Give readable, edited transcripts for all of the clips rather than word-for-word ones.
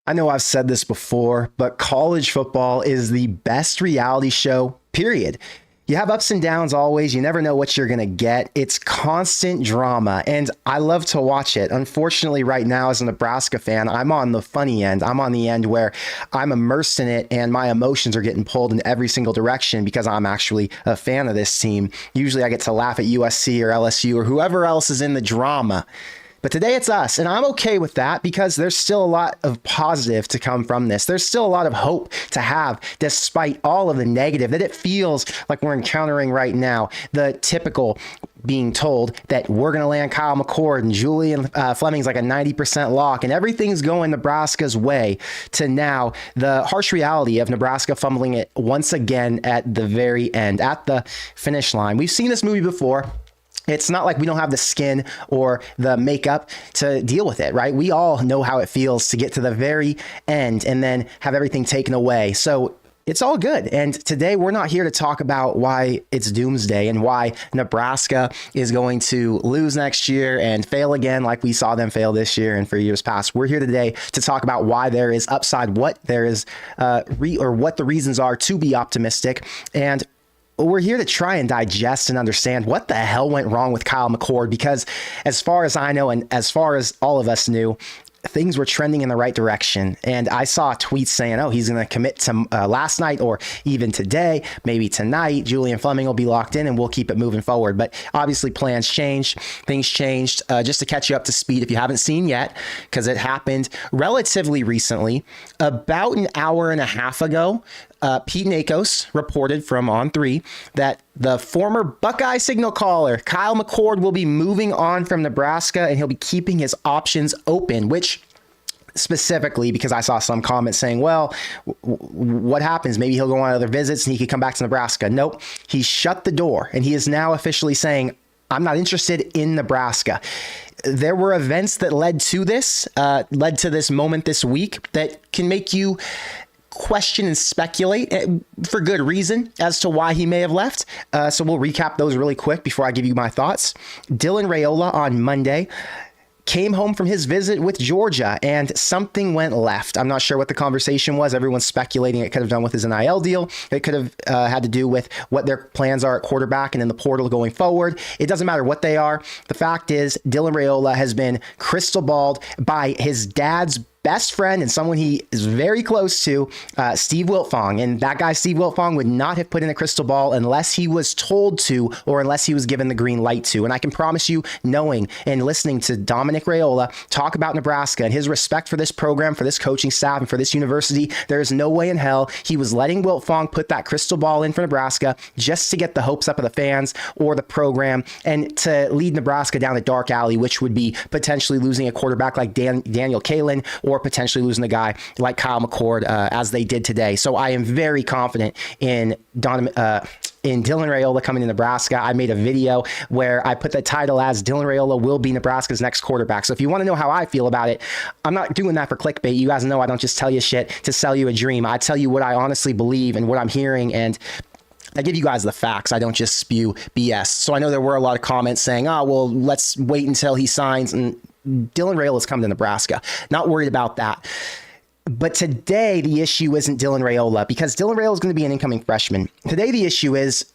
I know I've said this before, but college football is the best reality show, period. You have ups and downs always. You never know what you're going to get. It's constant drama, and I love to watch it. Unfortunately, right now, as a Nebraska fan, I'm on the funny end. I'm on the end where I'm immersed in it, and my emotions are getting pulled in every single direction because I'm actually a fan of this team. Usually, I get to laugh at USC or LSU or whoever else is in the drama. But today it's us, and I'm okay with that because there's still a lot of positive to come from this. There's still a lot of hope to have despite all of the negative that it feels like we're encountering right now. The typical being told that we're going to land Kyle Mccord and Julian Fleming's like a 90% lock and everything's going Nebraska's way, to now the harsh reality of Nebraska fumbling it once again at the very end, at the finish line. We've seen this movie before. It's not like we don't have the skin or the makeup to deal with it, right? We all know how it feels to get to the very end and then have everything taken away. So it's all good. And today we're not here to talk about why it's doomsday and why Nebraska is going to lose next year and fail again like we saw them fail this year and for years past. We're here today to talk about why there is upside, what there is what the reasons are to be optimistic, and we're here to try and digest and understand what the hell went wrong with Kyle Mccord, because as far as I know, and as far as all of us knew, things were trending in the right direction. And I saw tweets saying, oh, he's going to commit to last night or even today, maybe tonight. Julian Fleming will be locked in and we'll keep it moving forward. But obviously plans changed, things changed. Just to catch you up to speed, if you haven't seen yet, because it happened relatively recently, about an hour and a half ago, Pete Nakos reported from On3 that the former Buckeye signal caller, Kyle Mccord, will be moving on from Nebraska and he'll be keeping his options open, which specifically because I saw some comments saying, well, what happens? Maybe he'll go on other visits and he could come back to Nebraska. Nope. He shut the door and he is now officially saying, I'm not interested in Nebraska. There were events that led to this moment this week that can make you question and speculate for good reason as to why he may have left. So we'll recap those really quick before I give you my thoughts. Dylan Raiola on Monday came home from his visit with Georgia and something went left. I'm not sure what the conversation was. Everyone's speculating it could have done with his NIL deal. It could have had to do with what their plans are at quarterback and in the portal going forward. It doesn't matter what they are. The fact is Dylan Raiola has been crystal balled by his dad's best friend and someone he is very close to, Steve Wiltfong. And that guy, Steve Wiltfong, would not have put in a crystal ball unless he was told to or unless he was given the green light to. And I can promise you, knowing and listening to Dominic Raiola talk about Nebraska and his respect for this program, for this coaching staff, and for this university, there is no way in hell he was letting Wiltfong put that crystal ball in for Nebraska just to get the hopes up of the fans or the program and to lead Nebraska down a dark alley, which would be potentially losing a quarterback like Daniel Kaelin or potentially losing a guy like Kyle Mccord as they did today. So I am very confident in Dylan Raiola coming to Nebraska. I made a video where I put the title as Dylan Raiola will be Nebraska's next quarterback. So if you want to know how I feel about it, I'm not doing that for clickbait. You guys know I don't just tell you shit to sell you a dream. I tell you what I honestly believe and what I'm hearing, and I give you guys the facts. I don't just spew BS. So I know there were a lot of comments saying, oh, well, let's wait until he signs, and Dylan Raiola is coming to Nebraska. Not worried about that. But today, the issue isn't Dylan Raiola, because Dylan Raiola is going to be an incoming freshman. Today, the issue is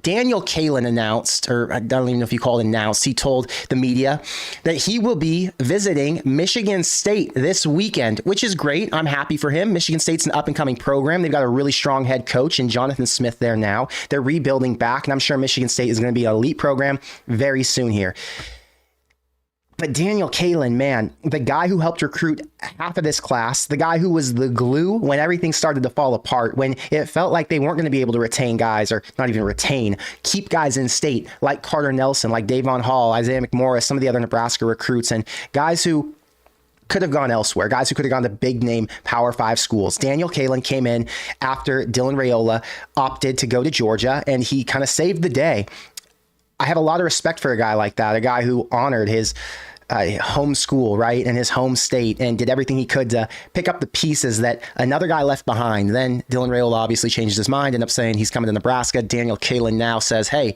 Daniel Kaelin announced, or I don't even know if you call it announced, he told the media that he will be visiting Michigan State this weekend, which is great. I'm happy for him. Michigan State's an up-and-coming program. They've got a really strong head coach and Jonathan Smith there now. They're rebuilding back, and I'm sure Michigan State is going to be an elite program very soon here. But Daniel Kaelin, man, the guy who helped recruit half of this class, the guy who was the glue when everything started to fall apart, when it felt like they weren't going to be able to retain guys, or not even retain, keep guys in state like Carter Nelson, like Davon Hall, Isaiah McMorris, some of the other Nebraska recruits, and guys who could have gone elsewhere, guys who could have gone to big name Power 5 schools. Daniel Kaelin came in after Dylan Raiola opted to go to Georgia, and he kind of saved the day. I have a lot of respect for a guy like that, a guy who honored his home school, right, in his home state, and did everything he could to pick up the pieces that another guy left behind. Then Dylan Raiola obviously changed his mind, ended up saying he's coming to Nebraska. Daniel Kaelin now says, hey,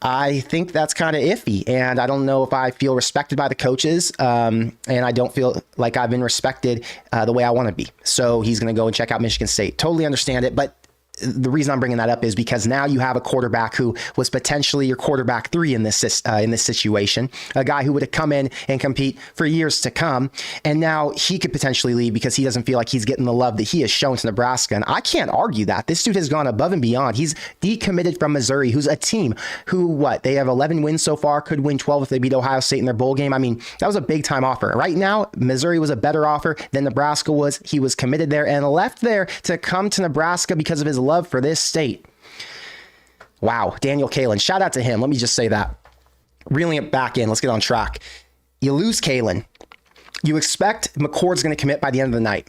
I think that's kind of iffy, and I don't know if I feel respected by the coaches, and I don't feel like I've been respected the way I want to be. So he's going to go and check out Michigan State. Totally understand it, but the reason I'm bringing that up is because now you have a quarterback who was potentially your quarterback 3 in this situation, a guy who would have come in and compete for years to come, and now he could potentially leave because he doesn't feel like he's getting the love that he has shown to Nebraska. And I can't argue that. This dude has gone above and beyond. He's decommitted from Missouri, who's a team who, they have 11 wins so far, could win 12 if they beat Ohio State in their bowl game. I mean, that was a big time offer. Right now, Missouri was a better offer than Nebraska was. He was committed there and left there to come to Nebraska because of his love for this state. Wow, Daniel Kaelin, shout out to him. Let me just say that. Reeling it back in, let's get on track. You lose Kaelin. You expect Mccord's going to commit by the end of the night.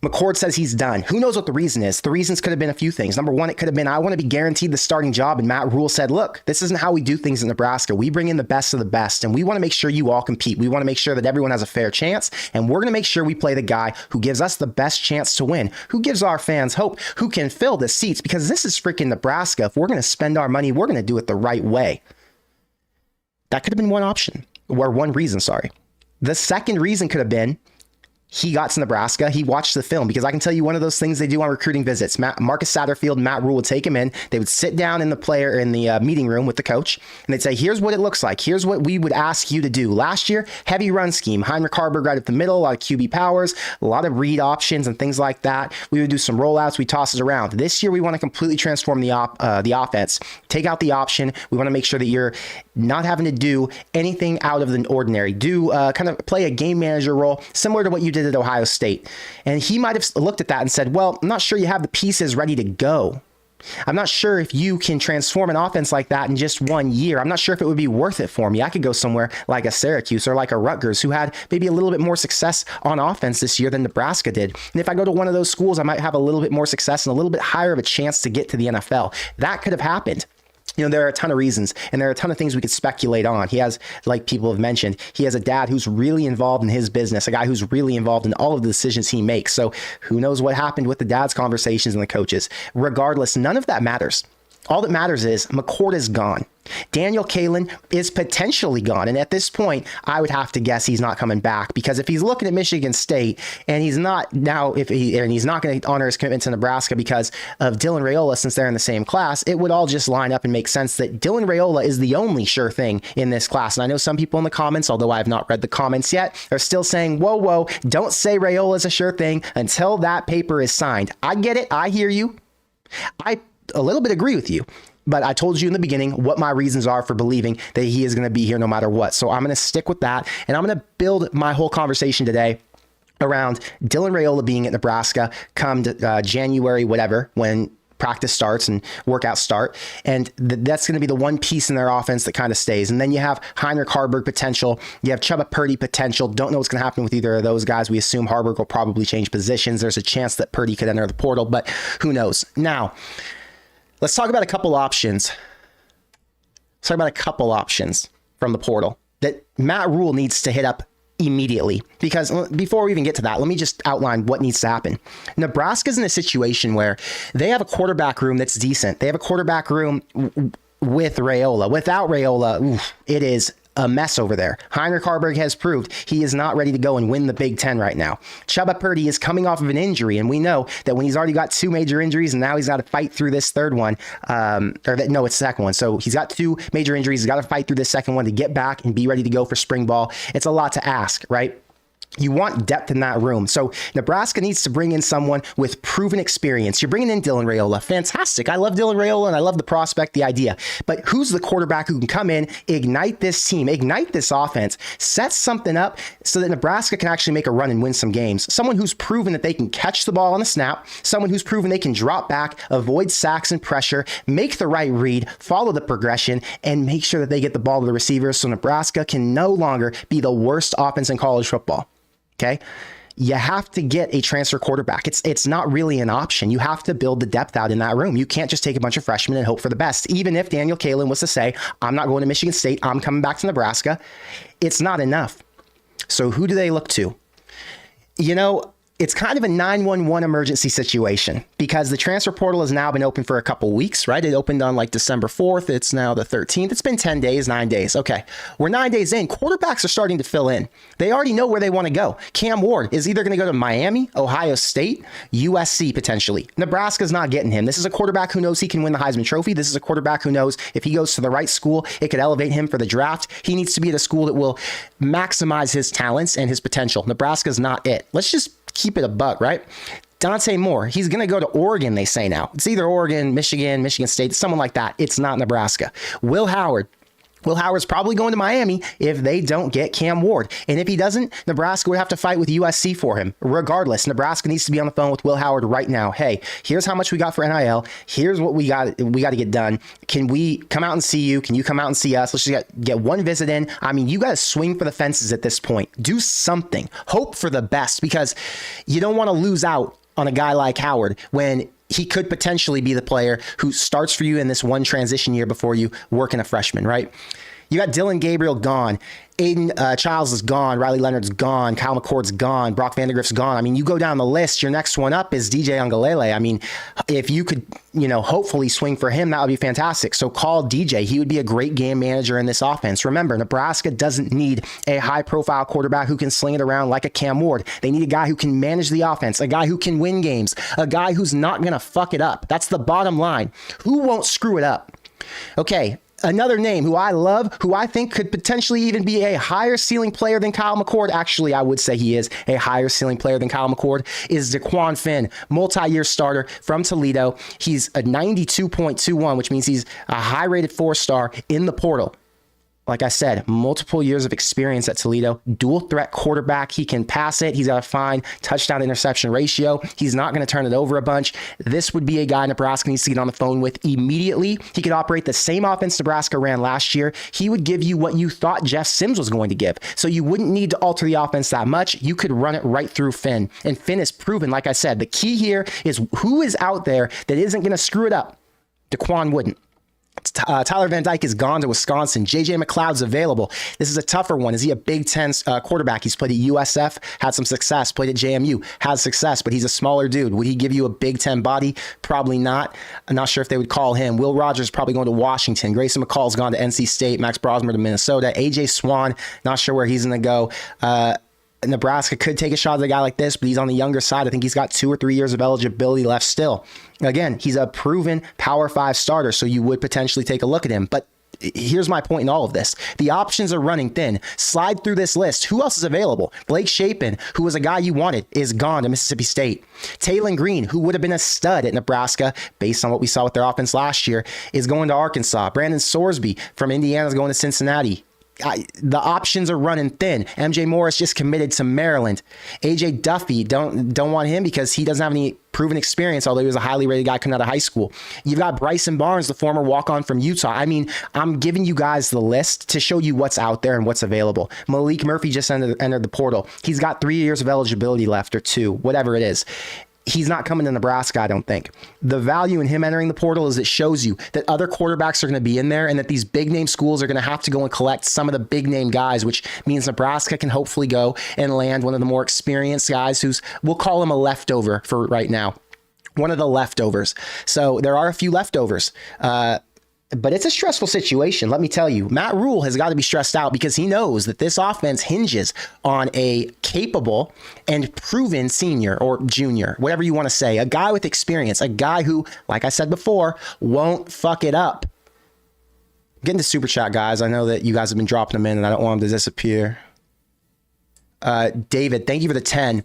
Mccord says he's done. Who knows what the reason is? The reasons could have been a few things. Number one, it could have been, I want to be guaranteed the starting job. And Matt Rhule said, look, this isn't how we do things in Nebraska. We bring in the best of the best, and we want to make sure you all compete. We want to make sure that everyone has a fair chance, and we're going to make sure we play the guy who gives us the best chance to win, who gives our fans hope, who can fill the seats, because this is freaking Nebraska. If we're going to spend our money, we're going to do it the right way. That could have been one option, or one reason, sorry. The second reason could have been, he got to Nebraska, he watched the film, because I can tell you one of those things they do on recruiting visits. Marcus Satterfield and Matt Rhule would take him in. They would sit down in the meeting room with the coach, and they'd say, here's what it looks like. Here's what we would ask you to do. Last year, heavy run scheme. Heinrich Haarberg right at the middle, a lot of QB powers, a lot of read options and things like that. We would do some rollouts. We toss it around. This year, we want to completely transform the offense. Take out the option. We want to make sure that you're not having to do anything out of the ordinary. Do kind of play a game manager role, similar to what you did at Ohio State. And he might have looked at that and said, well, I'm not sure you have the pieces ready to go. I'm not sure if you can transform an offense like that in just 1 year. I'm not sure if it would be worth it for me. I could go somewhere like a Syracuse or like a Rutgers, who had maybe a little bit more success on offense this year than Nebraska did. And if I go to one of those schools, I might have a little bit more success and a little bit higher of a chance to get to the NFL. That could have happened. You know, there are a ton of reasons, and there are a ton of things we could speculate on. He has, like people have mentioned, he has a dad who's really involved in his business, a guy who's really involved in all of the decisions he makes. So who knows what happened with the dad's conversations and the coaches. Regardless, none of that matters. All that matters is Mccord is gone. Daniel Kaelin is potentially gone. And at this point, I would have to guess he's not coming back, because if he's looking at Michigan State and he's not now, he's not going to honor his commitment to Nebraska because of Dylan Raiola, since they're in the same class, it would all just line up and make sense that Dylan Raiola is the only sure thing in this class. And I know some people in the comments, although I have not read the comments yet, are still saying, whoa, don't say Raiola is a sure thing until that paper is signed. I get it. I hear you. I a little bit agree with you. But I told you in the beginning what my reasons are for believing that he is going to be here no matter what. So I'm going to stick with that. And I'm going to build my whole conversation today around Dylan Raiola being at Nebraska come to, January, whatever, when practice starts and workouts start. And that's going to be the one piece in their offense that kind of stays. And then you have Heinrich Haarberg potential. You have Chuba Purdy potential. Don't know what's going to happen with either of those guys. We assume Haarberg will probably change positions. There's a chance that Purdy could enter the portal, but who knows? Now, let's talk about a couple options. Let's talk about a couple options from the portal that Matt Rhule needs to hit up immediately. Because before we even get to that, let me just outline what needs to happen. Nebraska's in a situation where they have a quarterback room that's decent. They have a quarterback room with Raiola. Without Raiola, it is a mess over there. Heinrich Haarberg has proved he is not ready to go and win the Big Ten right now. Chuba Purdy is coming off of an injury, and we know that when he's already got 2 major injuries and now he's got to fight through this third one, it's the second one. So he's got 2 major injuries. He's got to fight through this second one to get back and be ready to go for spring ball. It's a lot to ask, right? You want depth in that room. So Nebraska needs to bring in someone with proven experience. You're bringing in Dylan Raiola. Fantastic. I love Dylan Raiola and I love the prospect, the idea. But who's the quarterback who can come in, ignite this team, ignite this offense, set something up so that Nebraska can actually make a run and win some games? Someone who's proven that they can catch the ball on the snap, someone who's proven they can drop back, avoid sacks and pressure, make the right read, follow the progression, and make sure that they get the ball to the receivers so Nebraska can no longer be the worst offense in college football. Okay, you have to get a transfer quarterback. It's not really an option. You have to build the depth out in that room. You can't just take a bunch of freshmen and hope for the best. Even if Daniel Kaelin was to say, I'm not going to Michigan State, I'm coming back to Nebraska, it's not enough. So who do they look to? You know, it's kind of a 911 emergency situation because the transfer portal has now been open for a couple weeks, right? It opened on like December 4th. It's now the 13th. It's been 10 days, 9 days. Okay. We're 9 days in. Quarterbacks are starting to fill in. They already know where they want to go. Cam Ward is either going to go to Miami, Ohio State, USC potentially. Nebraska's not getting him. This is a quarterback who knows he can win the Heisman Trophy. This is a quarterback who knows if he goes to the right school, it could elevate him for the draft. He needs to be at a school that will maximize his talents and his potential. Nebraska's not it. Let's just keep it a buck, right? Dante Moore, he's going to go to Oregon, they say now. It's either Oregon, Michigan State, someone like that. It's not Nebraska. Will Howard's probably going to Miami if they don't get Cam Ward. And if he doesn't, Nebraska would have to fight with USC for him. Regardless, Nebraska needs to be on the phone with Will Howard right now. Hey, here's how much we got for NIL. Here's what we got to get done. Can we come out and see you? Can you come out and see us? Let's just get one visit in. I mean, you got to swing for the fences at this point. Do something. Hope for the best because you don't want to lose out on a guy like Howard when he could potentially be the player who starts for you in this one transition year before you work in a freshman, right? You got Dylan Gabriel gone. Aiden Childs is gone. Riley Leonard's gone. Kyle McCord's gone. Brock Vandegrift's gone. I mean, you go down the list. Your next one up is DJ Ungalele. I mean, if you could, hopefully swing for him, that would be fantastic. So call DJ. He would be a great game manager in this offense. Remember, Nebraska doesn't need a high-profile quarterback who can sling it around like a Cam Ward. They need a guy who can manage the offense, a guy who can win games, a guy who's not going to fuck it up. That's the bottom line. Who won't screw it up? Okay. Another name who I love, who I think could potentially even be a higher ceiling player than Kyle McCord. Actually, I would say he is a higher ceiling player than Kyle McCord, is DeQuan Finn, multi-year starter from Toledo. He's a 92.21, which means he's a high-rated 4-star in the portal. Like I said, multiple years of experience at Toledo, dual threat quarterback. He can pass it. He's got a fine touchdown interception ratio. He's not going to turn it over a bunch. This would be a guy Nebraska needs to get on the phone with immediately. He could operate the same offense Nebraska ran last year. He would give you what you thought Jeff Sims was going to give. So you wouldn't need to alter the offense that much. You could run it right through Finn. And Finn is proven, like I said, the key here is who is out there that isn't going to screw it up. DeQuan wouldn't. Tyler Van Dyke is gone to Wisconsin. J.J. McLeod's available. This is a tougher one. Is he a Big Ten quarterback? He's played at USF, had some success, played at JMU, had success, but he's a smaller dude. Would he give you a Big Ten body? Probably not. I'm not sure if they would call him. Will Rogers probably going to Washington. Grayson McCall's gone to NC State. Max Brosmer to Minnesota. A.J. Swan, not sure where he's going to go. Nebraska could take a shot at a guy like this, but he's on the younger side. I think he's got 2 or 3 years of eligibility left still. Again, he's a proven Power 5 starter, so you would potentially take a look at him. But here's my point in all of this. The options are running thin. Slide through this list. Who else is available? Blake Shapen, who was a guy you wanted, is gone to Mississippi State. Taylon Green, who would have been a stud at Nebraska based on what we saw with their offense last year, is going to Arkansas. Brandon Sorsby from Indiana is going to Cincinnati. The options are running thin. MJ Morris just committed to Maryland. AJ Duffy, don't want him because he doesn't have any proven experience, although he was a highly rated guy coming out of high school. You've got Bryson Barnes, the former walk-on from Utah. I mean, I'm giving you guys the list to show you what's out there and what's available. Malik Murphy just entered the portal. He's got 3 years of eligibility left, or 2, whatever it is. He's not coming to Nebraska, I don't think. The value in him entering the portal is it shows you that other quarterbacks are going to be in there and that these big name schools are going to have to go and collect some of the big name guys, which means Nebraska can hopefully go and land one of the more experienced guys we'll call him a leftover for right now. One of the leftovers. So there are a few leftovers. But it's a stressful situation, let me tell you. Matt Rhule has got to be stressed out because he knows that this offense hinges on a capable and proven senior or junior, whatever you want to say, a guy with experience, a guy who, like I said before, won't fuck it up. Get into Super Chat, guys. I know that you guys have been dropping them in and I don't want them to disappear. David, thank you for the 10.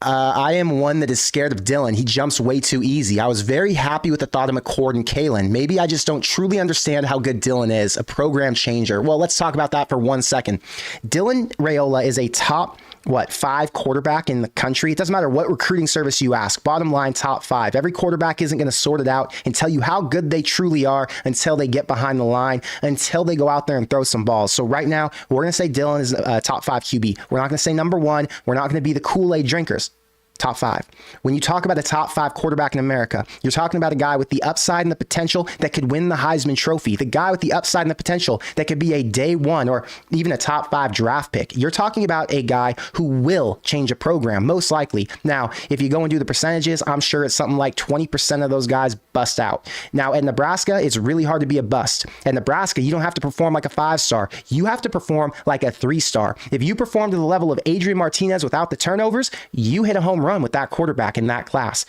I am one that is scared of Dylan. He jumps way too easy. I was very happy with the thought of Mccord and Kaelin. Maybe I just don't truly understand how good Dylan is, a program changer. Well, let's talk about that for 1 second. Dylan Raiola is a top, 5 quarterback in the country. It doesn't matter what recruiting service you ask. Bottom line, top 5. Every quarterback isn't going to sort it out and tell you how good they truly are until they get behind the line, until they go out there and throw some balls. So right now, we're going to say Dylan is a top 5 QB. We're not going to say number 1. We're not going to be the Kool-Aid drinkers. Top 5. When you talk about a top 5 quarterback in America, you're talking about a guy with the upside and the potential that could win the Heisman Trophy, the guy with the upside and the potential that could be a day 1 or even a top 5 draft pick. You're talking about a guy who will change a program, most likely. Now, if you go and do the percentages, I'm sure it's something like 20% of those guys bust out. Now, at Nebraska, it's really hard to be a bust. At Nebraska, you don't have to perform like a 5-star. You have to perform like a 3-star. If you perform to the level of Adrian Martinez without the turnovers, you hit a home run with that quarterback in that class.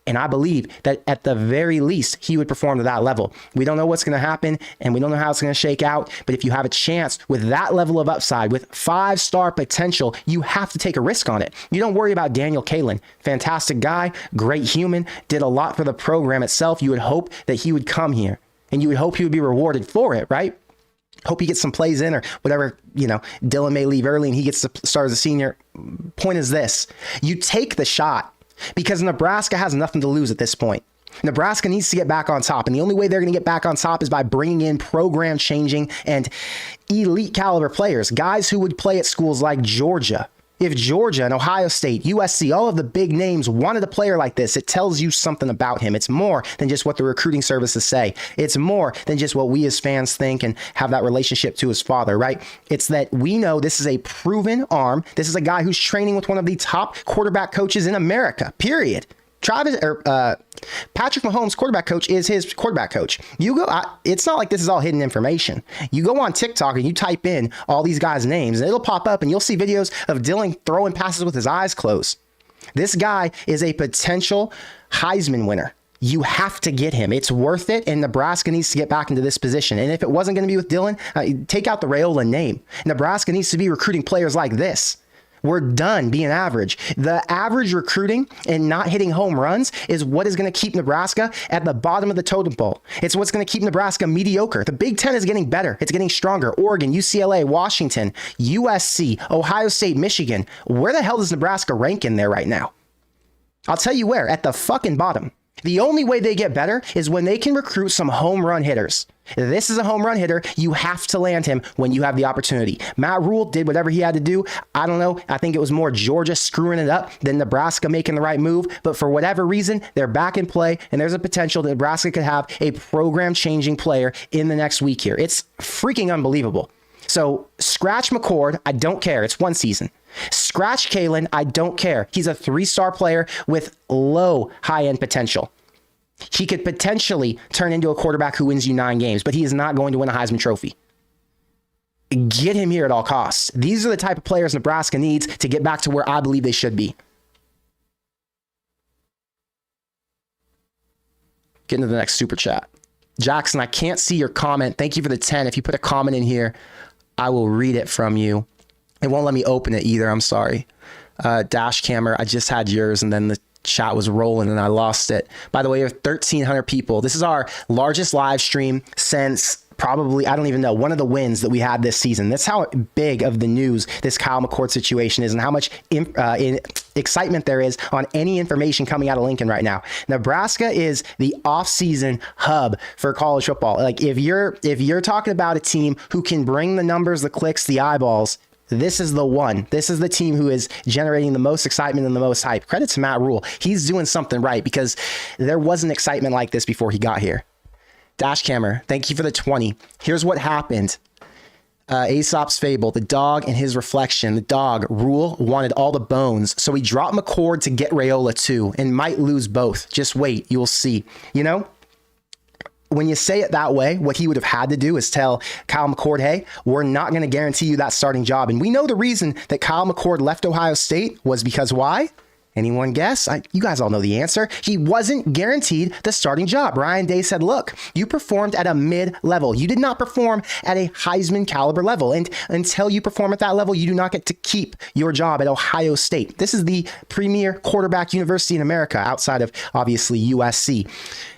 And I believe that at the very least, he would perform to that level. We don't know what's going to happen, and we don't know how it's going to shake out. But if you have a chance with that level of upside, with 5-star potential, you have to take a risk on it. You don't worry about Daniel Kaelin. Fantastic guy, great human, did a lot for the program itself. You would hope that he would come here, and you would hope he would be rewarded for it, right? Hope he gets some plays in or whatever, Dylan may leave early and he gets to start as a senior. Point is this: you take the shot because Nebraska has nothing to lose at this point. Nebraska needs to get back on top. And the only way they're going to get back on top is by bringing in program changing and elite caliber players, guys who would play at schools like Georgia. If Georgia and Ohio State, USC, all of the big names wanted a player like this, it tells you something about him. It's more than just what the recruiting services say. It's more than just what we as fans think and have that relationship to his father, right? It's that we know this is a proven arm. This is a guy who's training with one of the top quarterback coaches in America, period. Patrick Mahomes' quarterback coach is his quarterback coach. It's not like this is all hidden information. You go on TikTok and you type in all these guys' names and it'll pop up and you'll see videos of Dylan throwing passes with his eyes closed. This guy is a potential Heisman winner. You have to get him. It's worth it, and Nebraska needs to get back into this position. And if it wasn't going to be with Dylan, take out the Raiola name. Nebraska needs to be recruiting players like this. We're done being average. The average recruiting and not hitting home runs is what is going to keep Nebraska at the bottom of the totem pole. It's what's going to keep Nebraska mediocre. The Big Ten is getting better. It's getting stronger. Oregon, UCLA, Washington, USC, Ohio State, Michigan. Where the hell does Nebraska rank in there right now? I'll tell you where. At the fucking bottom. The only way they get better is when they can recruit some home run hitters. This is a home run hitter. You have to land him when you have the opportunity. Matt Rhule did whatever he had to do. I don't know. I think it was more Georgia screwing it up than Nebraska making the right move. But for whatever reason, they're back in play, and there's a potential that Nebraska could have a program-changing player in the next week here. It's freaking unbelievable. So scratch Mccord. I don't care. It's one season. Scratch Kaelin. I don't care. He's a 3-star player with low high-end potential. He could potentially turn into a quarterback who wins you 9 games, but he is not going to win a Heisman Trophy. Get him here at all costs. These are the type of players Nebraska needs to get back to where I believe they should be. Get into the next super chat. Jackson, I can't see your comment. Thank you for the 10. If you put a comment in here, I will read it from you. It won't let me open it either. I'm sorry. Dash camera, I just had yours and then the chat was rolling and I lost it. By the way, we have 1,300 people. This is our largest live stream since probably, I don't even know, one of the wins that we had this season. That's how big of the news this Kyle McCord situation is and how much excitement there is on any information coming out of Lincoln right now. Nebraska is the off-season hub for college football. Like if you're talking about a team who can bring the numbers, the clicks, the eyeballs, this is the one. This is the team who is generating the most excitement and the most hype. Credit to Matt Rhule. He's doing something right because there wasn't excitement like this before he got here. Dash camera, thank you for the 20. Here's what happened. Aesop's Fable, the dog and his reflection. The dog, Rhule, wanted all the bones, so he dropped Mccord to get Raiola too and might lose both. Just wait, you'll see. When you say it that way, what he would have had to do is tell Kyle McCord, hey, we're not going to guarantee you that starting job. And we know the reason that Kyle McCord left Ohio State was because why? Anyone guess? You guys all know the answer. He wasn't guaranteed the starting job. Ryan Day said, look, you performed at a mid-level. You did not perform at a Heisman caliber level. And until you perform at that level, you do not get to keep your job at Ohio State. This is the premier quarterback university in America outside of, obviously, USC.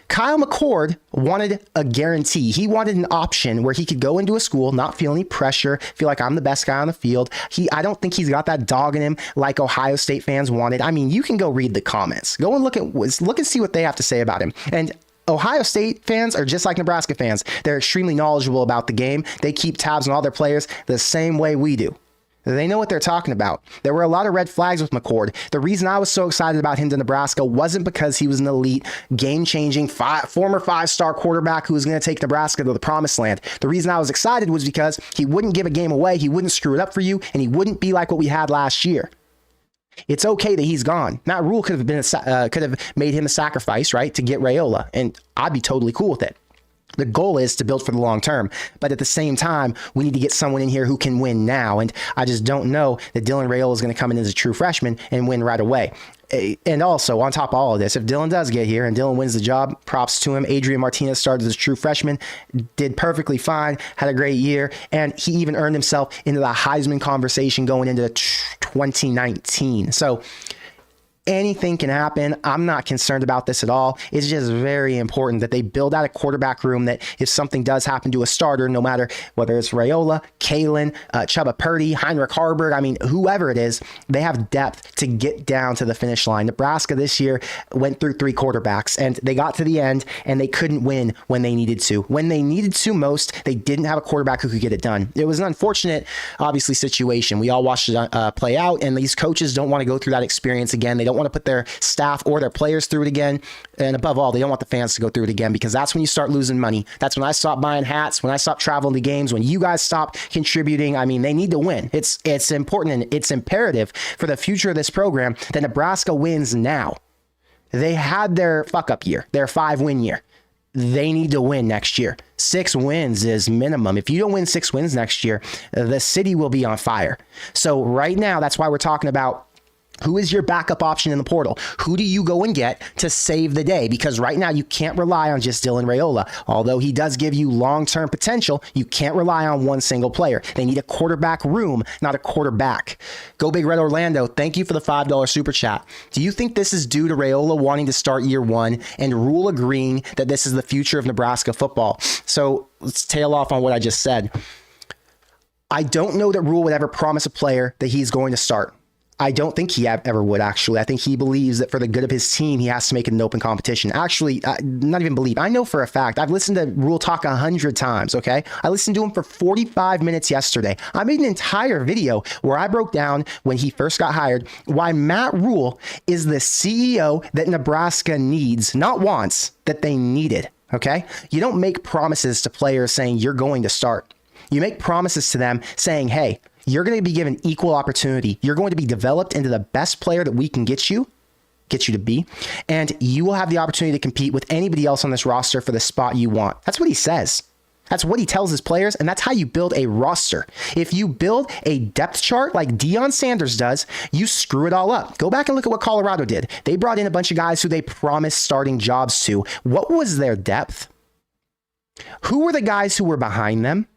Kyle McCord wanted a guarantee. He wanted an option where he could go into a school, not feel any pressure, feel like I'm the best guy on the field. I don't think he's got that dog in him like Ohio State fans wanted. I mean, you can go read the comments. Go and look and see what they have to say about him. And Ohio State fans are just like Nebraska fans. They're extremely knowledgeable about the game. They keep tabs on all their players the same way we do. They know what they're talking about. There were a lot of red flags with Mccord. The reason I was so excited about him to Nebraska wasn't because he was an elite, game-changing, former five-star quarterback who was going to take Nebraska to the promised land. The reason I was excited was because he wouldn't give a game away, he wouldn't screw it up for you, and he wouldn't be like what we had last year. It's okay that he's gone. Matt Rhule could have made him a sacrifice, right, to get Raiola, and I'd be totally cool with it. The goal is to build for the long term, but at the same time, we need to get someone in here who can win now. And I just don't know that Dylan Raiola is going to come in as a true freshman and win right away. And also, on top of all of this, if Dylan does get here and Dylan wins the job, props to him. Adrian Martinez started as a true freshman, did perfectly fine, had a great year, and he even earned himself into the Heisman conversation going into 2019. So anything can happen. I'm not concerned about this at all. It's just very important that they build out a quarterback room that if something does happen to a starter, no matter whether it's Raiola, Kaelin, Chubba Purdy, Heinrich Haarberg, I mean, whoever it is, they have depth to get down to the finish line. Nebraska this year went through 3 quarterbacks and they got to the end and they couldn't win when they needed to. When they needed to most, they didn't have a quarterback who could get it done. It was an unfortunate, obviously, situation. We all watched it play out, and these coaches don't want to go through that experience again. They don't want to put their staff or their players through it again. And above all, they don't want the fans to go through it again, because that's when you start losing money. That's when I stop buying hats, when I stop traveling to games, when you guys stop contributing. I mean, they need to win. It's important and it's imperative for the future of this program that Nebraska wins now. They had their fuck up year, their 5-win year. They need to win next year. 6 wins is minimum. If you don't win 6 wins next year, the city will be on fire. So right now, that's why we're talking about who is your backup option in the portal? Who do you go and get to save the day? Because right now you can't rely on just Dylan Raiola. Although he does give you long-term potential, you can't rely on one single player. They need a quarterback room, not a quarterback. Go Big Red Orlando, thank you for the $5 super chat. Do you think this is due to Raiola wanting to start year 1 and Rhule agreeing that this is the future of Nebraska football? So let's tail off on what I just said. I don't know that Rhule would ever promise a player that he's going to start. I don't think he ever would, actually. I think he believes that for the good of his team, he has to make it an open competition. Actually, not even believe. I know for a fact. I've listened to Rhule talk 100 times, okay? I listened to him for 45 minutes yesterday. I made an entire video where I broke down, when he first got hired, why Matt Rhule is the CEO that Nebraska needs, not wants, that they needed, okay? You don't make promises to players saying you're going to start. You make promises to them saying, hey, you're going to be given equal opportunity. You're going to be developed into the best player that we can get you to be, and you will have the opportunity to compete with anybody else on this roster for the spot you want. That's what he says. That's what he tells his players, and that's how you build a roster. If you build a depth chart like Deion Sanders does, you screw it all up. Go back and look at what Colorado did. They brought in a bunch of guys who they promised starting jobs to. What was their depth? Who were the guys who were behind them?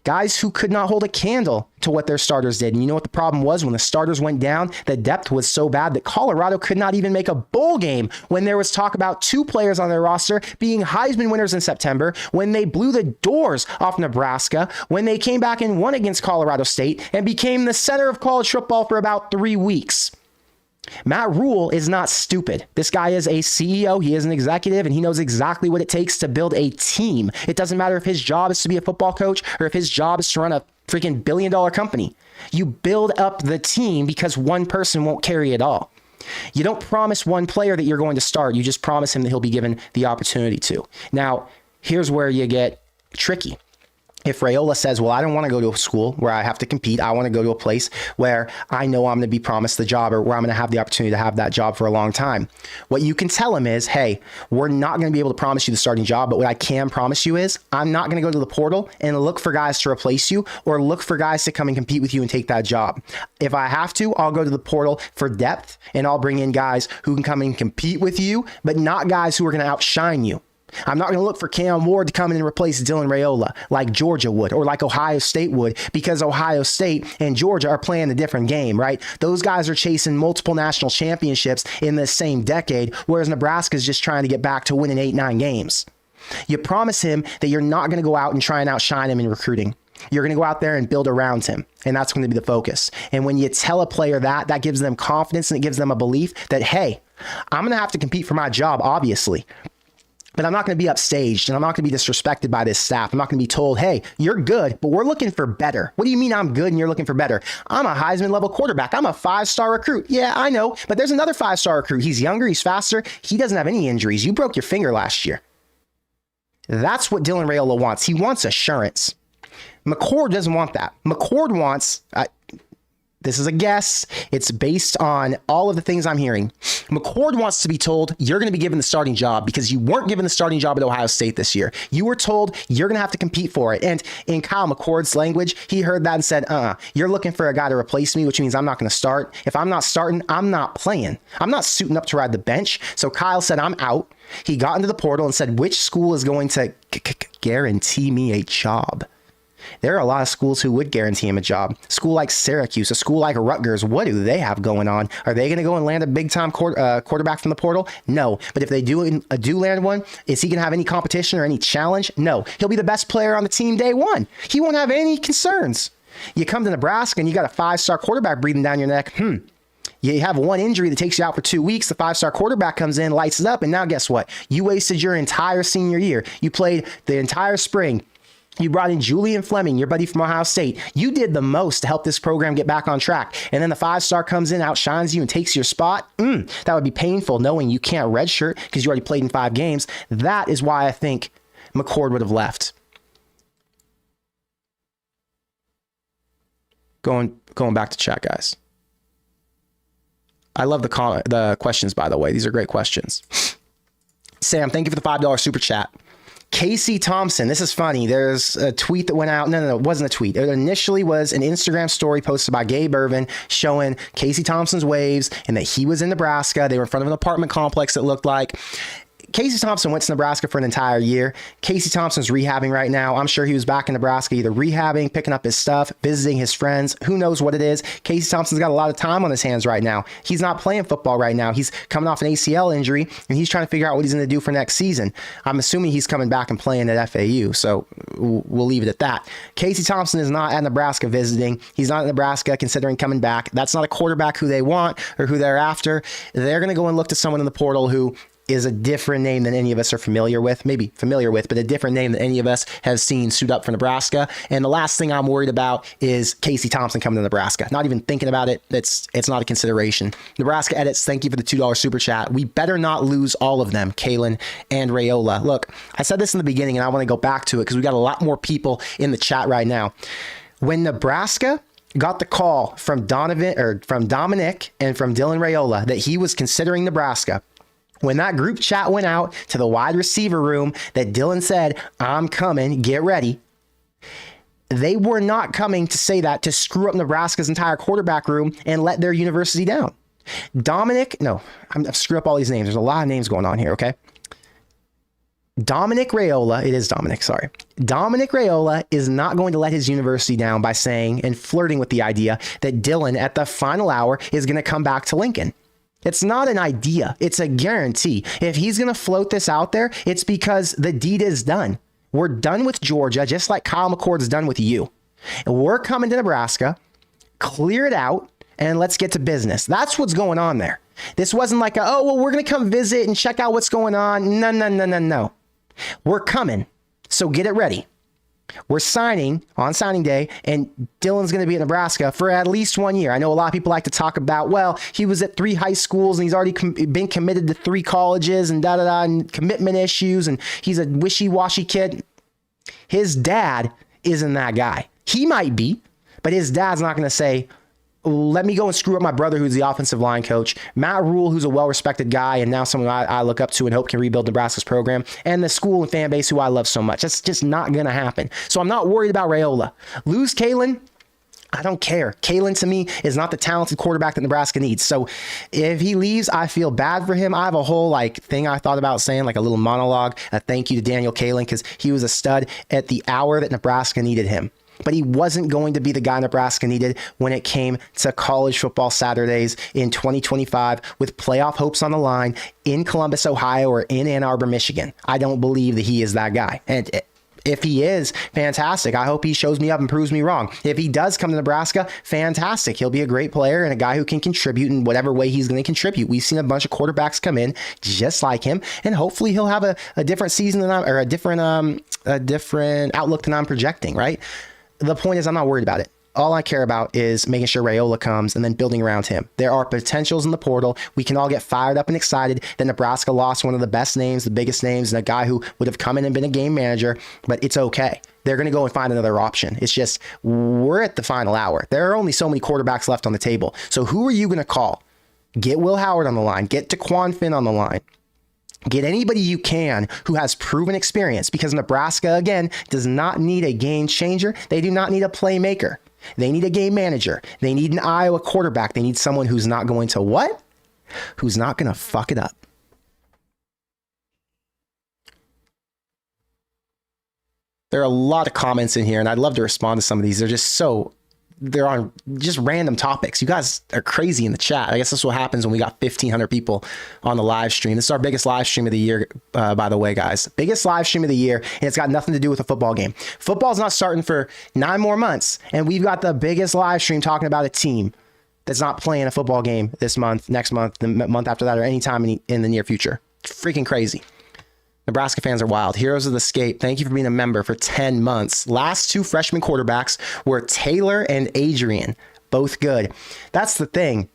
Guys who could not hold a candle to what their starters did. And you know what the problem was? When the starters went down, the depth was so bad that Colorado could not even make a bowl game when there was talk about 2 players on their roster being Heisman winners in September, when they blew the doors off Nebraska, when they came back and won against Colorado State and became the center of college football for about 3 weeks. Matt Rhule is not stupid. This guy is a CEO. He is an executive, and he knows exactly what it takes to build a team. It doesn't matter if his job is to be a football coach or if his job is to run a freaking billion-dollar company. You build up the team because one person won't carry it all. You don't promise one player that you're going to start. You just promise him that he'll be given the opportunity to. Now, here's where you get tricky. If Raiola says, well, I don't want to go to a school where I have to compete. I want to go to a place where I know I'm going to be promised the job, or where I'm going to have the opportunity to have that job for a long time. What you can tell him is, hey, we're not going to be able to promise you the starting job, but what I can promise you is I'm not going to go to the portal and look for guys to replace you or look for guys to come and compete with you and take that job. If I have to, I'll go to the portal for depth, and I'll bring in guys who can come and compete with you, but not guys who are going to outshine you. I'm not going to look for Cam Ward to come in and replace Dylan Raiola like Georgia would, or like Ohio State would, because Ohio State and Georgia are playing a different game, right? Those guys are chasing multiple national championships in the same decade, whereas Nebraska is just trying to get back to winning 8-9 games. You promise him that you're not going to go out and try and outshine him in recruiting. You're going to go out there and build around him, and that's going to be the focus. And when you tell a player that gives them confidence, and it gives them a belief that, hey, I'm going to have to compete for my job, obviously. but I'm not going to be upstaged and I'm not going to be disrespected by this staff. I'm not going to be told, hey, you're good, but we're looking for better. What do you mean I'm good and you're looking for better? I'm a Heisman level quarterback. I'm a 5-star recruit. Yeah, I know, but there's another 5-star recruit. He's younger. He's faster. He doesn't have any injuries. You broke your finger last year. That's what Dylan Raiola wants. He wants assurance. Mccord doesn't want that. Mccord wants, this is a guess. It's based on all of the things I'm hearing. Mccord wants to be told you're going to be given the starting job because you weren't given the starting job at Ohio State this year. You were told you're going to have to compete for it. And in Kyle McCord's language, he heard that and said, you're looking for a guy to replace me, which means I'm not going to start. If I'm not starting, I'm not playing. I'm not suiting up to ride the bench. So Kyle said, I'm out. He got into the portal and said, which school is going to guarantee me a job? There are a lot of schools who would guarantee him a job. A school like Syracuse, a school like Rutgers, what do they have going on? Are they going to go and land a big-time quarterback from the portal? No. But if they do land one, is he going to have any competition or any challenge? No. He'll be the best player on the team day one. He won't have any concerns. You come to Nebraska and you got a 5-star quarterback breathing down your neck. You have one injury that takes you out for 2 weeks. The 5-star quarterback comes in, lights it up, and now guess what? You wasted your entire senior year. You played the entire spring. You brought in Julian Fleming, your buddy from Ohio State. You did the most to help this program get back on track. And then the 5-star comes in, outshines you, and takes your spot. That would be painful knowing you can't redshirt because you already played in 5 games. That is why I think McCord would have left. Going back to chat, guys. I love the questions, by the way. These are great questions. Sam, thank you for the $5 super chat. Casey Thompson, this is funny. There's a tweet that went out. No, it wasn't a tweet. It initially was an Instagram story posted by Gabe Irvin showing Casey Thompson's waves and that he was in Nebraska. They were in front of an apartment complex, it looked like. Casey Thompson went to Nebraska for an entire year. Casey Thompson's rehabbing right now. I'm sure he was back in Nebraska either rehabbing, picking up his stuff, visiting his friends. Who knows what it is? Casey Thompson's got a lot of time on his hands right now. He's not playing football right now. He's coming off an ACL injury, and he's trying to figure out what he's going to do for next season. I'm assuming he's coming back and playing at FAU, so we'll leave it at that. Casey Thompson is not at Nebraska visiting. He's not at Nebraska considering coming back. That's not a quarterback who they want or who they're after. They're going to go and look to someone in the portal who is a different name than any of us are familiar with, maybe familiar with, but a different name than any of us have seen suit up for Nebraska. And the last thing I'm worried about is Casey Thompson coming to Nebraska. Not even thinking about it. It's not a consideration. Nebraska Edits, thank you for the $2 super chat. We better not lose all of them, Kaelin and Raiola. Look, I said this in the beginning and I want to go back to it because we got a lot more people in the chat right now. When Nebraska got the call from Dominic and from Dylan Raiola that he was considering Nebraska, when that group chat went out to the wide receiver room that Dylan said, I'm coming, get ready, they were not coming to say that to screw up Nebraska's entire quarterback room and let their university down. I'm screw up all these names. There's a lot of names going on here, okay? Dominic Raiola is not going to let his university down by saying and flirting with the idea that Dylan at the final hour is going to come back to Lincoln. It's not an idea. It's a guarantee. If he's going to float this out there, it's because the deed is done. We're done with Georgia, just like Kyle McCord's done with you. And we're coming to Nebraska, clear it out, and let's get to business. That's what's going on there. This wasn't like, we're going to come visit and check out what's going on. No. We're coming, so get it ready. We're signing on signing day, and Dylan's going to be at Nebraska for at least 1 year. I know a lot of people like to talk about, he was at 3 high schools and he's already been committed to 3 colleges and and commitment issues, and he's a wishy-washy kid. His dad isn't that guy. He might be, but his dad's not going to say, let me go and screw up my brother who's the offensive line coach, Matt Rhule, who's a well-respected guy and now someone I look up to and hope can rebuild Nebraska's program, and the school and fan base who I love so much. That's just not going to happen. So I'm not worried about Raiola. Lose Kaelin, I don't care. Kaelin, to me, is not the talented quarterback that Nebraska needs. So if he leaves, I feel bad for him. I have a whole thing I thought about saying, a little monologue, a thank you to Daniel Kaelin, because he was a stud at the hour that Nebraska needed him. But he wasn't going to be the guy Nebraska needed when it came to college football Saturdays in 2025 with playoff hopes on the line in Columbus, Ohio, or in Ann Arbor, Michigan. I don't believe that he is that guy. And If he is, fantastic. I hope he shows me up and proves me wrong. If he does come to Nebraska, fantastic. He'll be a great player and a guy who can contribute in whatever way he's going to contribute. We've seen a bunch of quarterbacks come in just like him, and hopefully he'll have a different season than or a different outlook than I'm projecting, right? The point is, I'm not worried about it. All I care about is making sure Raiola comes and then building around him. There are potentials in the portal. We can all get fired up and excited that Nebraska lost one of the best names, the biggest names, and a guy who would have come in and been a game manager, but it's okay. They're going to go and find another option. It's just, we're at the final hour. There are only so many quarterbacks left on the table. So who are you going to call? Get Will Howard on the line. Get DeQuan Finn on the line. Get anybody you can who has proven experience, because Nebraska, again, does not need a game changer. They do not need a playmaker. They need a game manager. They need an Iowa quarterback. They need someone who's not going to what? Who's not going to fuck it up. There are a lot of comments in here, and I'd love to respond to some of these. They're on just random topics. You guys are crazy in the chat. I guess this is what happens when we got 1,500 people on the live stream. This is our biggest live stream of the year, by the way, guys. Biggest live stream of the year, and it's got nothing to do with a football game. Football's not starting for 9 more months, and we've got the biggest live stream talking about a team that's not playing a football game this month, next month, the month after that, or anytime in the near future. It's freaking crazy. Nebraska fans are wild. Heroes of the Scape, thank you for being a member for 10 months. Last 2 freshman quarterbacks were Taylor and Adrian. Both good. That's the thing.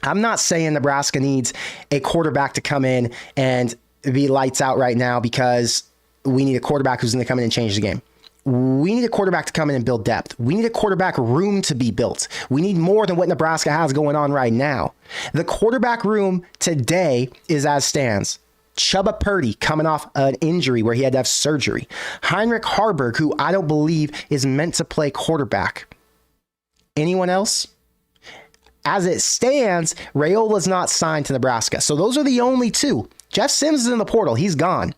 I'm not saying Nebraska needs a quarterback to come in and be lights out right now because we need a quarterback who's going to come in and change the game. We need a quarterback to come in and build depth. We need a quarterback room to be built. We need more than what Nebraska has going on right now. The quarterback room today is as stands. Chubba Purdy coming off an injury where he had to have surgery. Heinrich Harburg, who I don't believe is meant to play quarterback. Anyone else? As it stands, Raiola's not signed to Nebraska. So those are the only 2. Jeff Sims is in the portal. He's gone.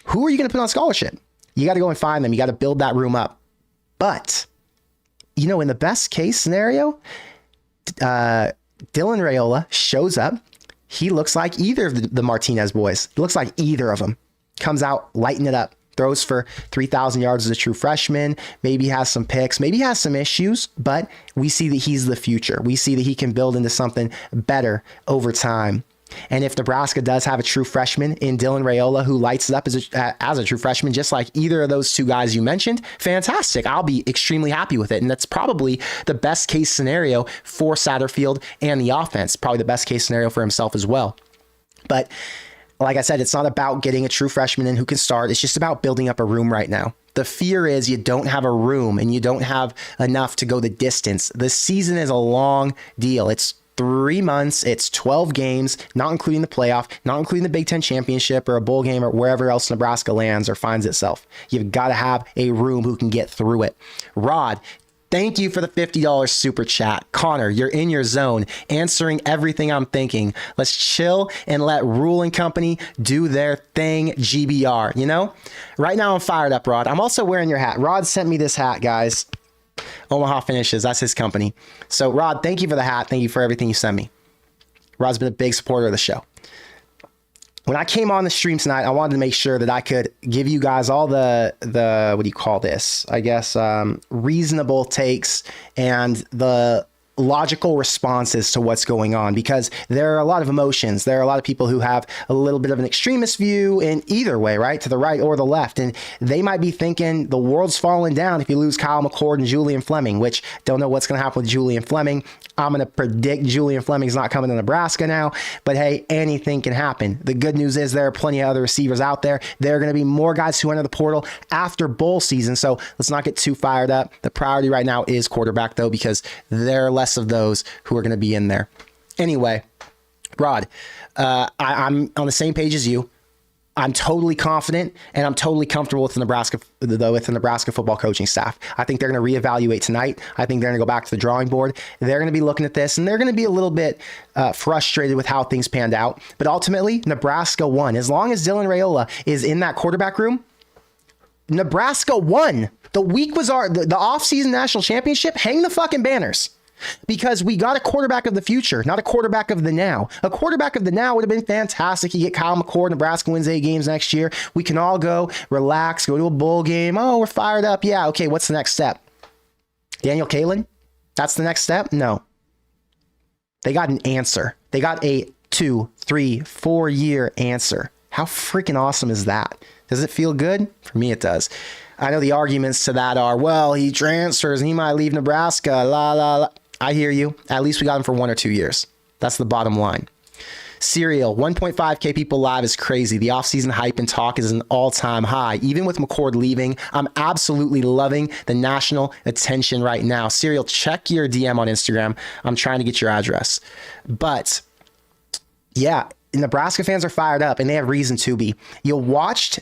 Who are you going to put on scholarship? You got to go and find them. You got to build that room up. But, in the best case scenario, Dylan Raiola shows up. He looks like either of the Martinez boys. He looks like either of them. Comes out, lighting it up. Throws for 3,000 yards as a true freshman. Maybe has some picks. Maybe has some issues. But we see that he's the future. We see that he can build into something better over time. And if Nebraska does have a true freshman in Dylan Raiola who lights it up as a true freshman, just like either of those 2 guys you mentioned, fantastic. I'll be extremely happy with it. And that's probably the best case scenario for Satterfield and the offense. Probably the best case scenario for himself as well. But like I said, it's not about getting a true freshman in who can start. It's just about building up a room right now. The fear is you don't have a room and you don't have enough to go the distance. The season is a long deal. It's 3 months, it's 12 games, not including the playoff, not including the Big Ten championship or a bowl game or wherever else Nebraska lands or finds itself. You've got to have a room who can get through it. Rod, thank you for the $50 super chat. Connor, you're in your zone, answering everything I'm thinking. Let's chill and let Rhule and company do their thing, GBR. Right now I'm fired up, Rod. I'm also wearing your hat. Rod sent me this hat, guys. Omaha Finishes, that's his company. So Rod, thank you for the hat. Thank you for everything you sent me. Rod's been a big supporter of the show. When I came on the stream tonight, I wanted to make sure that I could give you guys all the what do you call this? I guess reasonable takes and the logical responses to what's going on, because there are a lot of emotions. There are a lot of people who have a little bit of an extremist view in either way, right? To the right or the left. And they might be thinking the world's falling down if you lose Kyle McCord and Julian Fleming, which don't know what's going to happen with Julian Fleming. I'm going to predict Julian Fleming's not coming to Nebraska now, but hey, anything can happen. The good news is there are plenty of other receivers out there. There are going to be more guys who enter the portal after bowl season. So let's not get too fired up. The priority right now is quarterback though, because there are less of those who are going to be in there. Anyway, Rod, I'm on the same page as you. I'm totally confident and I'm totally comfortable with the Nebraska football coaching staff. I think they're going to reevaluate tonight. I think they're going to go back to the drawing board. They're going to be looking at this and they're going to be a little bit frustrated with how things panned out. But ultimately, Nebraska won. As long as Dylan Raiola is in that quarterback room, Nebraska won. The week was the offseason national championship. Hang the fucking banners. because we got a quarterback of the future, not a quarterback of the now. A quarterback of the now would have been fantastic. You get Kyle McCord, Nebraska wins 8 games next year. We can all go relax, go to a bowl game. Oh, we're fired up. Yeah, okay, what's the next step? Daniel Kaelin? That's the next step? No. They got an answer. They got a 2, 3, 4 year answer. How freaking awesome is that? Does it feel good? For me, it does. I know the arguments to that are, well, he transfers and he might leave Nebraska. La, la, la. I hear you. At least we got him for 1 or 2 years. That's the bottom line. Serial, 1.5K people live is crazy. The offseason hype and talk is an all-time high. Even with McCord leaving, I'm absolutely loving the national attention right now. Serial, check your DM on Instagram. I'm trying to get your address. But yeah, Nebraska fans are fired up, and they have reason to be. You watched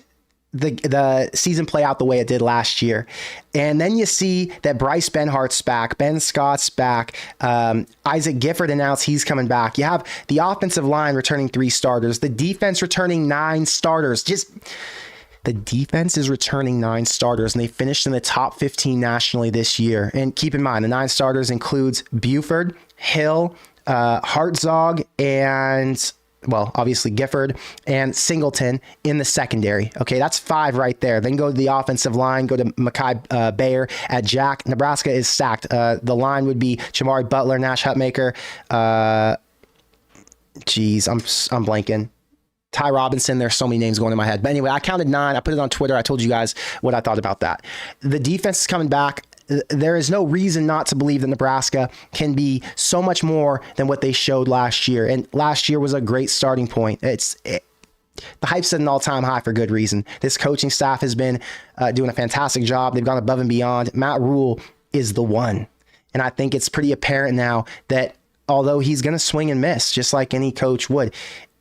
the season play out the way it did last year. And then you see that Bryce Benhart's back, Ben Scott's back, Isaac Gifford announced he's coming back. You have the offensive line returning 3 starters, the defense returning 9 starters. The defense is returning 9 starters, and they finished in the top 15 nationally this year. And keep in mind, the 9 starters includes Buford, Hill, Hartzog, and, well, obviously Gifford and Singleton in the secondary. Okay, that's 5 right there. Then go to the offensive line, go to Mekhi Bayer at Jack. Nebraska is stacked. The line would be Jamari Butler, Nash Hutmaker. I'm blanking. Ty Robinson. There's so many names going in my head. But anyway, I counted 9. I put it on Twitter. I told you guys what I thought about that. The defense is coming back. There is no reason not to believe that Nebraska can be so much more than what they showed last year. And last year was a great starting point. The hype's at an all-time high for good reason. This coaching staff has been doing a fantastic job. They've gone above and beyond. Matt Rhule is the one. And I think it's pretty apparent now that although he's going to swing and miss, just like any coach would,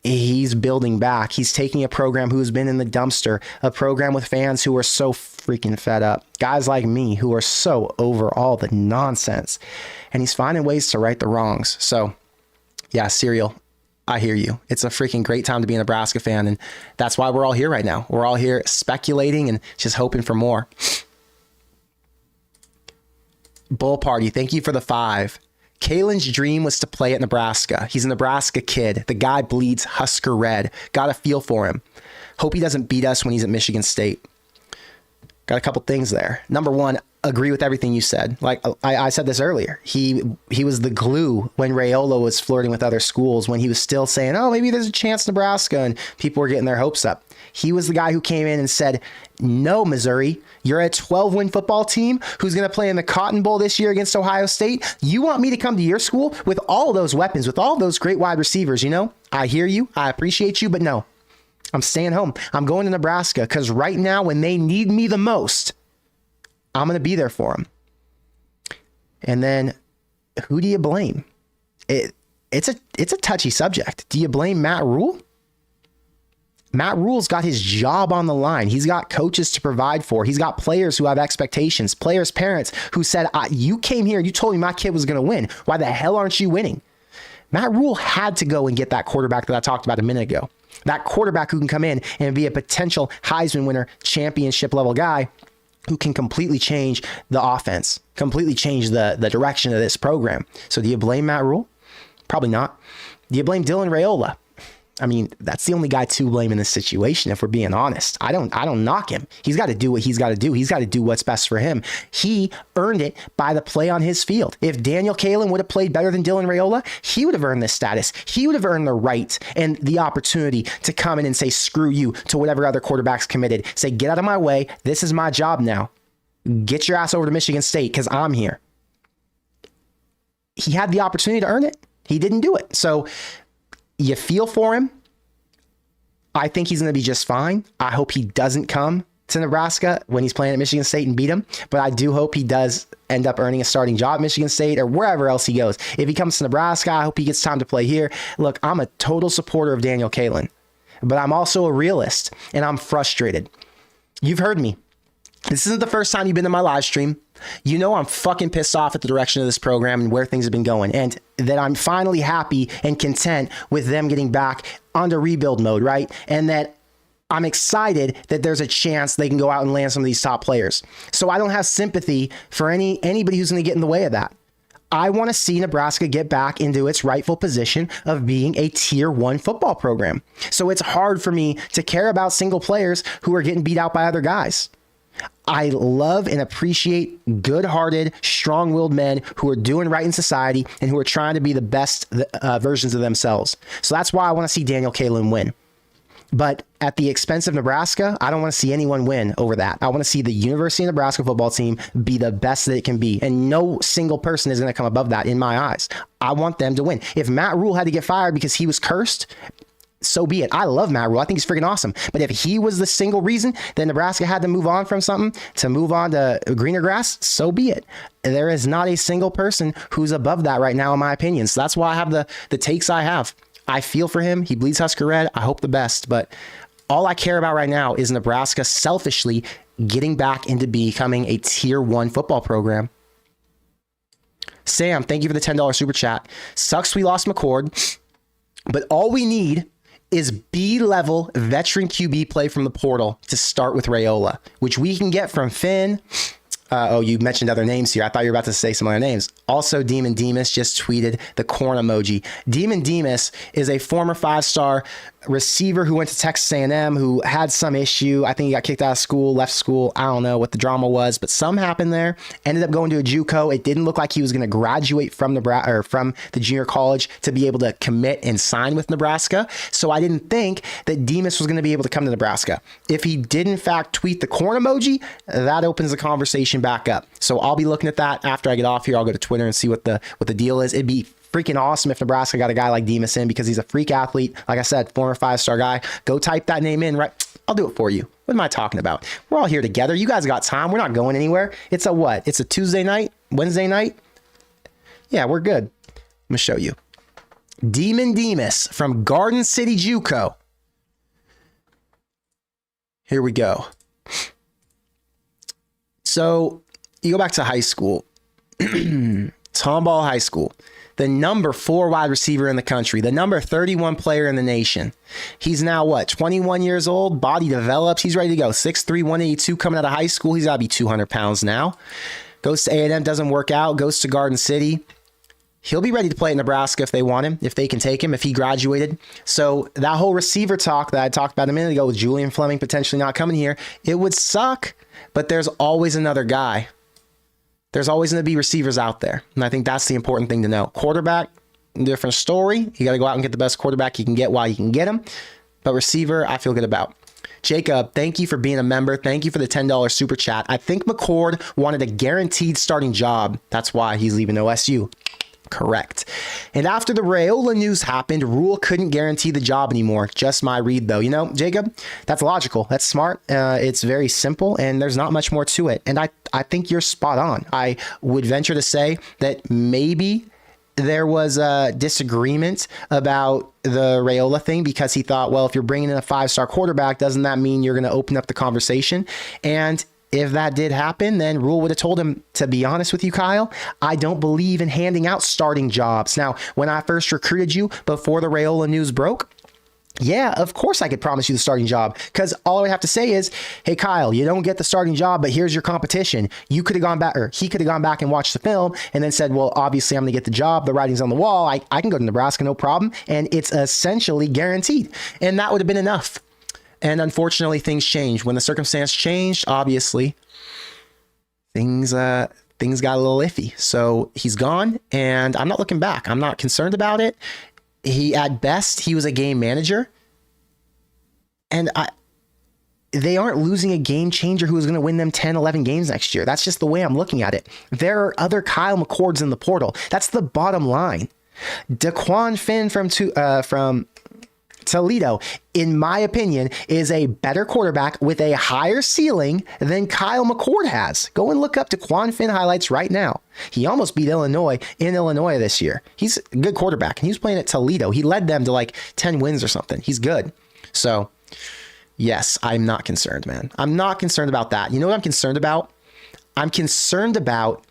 he's building back. He's taking a program who's been in the dumpster, a program with fans who are so freaking fed up, guys like me who are so over all the nonsense, and he's finding ways to right the wrongs. So yeah, Serial, I hear you. It's a freaking great time to be a Nebraska fan, and that's why we're all here right now. We're all here speculating and just hoping for more. Bull Party, thank you for the 5. Kaelin's dream was to play at Nebraska. He's a Nebraska kid. The guy bleeds Husker red. Got a feel for him. Hope he doesn't beat us when he's at Michigan State. Got a couple things there. Number 1, agree with everything you said. Like I said this earlier. He was the glue when Raiola was flirting with other schools, when he was still saying, oh, maybe there's a chance Nebraska, and people were getting their hopes up. He was the guy who came in and said, no, Missouri, you're a 12-win football team who's going to play in the Cotton Bowl this year against Ohio State. You want me to come to your school with all those weapons, with all those great wide receivers, you know? I hear you. I appreciate you, but no, I'm staying home. I'm going to Nebraska because right now when they need me the most, I'm going to be there for them. And then who do you blame? It's a touchy subject. Do you blame Matt Rhule? Matt Rhule's got his job on the line. He's got coaches to provide for. He's got players who have expectations, players' parents who said, you came here, you told me my kid was going to win. Why the hell aren't you winning? Matt Rhule had to go and get that quarterback that I talked about a minute ago. That quarterback who can come in and be a potential Heisman winner, championship level guy who can completely change the offense, completely change the direction of this program. So do you blame Matt Rhule? Probably not. Do you blame Dylan Raiola? I mean, that's the only guy to blame in this situation, if we're being honest. I don't knock him. He's got to do what he's got to do. He's got to do what's best for him. He earned it by the play on his field. If Daniel Kaelin would have played better than Dylan Raiola, he would have earned this status. He would have earned the right and the opportunity to come in and say, screw you to whatever other quarterback's committed. Say, get out of my way. This is my job now. Get your ass over to Michigan State because I'm here. He had the opportunity to earn it. He didn't do it. So you feel for him. I think he's going to be just fine. I hope he doesn't come to Nebraska when he's playing at Michigan State and beat him. But I do hope he does end up earning a starting job at Michigan State or wherever else he goes. If he comes to Nebraska, I hope he gets time to play here. Look, I'm a total supporter of Daniel Kaelin, but I'm also a realist and I'm frustrated. You've heard me. This isn't the first time you've been to my live stream. You know I'm fucking pissed off at the direction of this program and where things have been going, and that I'm finally happy and content with them getting back onto rebuild mode, right? And that I'm excited that there's a chance they can go out and land some of these top players. So I don't have sympathy for anybody who's going to get in the way of that. I want to see Nebraska get back into its rightful position of being a tier 1 football program. So it's hard for me to care about single players who are getting beat out by other guys. I love and appreciate good-hearted, strong-willed men who are doing right in society and who are trying to be the best versions of themselves. So that's why I want to see Daniel Kaelin win. But at the expense of Nebraska, I don't want to see anyone win over that. I want to see the University of Nebraska football team be the best that it can be. And no single person is going to come above that in my eyes. I want them to win. If Matt Rhule had to get fired because he was cursed, so be it. I love Matt Rhule. I think he's freaking awesome. But if he was the single reason that Nebraska had to move on from something to move on to greener grass, so be it. There is not a single person who's above that right now, in my opinion. So that's why I have the takes I have. I feel for him. He bleeds Husker red. I hope the best. But all I care about right now is Nebraska selfishly getting back into becoming a tier 1 football program. Sam, thank you for the $10 super chat. Sucks we lost Mccord, but all we need is B-level veteran QB play from the portal to start with Raiola, which we can get from Finn. You mentioned other names here. I thought you were about to say some other names. Also, Demon Demas just tweeted the corn emoji. Demon Demas is a former 5-star receiver who went to Texas A&M, who had some issue. I think he got kicked out of school, left school. I don't know what the drama was, but something happened there. Ended up going to a JUCO. It didn't look like he was going to graduate from Nebraska or from the junior college to be able to commit and sign with Nebraska. So I didn't think that Demas was going to be able to come to Nebraska. If he did in fact tweet the corn emoji, that opens the conversation back up. So I'll be looking at that after I get off here. I'll go to Twitter and see what the deal is. It'd be freaking awesome if Nebraska got a guy like Demas in, because he's a freak athlete. Like I said, former 5-star guy. Go type that name in, right? I'll do it for you. What am I talking about? We're all here together. You guys got time. We're not going anywhere. It's a what? It's a Tuesday night? Wednesday night? Yeah, we're good. I'm going to show you. Demon Demas from Garden City JUCO. Here we go. So you go back to high school. Tomball High School. The number 4 wide receiver in the country, the number 31 player in the nation. He's now what, 21 years old, body develops. He's ready to go. 6'3", 182 coming out of high school. He's got to be 200 pounds now. Goes to A&M, doesn't work out, goes to Garden City. He'll be ready to play at Nebraska if they want him, if they can take him, if he graduated. So that whole receiver talk that I talked about a minute ago with Julian Fleming potentially not coming here, it would suck, but there's always another guy. There's always going to be receivers out there. And I think that's the important thing to know. Quarterback, different story. You got to go out and get the best quarterback you can get while you can get him. But receiver, I feel good about. Jacob, thank you for being a member. Thank you for the $10 super chat. I think Mccord wanted a guaranteed starting job. That's why he's leaving OSU. Correct. And after the Raiola news happened, Rhule couldn't guarantee the job anymore. Just my read, though. You know, Jacob, that's logical. That's smart. It's very simple, and there's not much more to it. And I think you're spot on. I would venture to say that maybe there was a disagreement about the Raiola thing, because he thought, well, if you're bringing in a 5-star quarterback, doesn't that mean you're going to open up the conversation? And if that did happen, then Rhule would have told him, to be honest with you, Kyle, I don't believe in handing out starting jobs. Now, when I first recruited you before the Raiola news broke, yeah, of course I could promise you the starting job, because all I would have to say is, hey, Kyle, you don't get the starting job, but here's your competition. You could have gone back, or he could have gone back and watched the film and then said, well, obviously I'm going to get the job. The writing's on the wall. I can go to Nebraska, no problem. And it's essentially guaranteed. And that would have been enough. And unfortunately, things changed. When the circumstance changed, obviously, things got a little iffy. So he's gone, and I'm not looking back. I'm not concerned about it. At best, he was a game manager. And they aren't losing a game changer who is going to win them 10, 11 games next year. That's just the way I'm looking at it. There are other Kyle McCords in the portal. That's the bottom line. Daquan Finn from Toledo, in my opinion, is a better quarterback with a higher ceiling than Kyle McCord has. Go and look up Daquan Finn highlights right now. He almost beat Illinois in Illinois this year. He's a good quarterback, and he was playing at Toledo. He led them to like 10 wins or something. He's good. So, yes, I'm not concerned, man. I'm not concerned about that. You know what I'm concerned about? I'm concerned about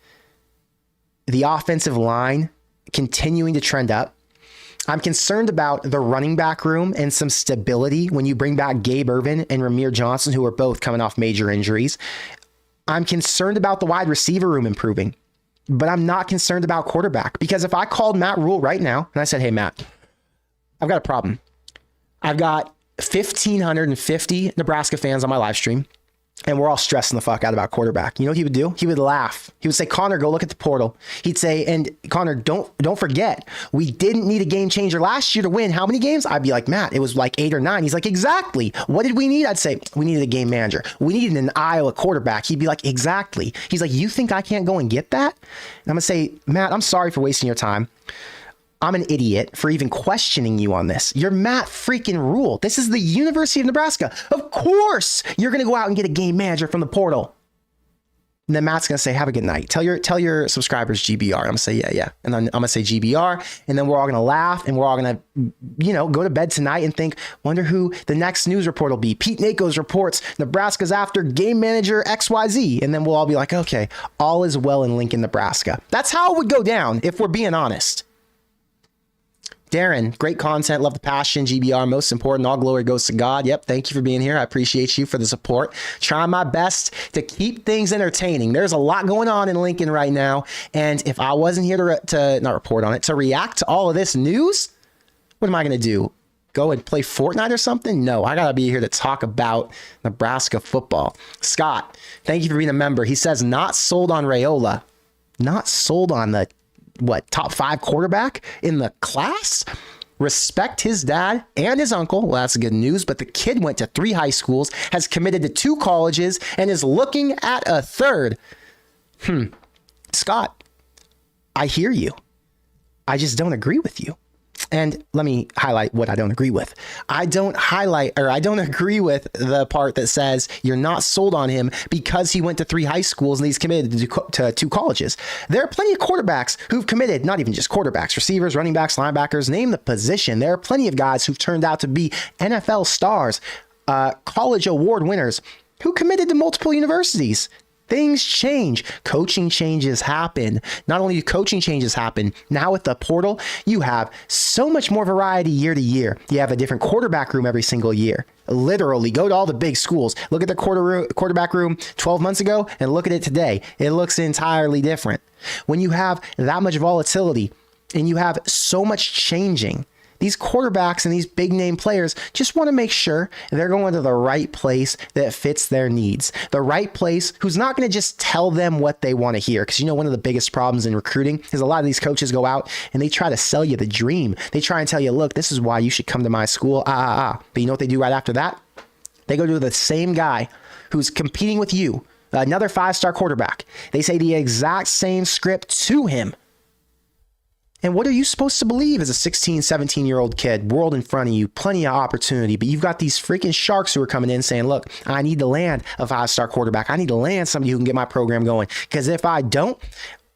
the offensive line continuing to trend up. I'm concerned about the running back room and some stability when you bring back Gabe Ervin and Ramir Johnson, who are both coming off major injuries. I'm concerned about the wide receiver room improving. but I'm not concerned about quarterback, because if I called Matt Rhule right now and I said, hey, Matt, I've got a problem. I've got 1,550 Nebraska fans on my live stream, and we're all stressing the fuck out about quarterback. You know what he would do? He would laugh. He would say, Connor, go look at the portal. He'd say, and Connor, don't forget, we didn't need a game changer last year to win how many games? I'd be like, Matt, it was like 8 or 9. He's like, exactly. What did we need? I'd say, we needed a game manager. We needed an Iowa quarterback. He'd be like, exactly. He's like, you think I can't go and get that? And I'm going to say, Matt, I'm sorry for wasting your time. I'm an idiot for even questioning you on this. You're Matt freaking Rhule. This is the University of Nebraska. Of course, you're going to go out and get a game manager from the portal. And then Matt's going to say, have a good night. Tell your subscribers GBR. I'm going to say, yeah. And then I'm going to say GBR. And then we're all going to laugh, and we're all going to, go to bed tonight and think, wonder who the next news report will be. Pete Nako's reports Nebraska's after game manager XYZ. And then we'll all be like, okay, all is well in Lincoln, Nebraska. That's how it would go down if we're being honest. Darren, great content. Love the passion. GBR, most important. All glory goes to God. Yep. Thank you for being here. I appreciate you for the support. Trying my best to keep things entertaining. There's a lot going on in Lincoln right now. And if I wasn't here to not report on it, to react to all of this news, what am I going to do? Go and play Fortnite or something? No, I got to be here to talk about Nebraska football. Scott, thank you for being a member. He says, not sold on Raiola. Not sold on the top 5 quarterback in the class? Respect his dad and his uncle. Well, that's good news. But the kid went to 3 high schools, has committed to 2 colleges, and is looking at a 3rd. Scott, I hear you. I just don't agree with you. And let me highlight what I don't agree with. I don't agree with the part that says you're not sold on him because he went to 3 high schools and he's committed to 2 colleges. There are plenty of quarterbacks who've committed, not even just quarterbacks, receivers, running backs, linebackers, name the position. There are plenty of guys who've turned out to be NFL stars, college award winners who committed to multiple universities. Things change. Coaching changes happen. Not only do coaching changes happen, now with the portal, you have so much more variety year to year. You have a different quarterback room every single year. Literally, go to all the big schools. Look at the quarterback room 12 months ago and look at it today. It looks entirely different. When you have that much volatility and you have so much changing, these quarterbacks and these big name players just want to make sure they're going to the right place that fits their needs. The right place who's not going to just tell them what they want to hear. Because one of the biggest problems in recruiting is a lot of these coaches go out and they try to sell you the dream. They try and tell you, look, this is why you should come to my school. But you know what they do right after that? They go to the same guy who's competing with you, another 5-star quarterback. They say the exact same script to him. And what are you supposed to believe as a 16, 17-year-old kid? World in front of you, plenty of opportunity. But you've got these freaking sharks who are coming in saying, look, I need to land a 5-star quarterback. I need to land somebody who can get my program going. Because if I don't,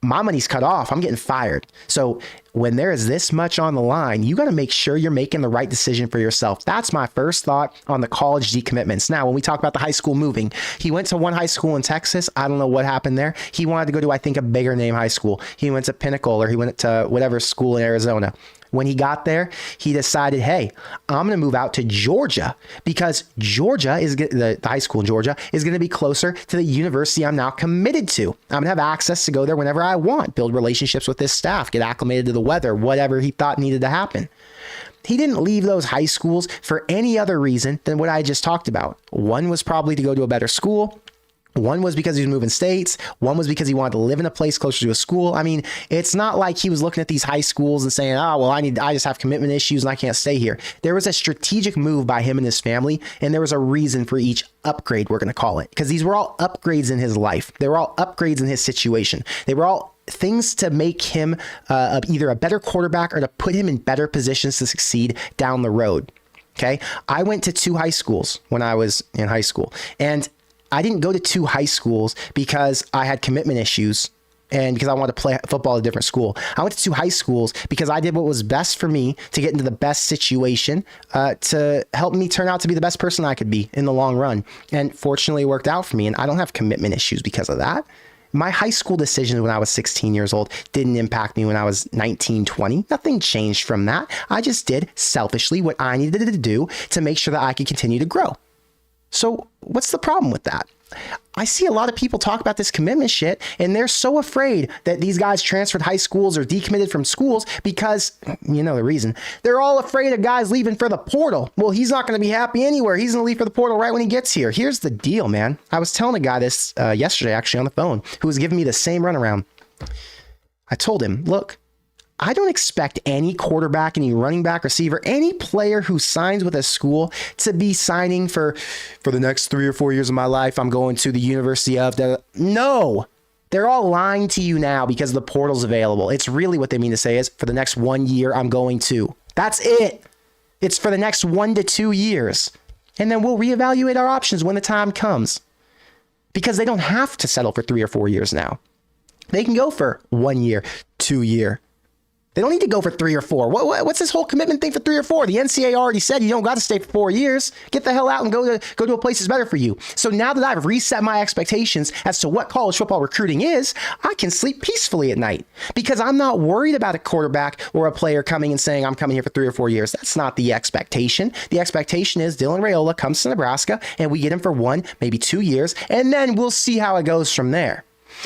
my money's cut off. I'm getting fired. So when there is this much on the line, you got to make sure you're making the right decision for yourself. That's my first thought on the college decommitments. Now, when we talk about the high school moving, he went to one high school in Texas. I don't know what happened there. He wanted to go to, I think, a bigger name high school. He went to Pinnacle, or he went to whatever school in Arizona. When he got there, he decided, hey, I'm going to move out to Georgia because Georgia is the high school in Georgia is going to be closer to the university I'm now committed to. I'm going to have access to go there whenever I want, build relationships with this staff, get acclimated to the weather, whatever he thought needed to happen. He didn't leave those high schools for any other reason than what I just talked about. One was probably to go to a better school. One was because he was moving states. One was because he wanted to live in a place closer to a school. I mean, it's not like he was looking at these high schools and saying, I just have commitment issues and I can't stay here. There was a strategic move by him and his family, and there was a reason for each upgrade, we're going to call it, because these were all upgrades in his life. They were all upgrades in his situation. They were all things to make him either a better quarterback or to put him in better positions to succeed down the road. Okay. I went to 2 high schools when I was in high school, and I didn't go to 2 high schools because I had commitment issues and because I wanted to play football at a different school. I went to 2 high schools because I did what was best for me to get into the best situation to help me turn out to be the best person I could be in the long run. And fortunately, it worked out for me. And I don't have commitment issues because of that. My high school decisions when I was 16 years old didn't impact me when I was 19, 20. Nothing changed from that. I just did selfishly what I needed to do to make sure that I could continue to grow. So what's the problem with that? I see a lot of people talk about this commitment shit, and they're so afraid that these guys transferred high schools or decommitted from schools because, you know the reason, they're all afraid of guys leaving for the portal. Well, he's not going to be happy anywhere. He's going to leave for the portal right when he gets here. Here's the deal, man. I was telling a guy this yesterday, actually, on the phone, who was giving me the same runaround. I told him, look, I don't expect any quarterback, any running back, receiver, any player who signs with a school to be signing for the next 3 or 4 years of my life. I'm going to the University of No, they're all lying to you now because the portal's available. It's really what they mean to say is for the next 1 year, I'm going to. That's it. It's for the next 1 to 2 years. And then we'll reevaluate our options when the time comes, because they don't have to settle for 3 or 4 years now. They can go for 1 year, 2 year. They don't need to go for 3 or 4. What's this whole commitment thing for 3 or 4? The NCAA already said you don't got to stay for 4 years. Get the hell out and go to a place that's better for you. So now that I've reset my expectations as to what college football recruiting is, I can sleep peacefully at night because I'm not worried about a quarterback or a player coming and saying I'm coming here for 3 or 4 years. That's not the expectation. The expectation is Dylan Raiola comes to Nebraska and we get him for 1, maybe 2 years, and then we'll see how it goes from there.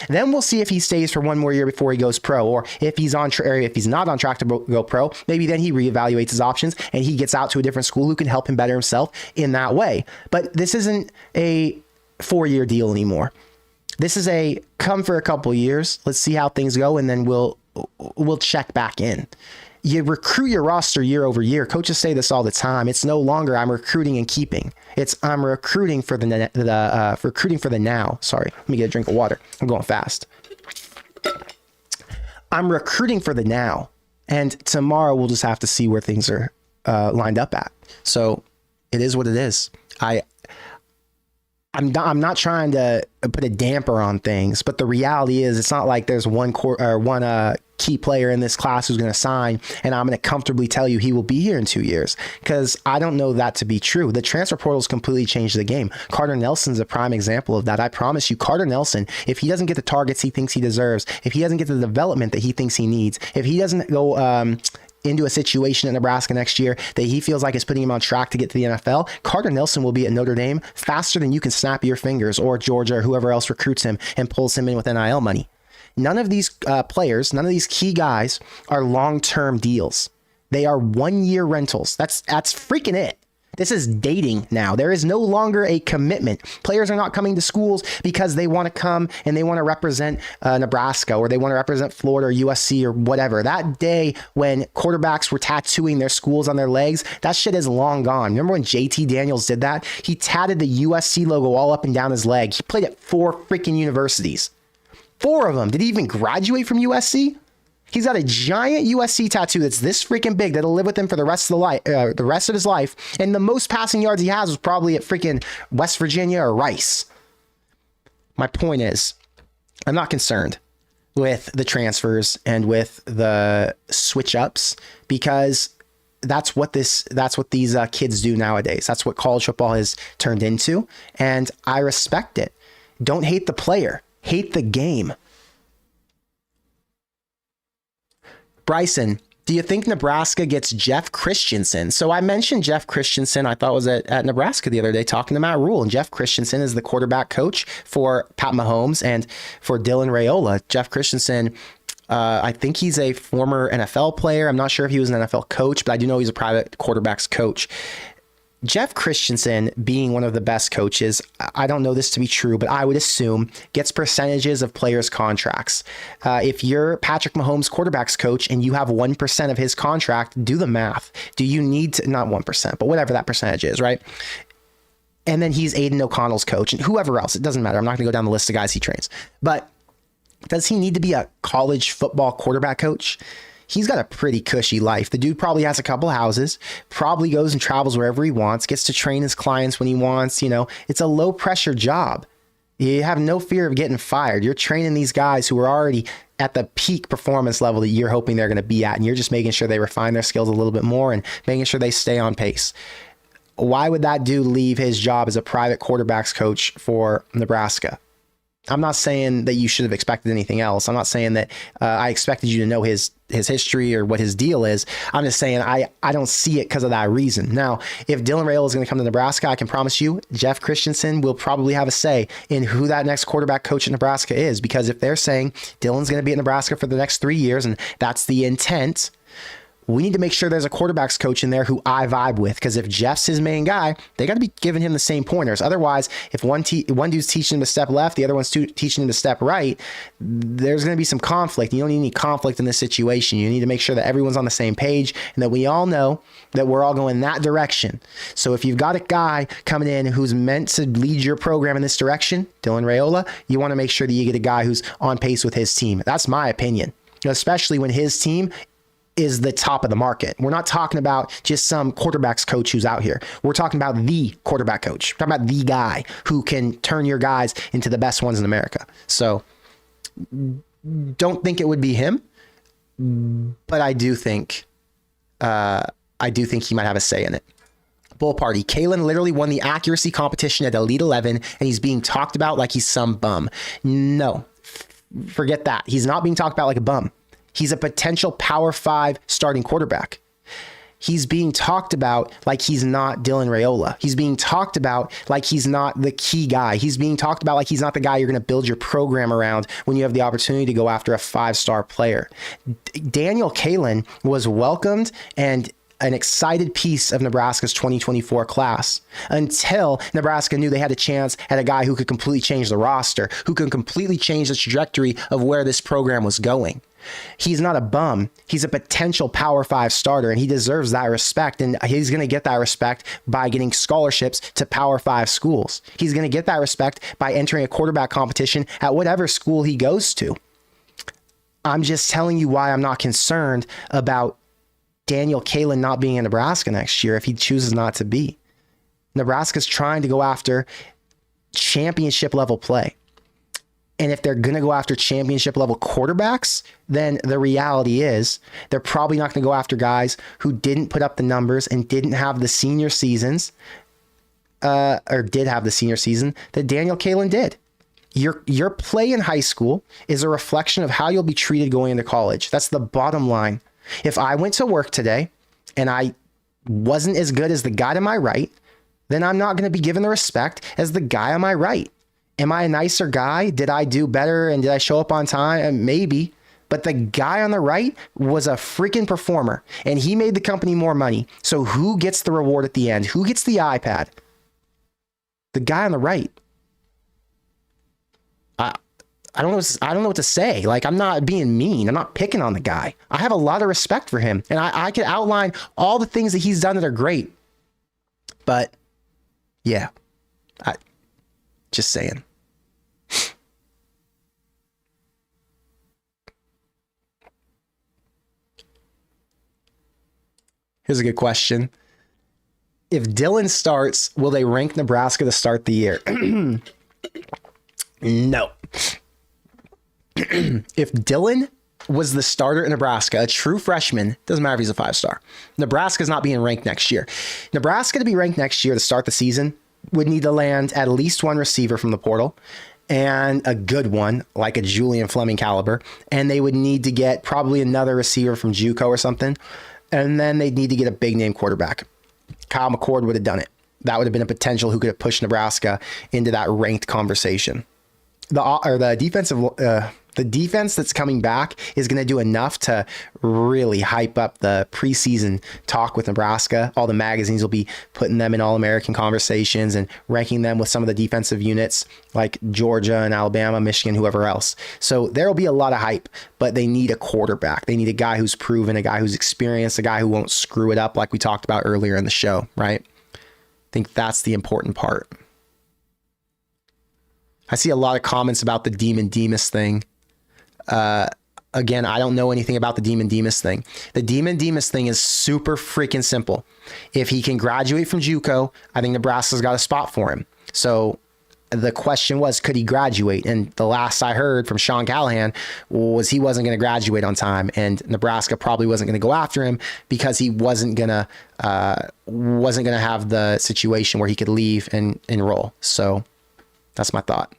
Then we'll see if he stays for 1 more year before he goes pro, or if he's if he's not on track to go pro, maybe then he reevaluates his options and he gets out to a different school who can help him better himself in that way. But this isn't a 4-year deal anymore. This is a come for a couple years. Let's see how things go, and then we'll check back in. You recruit your roster year over year. Coaches say this all the time. It's no longer I'm recruiting and keeping. It's I'm recruiting for the now. Sorry, let me get a drink of water. I'm going fast. I'm recruiting for the now, and tomorrow we'll just have to see where things are lined up at. So it is what it is. I'm not trying to put a damper on things, but the reality is it's not like there's one key player in this class who's going to sign and I'm going to comfortably tell you he will be here in 2 years, because I don't know that to be true. The transfer portal's completely changed the game. Carter Nelson's a prime example of that. I promise you, Carter Nelson, if he doesn't get the targets he thinks he deserves, if he doesn't get the development that he thinks he needs, if he doesn't go into a situation at Nebraska next year that he feels like is putting him on track to get to the NFL, Carter Nelson will be at Notre Dame faster than you can snap your fingers, or Georgia, or whoever else recruits him and pulls him in with NIL money. None of these players, none of these key guys are long-term deals. They are 1-year rentals. That's freaking it. This is dating now. There is no longer a commitment. Players are not coming to schools because they want to come and they want to represent Nebraska, or they want to represent Florida or USC or whatever. That day when quarterbacks were tattooing their schools on their legs, that shit is long gone. Remember when JT Daniels did that? He tatted the USC logo all up and down his leg. He played at 4 freaking universities. 4 of them. Did he even graduate from USC? He's got a giant USC tattoo that's this freaking big that'll live with him for the rest of his life. And the most passing yards he has was probably at freaking West Virginia or Rice. My point is, I'm not concerned with the transfers and with the switch ups, because that's what these kids do nowadays. That's what college football has turned into. And I respect it. Don't hate the player. Hate the game. Bryson, do you think Nebraska gets Jeff Christensen? So I mentioned Jeff Christensen, I thought was at Nebraska the other day talking to Matt Rhule, and Jeff Christensen is the quarterback coach for Pat Mahomes and for Dylan Raiola. Jeff Christensen, I think he's a former NFL player. I'm not sure if he was an NFL coach, but I do know he's a private quarterback's coach. Jeff Christensen, being one of the best coaches, I don't know this to be true, but I would assume gets percentages of players' contracts. If you're Patrick Mahomes' quarterback's coach and you have 1% of his contract, do the math. Do you need to, not 1%, but whatever that percentage is, right? And then he's Aiden O'Connell's coach and whoever else. It doesn't matter. I'm not going to go down the list of guys he trains. But does he need to be a college football quarterback coach? He's got a pretty cushy life. The dude probably has a couple houses, probably goes and travels wherever he wants, gets to train his clients when he wants. You know, it's a low pressure job. You have no fear of getting fired. You're training these guys who are already at the peak performance level that you're hoping they're going to be at. And you're just making sure they refine their skills a little bit more and making sure they stay on pace. Why would that dude leave his job as a private quarterbacks coach for Nebraska? I'm not saying that you should have expected anything else. I'm not saying that I expected you to know his history or what his deal is. I'm just saying I don't see it because of that reason. Now, if Dylan Raiola is going to come to Nebraska, I can promise you Jeff Christensen will probably have a say in who that next quarterback coach in Nebraska is, because if they're saying Dylan's going to be at Nebraska for the next 3 years and that's the intent, we need to make sure there's a quarterbacks coach in there who I vibe with, because if Jeff's his main guy, they got to be giving him the same pointers. Otherwise, if one dude's teaching him to step left, the other one's teaching him to step right, there's going to be some conflict. You don't need any conflict in this situation. You need to make sure that everyone's on the same page and that we all know that we're all going that direction. So if you've got a guy coming in who's meant to lead your program in this direction, Dylan Raiola, you want to make sure that you get a guy who's on pace with his team. That's my opinion, especially when his team is the top of the market. We're not talking about just some quarterbacks coach who's out here. We're talking about the quarterback coach. We're talking about the guy who can turn your guys into the best ones in America. So don't think it would be him, but I do think he might have a say in it. Bull Party. Kaelin literally won the accuracy competition at Elite 11 and he's being talked about like he's some bum. No, forget that. He's not being talked about like a bum. He's a potential Power 5 starting quarterback. He's being talked about like he's not Dylan Raiola. He's being talked about like he's not the key guy. He's being talked about like he's not the guy you're going to build your program around when you have the opportunity to go after a 5-star player. Daniel Kaelin was welcomed and an excited piece of Nebraska's 2024 class until Nebraska knew they had a chance at a guy who could completely change the roster, who could completely change the trajectory of where this program was going. He's not a bum. He's a potential Power 5 starter, and he deserves that respect. And he's going to get that respect by getting scholarships to Power 5 schools. He's going to get that respect by entering a quarterback competition at whatever school he goes to. I'm just telling you why I'm not concerned about Daniel Kaelin not being in Nebraska next year if he chooses not to be. Nebraska's trying to go after championship level play. And if they're going to go after championship level quarterbacks, then the reality is they're probably not going to go after guys who didn't put up the numbers and didn't have the senior seasons, or did have the senior season that Daniel Kaelin did. Your play in high school is a reflection of how you'll be treated going into college. That's the bottom line. If I went to work today and I wasn't as good as the guy to my right, then I'm not going to be given the respect as the guy on my right. Am I a nicer guy? Did I do better and did I show up on time? Maybe. But the guy on the right was a freaking performer and he made the company more money. So who gets the reward at the end? Who gets the iPad? The guy on the right. I don't know what to say. Like, I'm not being mean. I'm not picking on the guy. I have a lot of respect for him. And I could outline all the things that he's done that are great. But yeah, just saying. Here's a good question. If Dylan starts, will they rank Nebraska to start the year? No. If Dylan was the starter in Nebraska, a true freshman, doesn't matter if he's a 5-star, Nebraska's not being ranked next year. Nebraska to be ranked next year to start the season would need to land at least one receiver from the portal and a good one, like a Julian Fleming caliber. And they would need to get probably another receiver from JUCO or something. And then they'd need to get a big name quarterback. Kyle McCord would have done it. That would have been a potential who could have pushed Nebraska into that ranked conversation. The defense that's coming back is going to do enough to really hype up the preseason talk with Nebraska. All the magazines will be putting them in All-American conversations and ranking them with some of the defensive units like Georgia and Alabama, Michigan, whoever else. So there'll be a lot of hype, but they need a quarterback. They need a guy who's proven, a guy who's experienced, a guy who won't screw it up like we talked about earlier in the show, right? I think that's the important part. I see a lot of comments about the Demon Demas thing. Again, I don't know anything about the Demon Demas thing. The Demon Demas thing is super freaking simple. If he can graduate from JUCO, I think Nebraska's got a spot for him. So the question was, could he graduate? And the last I heard from Sean Callahan was he wasn't going to graduate on time, and Nebraska probably wasn't going to go after him because he wasn't going to have the situation where he could leave and enroll. So that's my thought.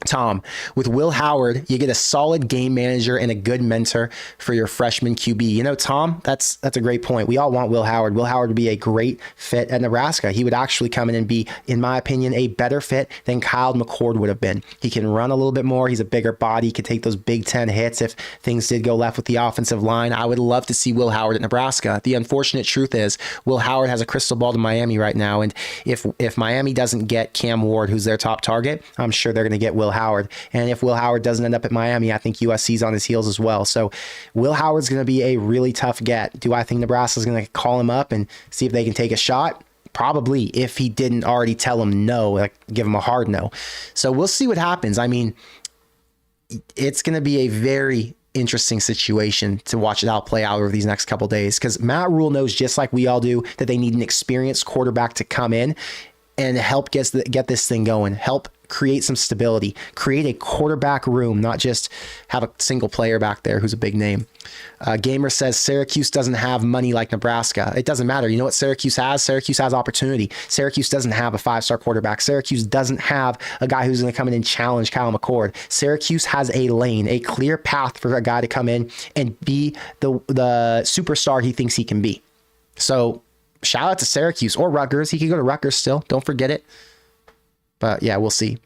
Tom, with Will Howard, you get a solid game manager and a good mentor for your freshman QB. You know, Tom, that's a great point. We all want Will Howard. Will Howard would be a great fit at Nebraska. He would actually come in and be, in my opinion, a better fit than Kyle McCord would have been. He can run a little bit more. He's a bigger body. He could take those Big Ten hits if things did go left with the offensive line. I would love to see Will Howard at Nebraska. The unfortunate truth is Will Howard has a crystal ball to Miami right now. And if Miami doesn't get Cam Ward, who's their top target, I'm sure they're going to get Will Howard. And if Will Howard doesn't end up at Miami, I think USC's on his heels as well. So Will Howard's going to be a really tough get. Do I think Nebraska's going to call him up and see if they can take a shot? Probably, if he didn't already tell him no, like give him a hard no. So we'll see what happens. I mean, it's going to be a very interesting situation to watch it out play out over these next couple of days, because Matt Rhule knows, just like we all do, that they need an experienced quarterback to come in and help get this thing going, help create some stability, create a quarterback room, not just have a single player back there who's a big name. Gamer says Syracuse doesn't have money like Nebraska. It doesn't matter. You know what Syracuse has? Syracuse has opportunity. Syracuse doesn't have a 5-star quarterback. Syracuse doesn't have a guy who's going to come in and challenge Kyle McCord. Syracuse has a lane, a clear path for a guy to come in and be the superstar he thinks he can be. So shout out to Syracuse, or Rutgers. He could go to Rutgers still. Don't forget it. But yeah, we'll see.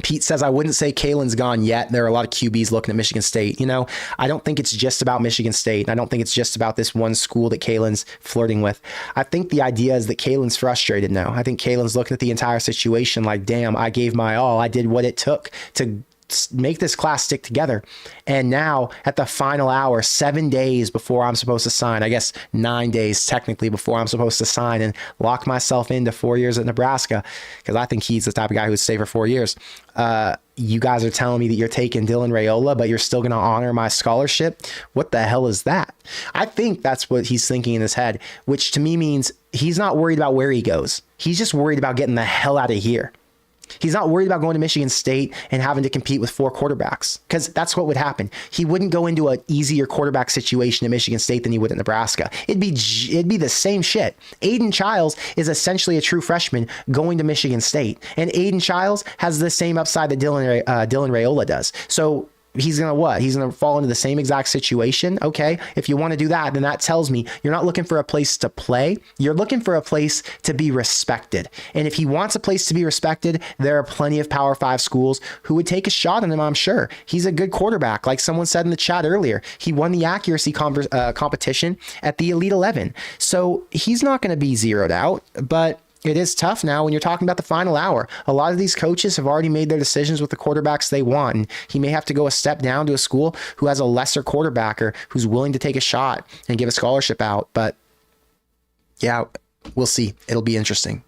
Pete says, I wouldn't say Kaelin's gone yet. There are a lot of QBs looking at Michigan State. You know, I don't think it's just about Michigan State. I don't think it's just about this one school that Kaelin's flirting with. I think the idea is that Kaelin's frustrated now. I think Kaelin's looking at the entire situation like, damn, I gave my all. I did what it took to make this class stick together. And now at the final hour, 7 days before I'm supposed to sign, I guess 9 days technically before I'm supposed to sign and lock myself into 4 years at Nebraska, because I think he's the type of guy who would stay for 4 years. You guys are telling me that you're taking Dylan Raiola, but you're still going to honor my scholarship. What the hell is that? I think that's what he's thinking in his head, which to me means he's not worried about where he goes. He's just worried about getting the hell out of here. He's not worried about going to Michigan State and having to compete with 4 quarterbacks, because that's what would happen. He wouldn't go into an easier quarterback situation at Michigan State than he would at Nebraska. It'd be the same shit. Aiden Childs is essentially a true freshman going to Michigan State, and Aiden Childs has the same upside that Dylan Raiola does. So he's going to what? He's going to fall into the same exact situation. Okay. If you want to do that, then that tells me you're not looking for a place to play. You're looking for a place to be respected. And if he wants a place to be respected, there are plenty of Power 5 schools who would take a shot on him, I'm sure. He's a good quarterback. Like someone said in the chat earlier, he won the accuracy competition at the Elite 11. So he's not going to be zeroed out, but it is tough now when you're talking about the final hour. A lot of these coaches have already made their decisions with the quarterbacks they want, and he may have to go a step down to a school who has a lesser quarterbacker who's willing to take a shot and give a scholarship out. But yeah, we'll see. It'll be interesting.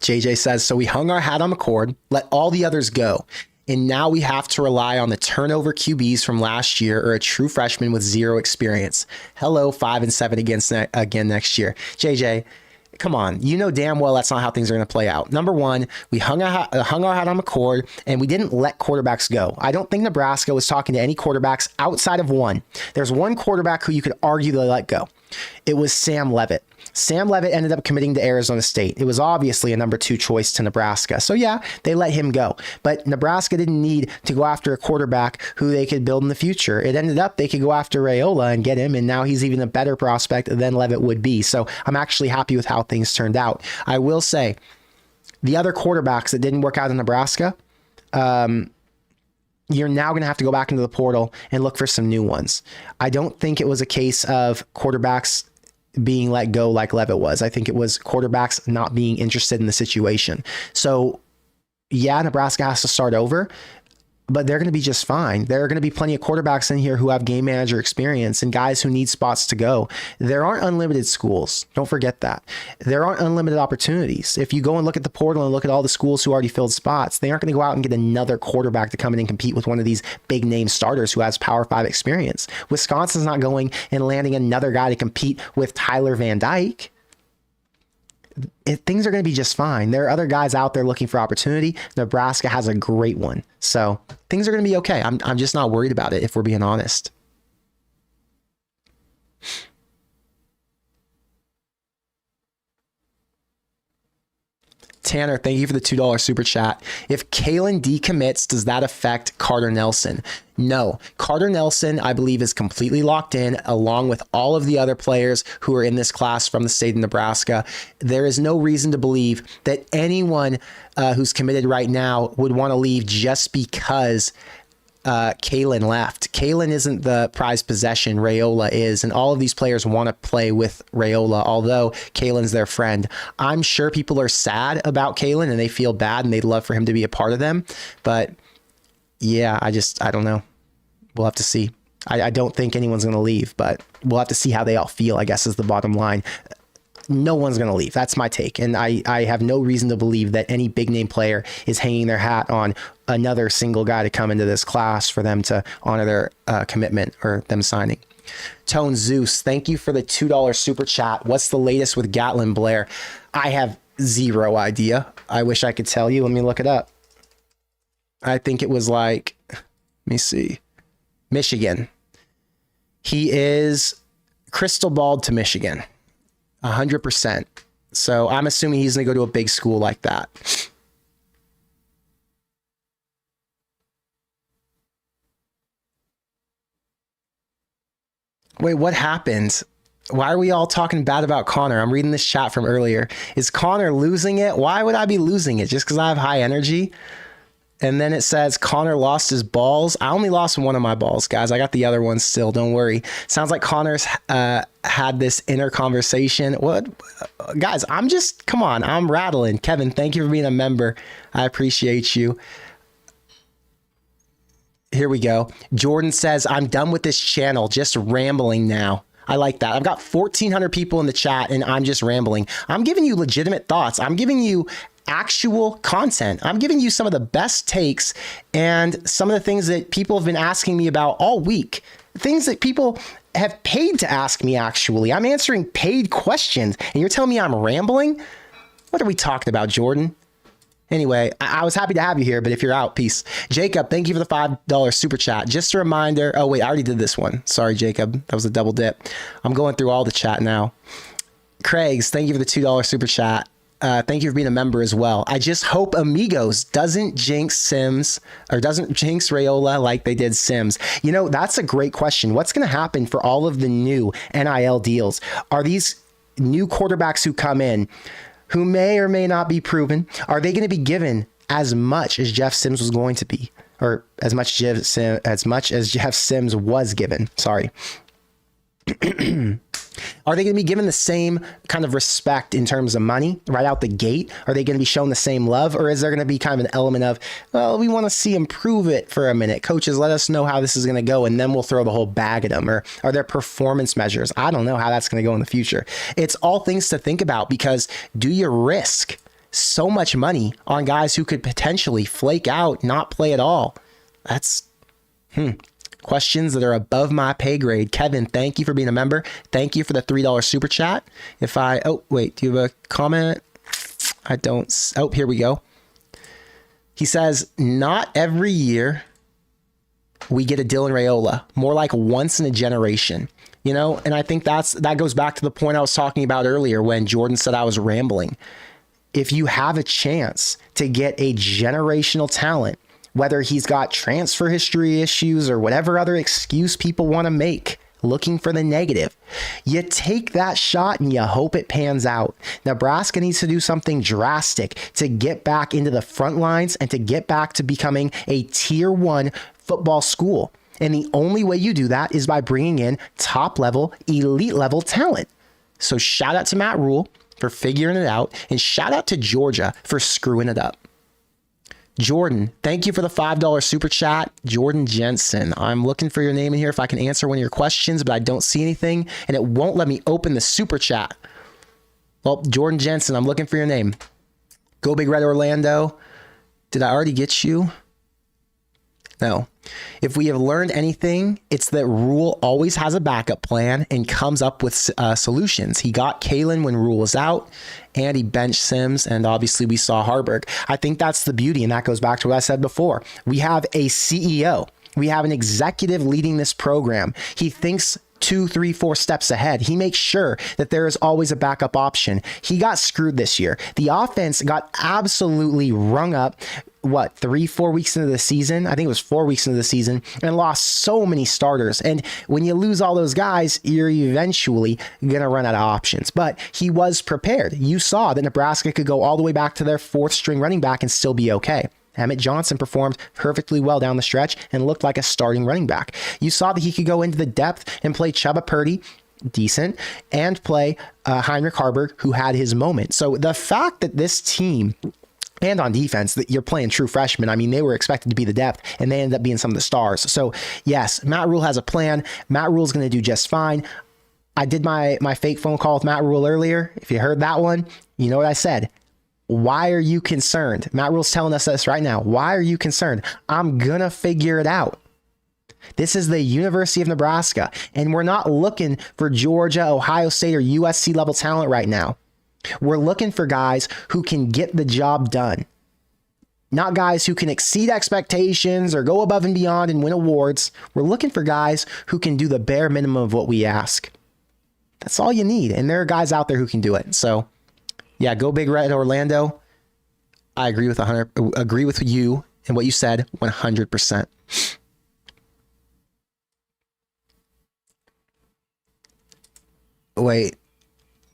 JJ says, so we hung our hat on Mccord, let all the others go. And now we have to rely on the turnover QBs from last year or a true freshman with 0 experience. Hello, 5-7 again next year. JJ, come on. You know damn well that's not how things are going to play out. Number one, we hung our hat on Mccord, and we didn't let quarterbacks go. I don't think Nebraska was talking to any quarterbacks outside of one. There's one quarterback who you could argue they let go. It was Sam Leavitt. Sam Leavitt ended up committing to Arizona State. It was obviously a number 2 choice to Nebraska. So yeah, they let him go. But Nebraska didn't need to go after a quarterback who they could build in the future. It ended up they could go after Raiola and get him, and now he's even a better prospect than Leavitt would be. So I'm actually happy with how things turned out. I will say, the other quarterbacks that didn't work out in Nebraska, you're now going to have to go back into the portal and look for some new ones. I don't think it was a case of quarterbacks being let go like Leavitt was. I think it was quarterbacks not being interested in the situation. So yeah, Nebraska has to start over, but they're going to be just fine. There are going to be plenty of quarterbacks in here who have game manager experience and guys who need spots to go. There aren't unlimited schools. Don't forget that. There aren't unlimited opportunities. If you go and look at the portal and look at all the schools who already filled spots, they aren't going to go out and get another quarterback to come in and compete with one of these big name starters who has Power 5 experience. Wisconsin's not going and landing another guy to compete with Tyler Van Dyke. Things are going to be just fine. There are other guys out there looking for opportunity. Nebraska has a great one. So things are going to be okay. I'm just not worried about it, if we're being honest. Tanner, thank you for the $2 super chat. If Kaelin decommits, does that affect Carter Nelson? No. Carter Nelson, I believe, is completely locked in, along with all of the other players who are in this class from the state of Nebraska. There is no reason to believe that anyone who's committed right now would want to leave just because Kaelin left. Kaelin isn't the prized possession. Raiola is, and all of these players want to play with Raiola, although Kaelin's their friend. I'm sure people are sad about Kaelin and they feel bad and they'd love for him to be a part of them. But yeah, I don't know. We'll have to see. I don't think anyone's going to leave, but we'll have to see how they all feel, I guess, is the bottom line. No one's going to leave. That's my take. And I have no reason to believe that any big name player is hanging their hat on another single guy to come into this class for them to honor their commitment or them signing. Tone Zeus, thank you for the $2 super chat. What's the latest with Gatlin Blair? I have zero idea. I wish I could tell you. Let me look it up. I think it was like, let me see, Michigan. He is crystal balled to Michigan. 100%. So I'm assuming he's going to go to a big school like that. Wait, what happened? Why are we all talking bad about Connor? I'm reading this chat from earlier. Is Connor losing it? Why would I be losing it? Just because I have high energy? And then it says Connor lost his balls. I only lost one of my balls, guys. I got the other one still. Don't worry. Sounds like Connor's had this inner conversation. What? Guys, come on. I'm rattling. Kevin, thank you for being a member. I appreciate you. Here we go. Jordan says, I'm done with this channel. Just rambling now. I like that. I've got 1,400 people in the chat and I'm just rambling. I'm giving you legitimate thoughts. I'm giving you actual content. I'm giving you some of the best takes and some of the things that people have been asking me about all week. Things that people have paid to ask me, actually. I'm answering paid questions and you're telling me I'm rambling? What are we talking about, Jordan? Anyway, I was happy to have you here, but if you're out, peace. Jacob, thank you for the $5 super chat. Just a reminder. Oh, wait, I already did this one. Sorry, Jacob. That was a double dip. I'm going through all the chat now. Craigs, thank you for the $2 super chat. Thank you for being a member as well. I just hope Amigos doesn't jinx Sims or doesn't jinx Raiola like they did Sims. You know, that's a great question. What's going to happen for all of the new NIL deals? Are these new quarterbacks who come in who may or may not be proven, are they going to be given as much as Jeff Sims was going to be, or as much as Jeff Sims was given? Sorry. Are they going to be given the same kind of respect in terms of money right out the gate? Are they going to be shown the same love? Or is there going to be kind of an element of, well, we want to see him prove it for a minute. Coaches, let us know how this is going to go, and then we'll throw the whole bag at him. Or are there performance measures? I don't know how that's going to go in the future. It's all things to think about, because do you risk so much money on guys who could potentially flake out, not play at all? That's questions that are above my pay grade. Kevin, thank you for being a member. Thank you for the $3 super chat. Oh, wait, do you have a comment? I don't. Oh, here we go. He says, not every year we get a Dylan Raiola, more like once in a generation. You know, and I think that goes back to the point I was talking about earlier when Jordan said I was rambling. If you have a chance to get a generational talent, whether he's got transfer history issues or whatever other excuse people want to make, looking for the negative, you take that shot and you hope it pans out. Nebraska needs to do something drastic to get back into the front lines and to get back to becoming a tier 1 football school. And the only way you do that is by bringing in top level, elite level talent. So shout out to Matt Rhule for figuring it out, and shout out to Georgia for screwing it up. Jordan, thank you for the $5 super chat. Jordan Jensen, I'm looking for your name in here if I can answer one of your questions, but I don't see anything, and it won't let me open the super chat. Well, Jordan Jensen, I'm looking for your name. Go Big Red Orlando. Did I already get you? No. If we have learned anything, it's that Rhule always has a backup plan and comes up with solutions. He got Kaelin when Rhule was out, and he benched Sims, and obviously we saw Harburg. I think that's the beauty, and that goes back to what I said before. We have a CEO. We have an executive leading this program. He thinks 2, 3, 4 steps ahead. He makes sure that there is always a backup option. He got screwed this year. The offense got absolutely rung up. 3, 4 weeks into the season? I think it was 4 weeks into the season, and lost so many starters. And when you lose all those guys, you're eventually going to run out of options. But he was prepared. You saw that Nebraska could go all the way back to their 4th string running back and still be okay. Emmett Johnson performed perfectly well down the stretch and looked like a starting running back. You saw that he could go into the depth and play Chuba Purdy, decent, and play Heinrich Haarberg, who had his moment. So the fact that this team, and on defense, that you're playing true freshmen. I mean, they were expected to be the depth, and they ended up being some of the stars. So yes, Matt Rhule has a plan. Matt Rhule's going to do just fine. I did my fake phone call with Matt Rhule earlier. If you heard that one, you know what I said. Why are you concerned? Matt Rhule's telling us this right now. Why are you concerned? I'm going to figure it out. This is the University of Nebraska, and we're not looking for Georgia, Ohio State, or USC level talent right now. We're looking for guys who can get the job done, not guys who can exceed expectations or go above and beyond and win awards. We're looking for guys who can do the bare minimum of what we ask. That's all you need. And there are guys out there who can do it. So yeah, go Big Red Orlando. I agree with you and what you said 100%. Wait.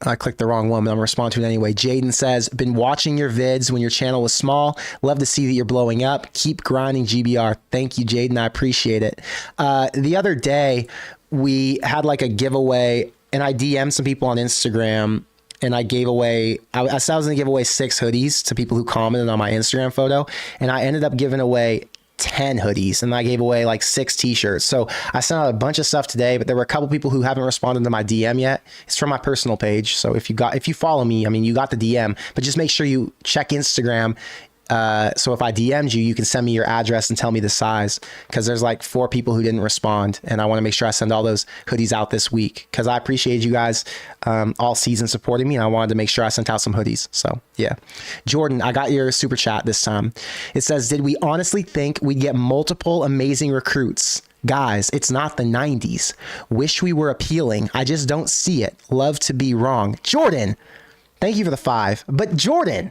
I clicked the wrong one, but I'm going to respond to it anyway. Jaden says, been watching your vids when your channel was small. Love to see that you're blowing up. Keep grinding, GBR. Thank you, Jaden. I appreciate it. The other day, we had like a giveaway, and I DM'd some people on Instagram, and I gave away, I said I was going to give away 6 hoodies to people who commented on my Instagram photo, and I ended up giving away 10 hoodies, and I gave away like 6 t-shirts. So I sent out a bunch of stuff today, but there were a couple people who haven't responded to my DM yet. It's from my personal page. So if you follow me, I mean, you got the DM, but just make sure you check Instagram. So if I DM'd you, you can send me your address and tell me the size, because there's like 4 people who didn't respond, and I want to make sure I send all those hoodies out this week, because I appreciate you guys all season supporting me, and I wanted to make sure I sent out some hoodies. So yeah. Jordan, I got your super chat this time. It says, did we honestly think we'd get multiple amazing recruits? Guys, it's not the 90s. Wish we were appealing. I just don't see it. Love to be wrong. Jordan, thank you for the 5. But Jordan,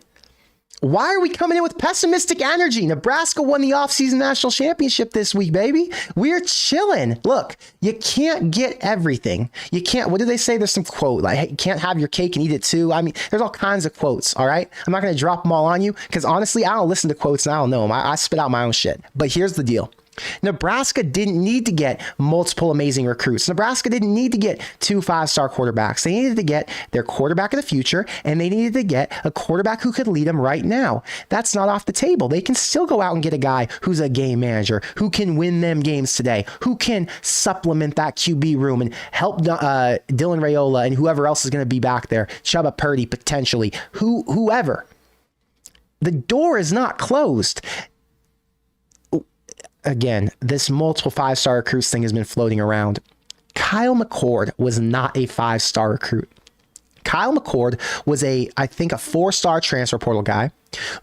why are we coming in with pessimistic energy? Nebraska won the offseason national championship this week, baby. We're chilling. Look, you can't get everything. You can't, what did they say? There's some quote, like, hey, you can't have your cake and eat it too. I mean, there's all kinds of quotes, all right? I'm not going to drop them all on you, because honestly, I don't listen to quotes and I don't know them. I spit out my own shit. But here's the deal. Nebraska didn't need to get multiple amazing recruits. Nebraska didn't need to get 2 5-star quarterbacks. They needed to get their quarterback of the future, and they needed to get a quarterback who could lead them right now. That's not off the table. They can still go out and get a guy who's a game manager, who can win them games today, who can supplement that QB room and help Dylan Raiola and whoever else is going to be back there, Chuba Purdy potentially, whoever. The door is not closed. Again, this multiple 5-star recruits thing has been floating around. Kyle Mccord was not a 5-star recruit. Kyle Mccord was I think a 4-star transfer portal guy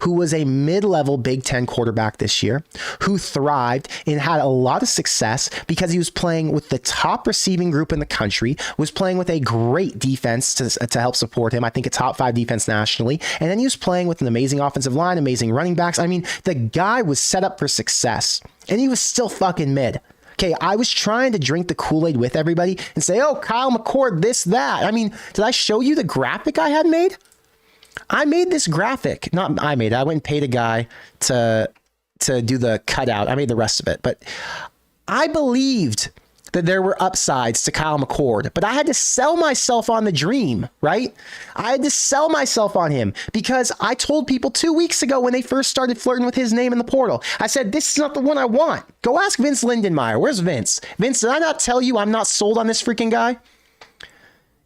who was a mid-level Big Ten quarterback this year, who thrived and had a lot of success because he was playing with the top receiving group in the country, was playing with a great defense to help support him. I think a top 5 defense nationally. And then he was playing with an amazing offensive line, amazing running backs. I mean, the guy was set up for success, and he was still fucking mid. Okay, I was trying to drink the Kool-Aid with everybody and say, oh, Kyle Mccord, this, that. I mean, did I show you the graphic I had made? I made this graphic. Not I made it. I went and paid a guy to do the cutout. I made the rest of it. But I believed that there were upsides to Kyle Mccord, but I had to sell myself on the dream, right? I had to sell myself on him because I told people 2 weeks ago when they first started flirting with his name in the portal, I said, this is not the one I want. Go ask Vince Lindenmeyer. Where's Vince? Vince, did I not tell you I'm not sold on this freaking guy?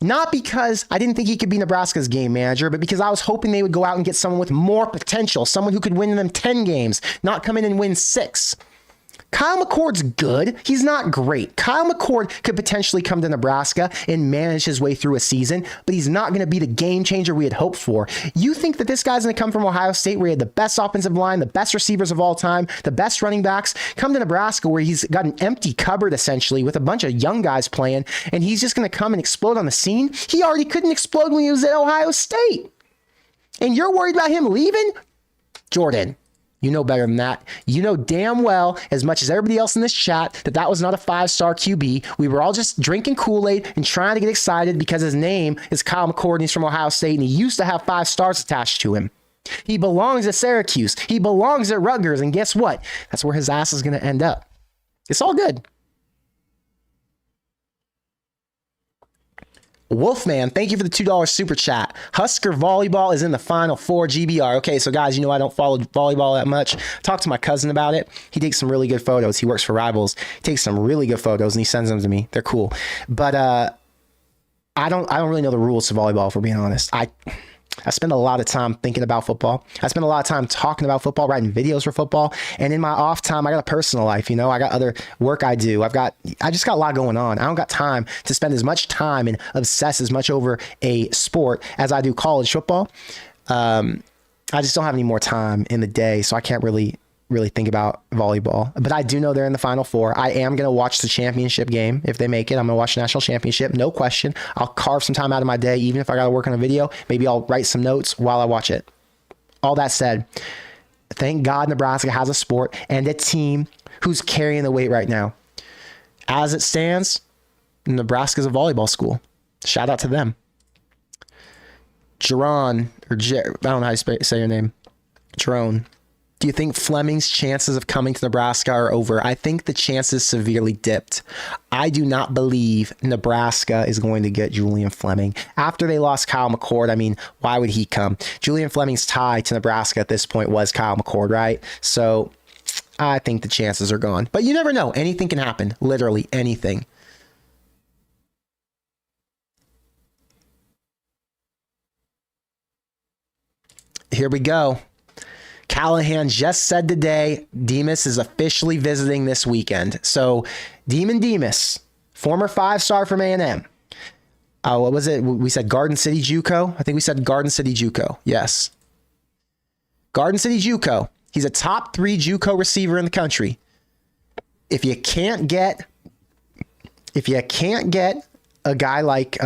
Not because I didn't think he could be Nebraska's game manager, but because I was hoping they would go out and get someone with more potential, someone who could win them 10 games, not come in and win 6. Kyle McCord's good. He's not great. Kyle McCord could potentially come to Nebraska and manage his way through a season, but he's not going to be the game changer we had hoped for. You think that this guy's going to come from Ohio State, where he had the best offensive line, the best receivers of all time, the best running backs, come to Nebraska where he's got an empty cupboard essentially with a bunch of young guys playing, and he's just going to come and explode on the scene? He already couldn't explode when he was at Ohio State. And you're worried about him leaving? Jordan, you know better than that. You know damn well, as much as everybody else in this chat, that that was not a 5-star QB. We were all just drinking Kool-Aid and trying to get excited because his name is Kyle McCord and he's from Ohio State and he used to have 5 stars attached to him. He belongs at Syracuse. He belongs at Rutgers. And guess what? That's where his ass is going to end up. It's all good. Wolfman, thank you for the $2 super chat. Husker volleyball is in the Final Four GBR. Okay, so guys, you know I don't follow volleyball that much. Talk to my cousin about it. He takes some really good photos. He works for Rivals. He takes some really good photos and he sends them to me. They're cool. But I don't really know the rules to volleyball, if we're being honest. I spend a lot of time thinking about football. I spend a lot of time talking about football, writing videos for football. And in my off time, I got a personal life, you know, I got other work I do. I just got a lot going on. I don't got time to spend as much time and obsess as much over a sport as I do college football. I just don't have any more time in the day. So I can't really think about volleyball, but I do know they're in the Final Four. I am going to watch the championship game. If they make it, I'm going to watch the national championship. No question. I'll carve some time out of my day, even if I got to work on a video. Maybe I'll write some notes while I watch it. All that said, thank God Nebraska has a sport and a team who's carrying the weight right now. As it stands, Nebraska's a volleyball school. Shout out to them. Jerron, I don't know how you say your name. Jerron. Do you think Fleming's chances of coming to Nebraska are over? I think the chances severely dipped. I do not believe Nebraska is going to get Julian Fleming. After they lost Kyle McCord, I mean, why would he come? Julian Fleming's tie to Nebraska at this point was Kyle McCord, right? So I think the chances are gone. But you never know. Anything can happen. Literally anything. Here we go. Callahan just said today, Demas is officially visiting this weekend. So Demon Demas, former 5-star from A&M. What was it? We said Garden City JUCO. I think we said Garden City JUCO. Yes. Garden City JUCO. He's a top 3 JUCO receiver in the country. If you can't get a guy like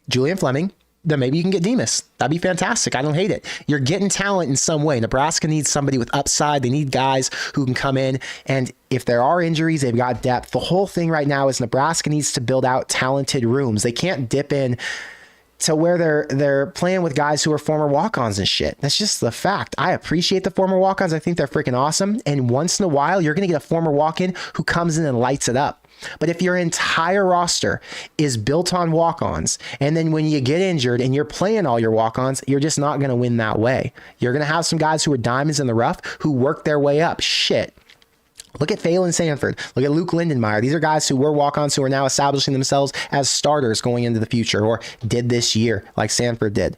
Julian Fleming, then maybe you can get Demas. That'd be fantastic. I don't hate it. You're getting talent in some way. Nebraska needs somebody with upside. They need guys who can come in. And if there are injuries, they've got depth. The whole thing right now is Nebraska needs to build out talented rooms. They can't dip in to where they're playing with guys who are former walk-ons and shit. That's just the fact. I appreciate the former walk-ons. I think they're freaking awesome. And once in a while, you're going to get a former walk-in who comes in and lights it up. But if your entire roster is built on walk-ons, and then when you get injured and you're playing all your walk-ons, you're just not going to win that way. You're going to have some guys who are diamonds in the rough who work their way up. Shit. Look at Phelan Sanford. Look at Luke Lindenmeyer. These are guys who were walk-ons who are now establishing themselves as starters going into the future, or did this year like Sanford did.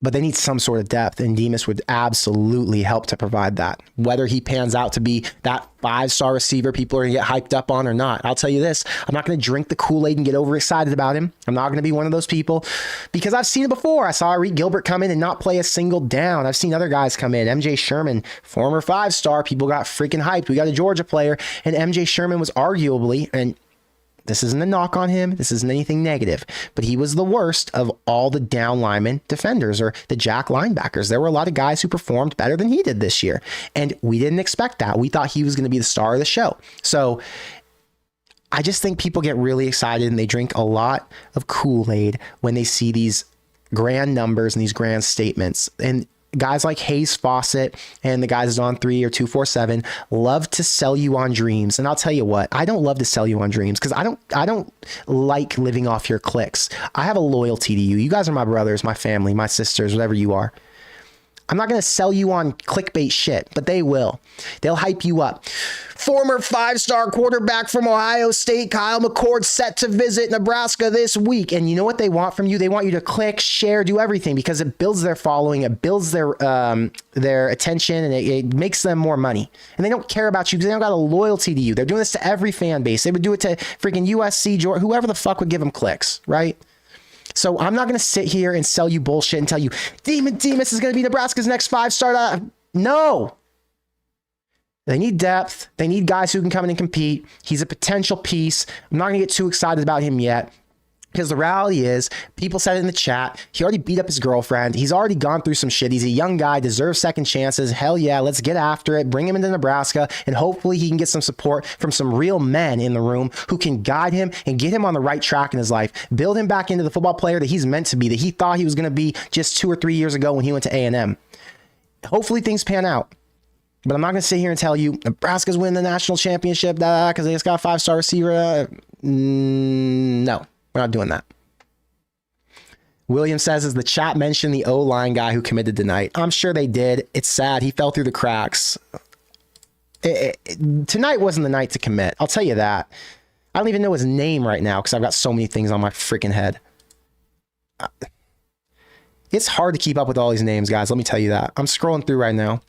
But they need some sort of depth, and Demas would absolutely help to provide that. Whether he pans out to be that 5-star receiver people are going to get hyped up on or not, I'll tell you this, I'm not going to drink the Kool-Aid and get overexcited about him. I'm not going to be one of those people, because I've seen it before. I saw Reed Gilbert come in and not play a single down. I've seen other guys come in. MJ Sherman, former 5-star, people got freaking hyped. We got a Georgia player, and MJ Sherman was arguably, and this isn't a knock on him, this isn't anything negative, but he was the worst of all the down lineman defenders, or the jack linebackers. There were a lot of guys who performed better than he did this year, and we didn't expect that. We thought he was going to be the star of the show. So I just think people get really excited and they drink a lot of Kool-Aid when they see these grand numbers and these grand statements. And guys like Hayes Fawcett and the guys on 3 or 247 love to sell you on dreams. And I'll tell you what, I don't love to sell you on dreams, because I don't like living off your clicks. I have a loyalty to you. You guys are my brothers, my family, my sisters, whatever you are. I'm not going to sell you on clickbait shit, but they will. They'll hype you up. Former 5-star quarterback from Ohio State, Kyle Mccord, set to visit Nebraska this week. And you know what they want from you? They want you to click, share, do everything, because it builds their following, it builds their attention, and it makes them more money. And they don't care about you because they don't got a loyalty to you. They're doing this to every fan base. They would do it to freaking USC, Georgia, whoever the fuck would give them clicks, right? So I'm not going to sit here and sell you bullshit and tell you, Demon Demas is going to be Nebraska's next 5-star. No. They need depth. They need guys who can come in and compete. He's a potential piece. I'm not going to get too excited about him yet, because the reality is, people said it in the chat, he already beat up his girlfriend. He's already gone through some shit. He's a young guy, deserves second chances. Hell yeah, let's get after it. Bring him into Nebraska, and hopefully he can get some support from some real men in the room who can guide him and get him on the right track in his life. Build him back into the football player that he's meant to be, that he thought he was going to be just 2 or 3 years ago when he went to A&M. Hopefully things pan out. But I'm not going to sit here and tell you Nebraska's winning the national championship because they just got a 5-star receiver. No, we're not doing that. William says, as the chat mentioned the O-line guy who committed tonight. I'm sure they did. It's sad. He fell through the cracks. Tonight wasn't the night to commit. I'll tell you that. I don't even know his name right now because I've got so many things on my freaking head. It's hard to keep up with all these names, guys. Let me tell you that. I'm scrolling through right now.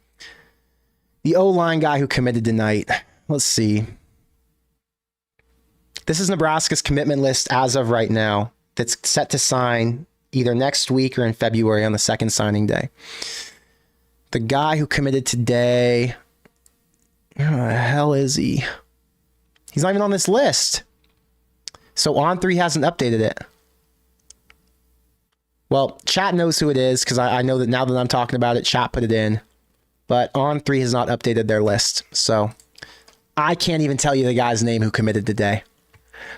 The O-line guy who committed tonight. Let's see. This is Nebraska's commitment list as of right now that's set to sign either next week or in February on the second signing day. The guy who committed today, where the hell is he? He's not even on this list. So On3 hasn't updated it. Well, chat knows who it is because I know that now that I'm talking about it, chat put it in. But On3 has not updated their list. So I can't even tell you the guy's name who committed today.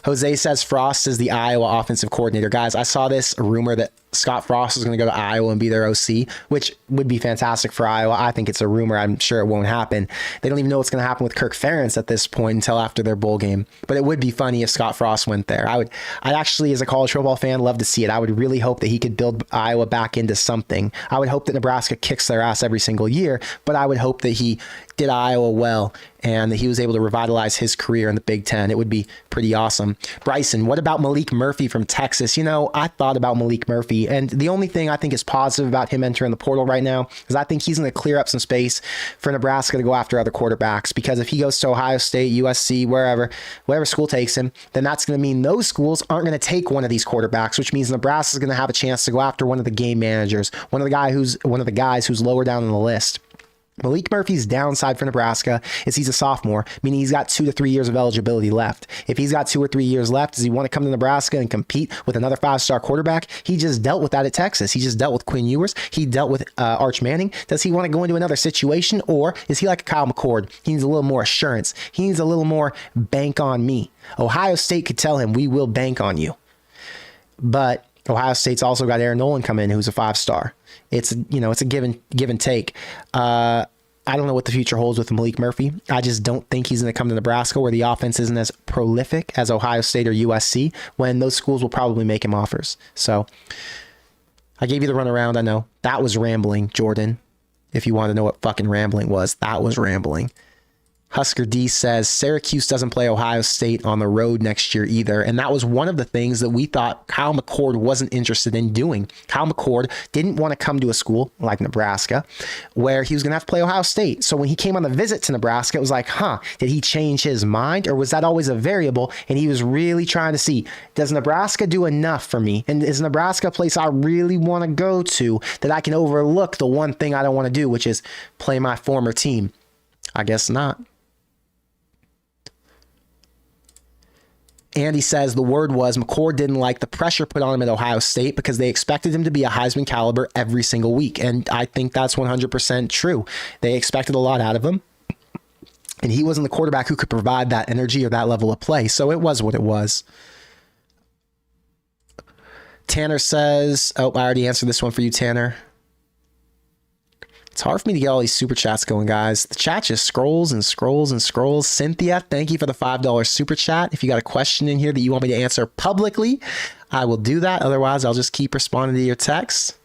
Jose says Frost is the Iowa offensive coordinator. Guys, I saw this rumor that Scott Frost was going to go to Iowa and be their OC, which would be fantastic for Iowa. I think it's a rumor. I'm sure it won't happen. They don't even know what's going to happen with Kirk Ferentz at this point until after their bowl game. But it would be funny if Scott Frost went there. I'd actually, as a college football fan, love to see it. I would really hope that he could build Iowa back into something. I would hope that Nebraska kicks their ass every single year, but I would hope that he did Iowa well and that he was able to revitalize his career in the Big Ten. It would be pretty awesome. Bryson, what about Malik Murphy from Texas? You know, I thought about Malik Murphy, and the only thing I think is positive about him entering the portal right now is I think he's going to clear up some space for Nebraska to go after other quarterbacks, because if he goes to Ohio State, USC, wherever school takes him, then that's going to mean those schools aren't going to take one of these quarterbacks, which means Nebraska is going to have a chance to go after one of the game managers, one of the guys who's lower down on the list. Malik Murphy's downside for Nebraska is he's a sophomore, meaning he's got 2 to 3 years of eligibility left. If he's got 2 or 3 years left, does he want to come to Nebraska and compete with another 5-star quarterback? He just dealt with that at Texas. He just dealt with Quinn Ewers. He dealt with Arch Manning. Does he want to go into another situation, or is he like Kyle McCord? He needs a little more assurance. He needs a little more bank on me. Ohio State could tell him, we will bank on you. But Ohio State's also got Aaron Nolan come in, who's a 5-star. It's a give and take. I don't know what the future holds with Malik Murphy. I just don't think he's going to come to Nebraska, where the offense isn't as prolific as Ohio State or USC, when those schools will probably make him offers. So I gave you the runaround. I know that was rambling, Jordan. If you want to know what fucking rambling was, that was rambling. Husker D says Syracuse doesn't play Ohio State on the road next year either. And that was one of the things that we thought Kyle McCord wasn't interested in doing. Kyle McCord didn't want to come to a school like Nebraska where he was going to have to play Ohio State. So when he came on the visit to Nebraska, it was like, did he change his mind, or was that always a variable? And he was really trying to see, does Nebraska do enough for me? And is Nebraska a place I really want to go to that I can overlook the one thing I don't want to do, which is play my former team? I guess not. Andy says the word was McCord didn't like the pressure put on him at Ohio State because they expected him to be a Heisman caliber every single week. And I think that's 100% true. They expected a lot out of him, and he wasn't the quarterback who could provide that energy or that level of play. So it was what it was. Tanner says, I already answered this one for you, Tanner. It's hard for me to get all these super chats going, guys. The chat just scrolls and scrolls and scrolls. Cynthia, thank you for the $5 super chat. If you got a question in here that you want me to answer publicly, I will do that. Otherwise, I'll just keep responding to your text.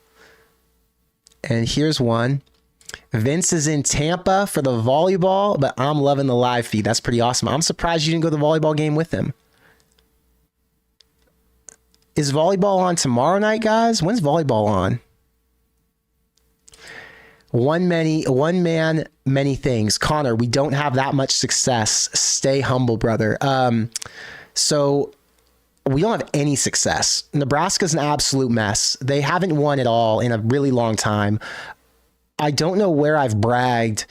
And here's one. Vince is in Tampa for the volleyball, but I'm loving the live feed. That's pretty awesome. I'm surprised you didn't go to the volleyball game with him. Is volleyball on tomorrow night, guys? When's volleyball on? One man, many things. Connor, we don't have that much success. Stay humble, brother. So we don't have any success. Nebraska's an absolute mess. They haven't won at all in a really long time. I don't know where I've bragged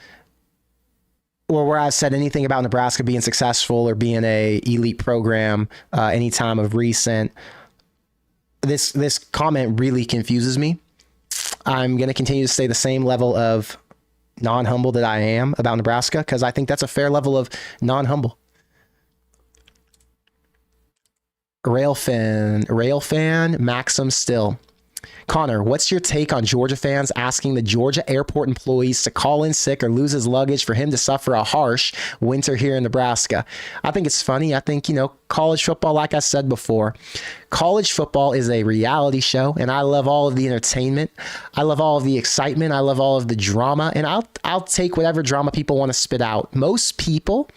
or where I've said anything about Nebraska being successful or being a elite program any time of recent. This comment really confuses me. I'm going to continue to stay the same level of non-humble that I am about Nebraska because I think that's a fair level of non-humble. Rail fan, Maxim Still. Connor, what's your take on Georgia fans asking the Georgia airport employees to call in sick or lose his luggage for him to suffer a harsh winter here in Nebraska? I think it's funny. I think, college football, like I said before, college football is a reality show, and I love all of the entertainment. I love all of the excitement. I love all of the drama, and I'll take whatever drama people want to spit out. Most people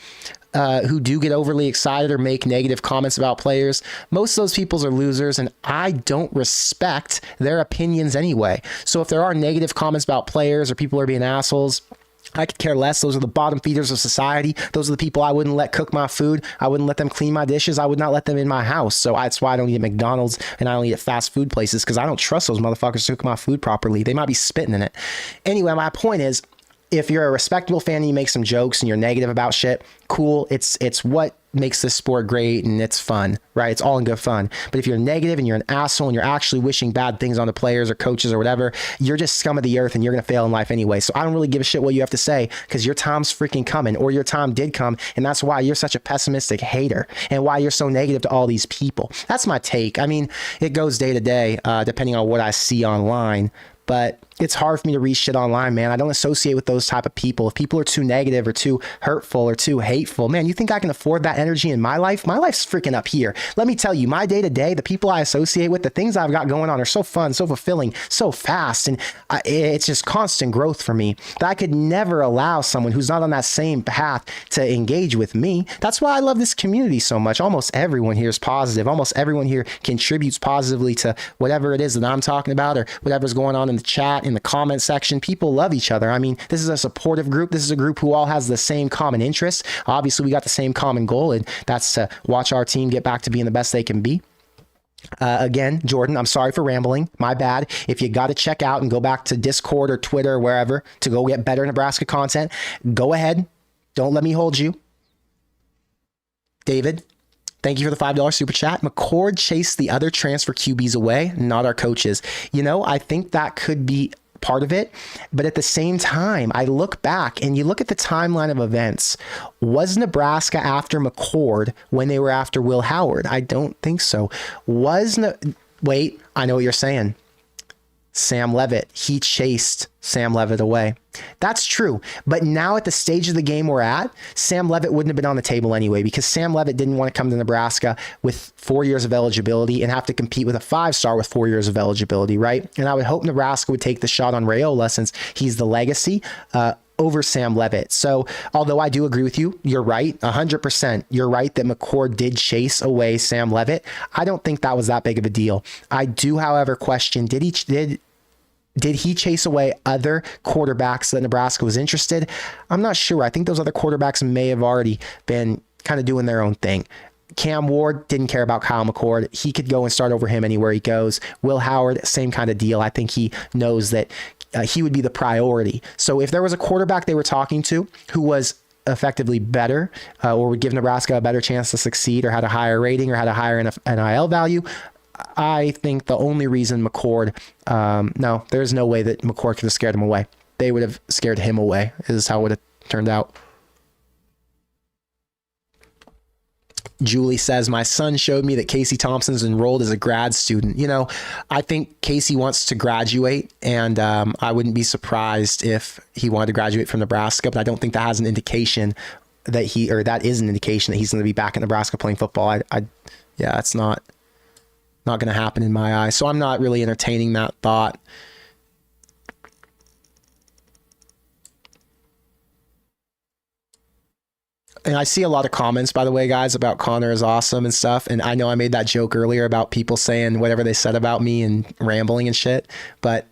who do get overly excited or make negative comments about players, most of those people are losers, and I don't respect their opinions anyway. So if there are negative comments about players or people are being assholes, I could care less. Those are the bottom feeders of society. Those are the people I wouldn't let cook my food. I wouldn't let them clean my dishes. I would not let them in my house. So that's why I don't eat at McDonald's and I don't eat at fast food places, because I don't trust those motherfuckers to cook my food properly. They might be spitting in it. Anyway, my point is, if you're a respectable fan and you make some jokes and you're negative about shit, cool. It's what makes this sport great and it's fun, right? It's all in good fun. But if you're negative and you're an asshole and you're actually wishing bad things on the players or coaches or whatever, you're just scum of the earth and you're going to fail in life anyway. So I don't really give a shit what you have to say, because your time's freaking coming, or your time did come. And that's why you're such a pessimistic hater and why you're so negative to all these people. That's my take. I mean, it goes day to day, depending on what I see online. But it's hard for me to read shit online, man. I don't associate with those type of people. If people are too negative or too hurtful or too hateful, man, you think I can afford that energy in my life? My life's freaking up here. Let me tell you, my day to day, the people I associate with, the things I've got going on are so fun, so fulfilling, so fast. And it's just constant growth for me that I could never allow someone who's not on that same path to engage with me. That's why I love this community so much. Almost everyone here is positive. Almost everyone here contributes positively to whatever it is that I'm talking about or whatever's going on in the chat, in the comment section. People love each other. I mean, this is a supportive group. This is a group who all has the same common interests. Obviously, we got the same common goal, and that's to watch our team get back to being the best they can be. Again, Jordan, I'm sorry for rambling. My bad. If you got to check out and go back to Discord or Twitter or wherever to go get better Nebraska content, go ahead. Don't let me hold you. David, thank you for the $5 super chat. Mccord chased the other transfer QBs away, not our coaches. I think that could be part of it. But at the same time, I look back and you look at the timeline of events. Was Nebraska after Mccord when they were after Will Howard? I don't think so. Wait, I know what you're saying. Sam Leavitt, he chased Sam Leavitt away. That's true. But now at the stage of the game we're at, Sam Leavitt wouldn't have been on the table anyway, because Sam Leavitt didn't want to come to Nebraska with 4 years of eligibility and have to compete with a 5-star with 4 years of eligibility, right? And I would hope Nebraska would take the shot on Raiola, since he's the legacy, over Sam Leavitt. So although I do agree with you, you're right, 100%. You're right that Mccord did chase away Sam Leavitt. I don't think that was that big of a deal. I do, however, question, did he chase away other quarterbacks that Nebraska was interested? I'm not sure. I think those other quarterbacks may have already been kind of doing their own thing. Cam Ward didn't care about Kyle McCord. He could go and start over him anywhere he goes. Will Howard, same kind of deal. I think he knows that he would be the priority. So if there was a quarterback they were talking to who was effectively better or would give Nebraska a better chance to succeed, or had a higher rating, or had a higher NIL value, I think the only reason Mccord, no, there's no way that Mccord could have scared him away. They would have scared him away, is how it would have turned out. Julie says, my son showed me that Casey Thompson's enrolled as a grad student. I think Casey wants to graduate, and I wouldn't be surprised if he wanted to graduate from Nebraska, but I don't think that has an indication that that is an indication that he's going to be back in Nebraska playing football. It's not going to happen in my eyes. So I'm not really entertaining that thought. And I see a lot of comments, by the way, guys, about Connor is awesome and stuff. And I know I made that joke earlier about people saying whatever they said about me and rambling and shit. But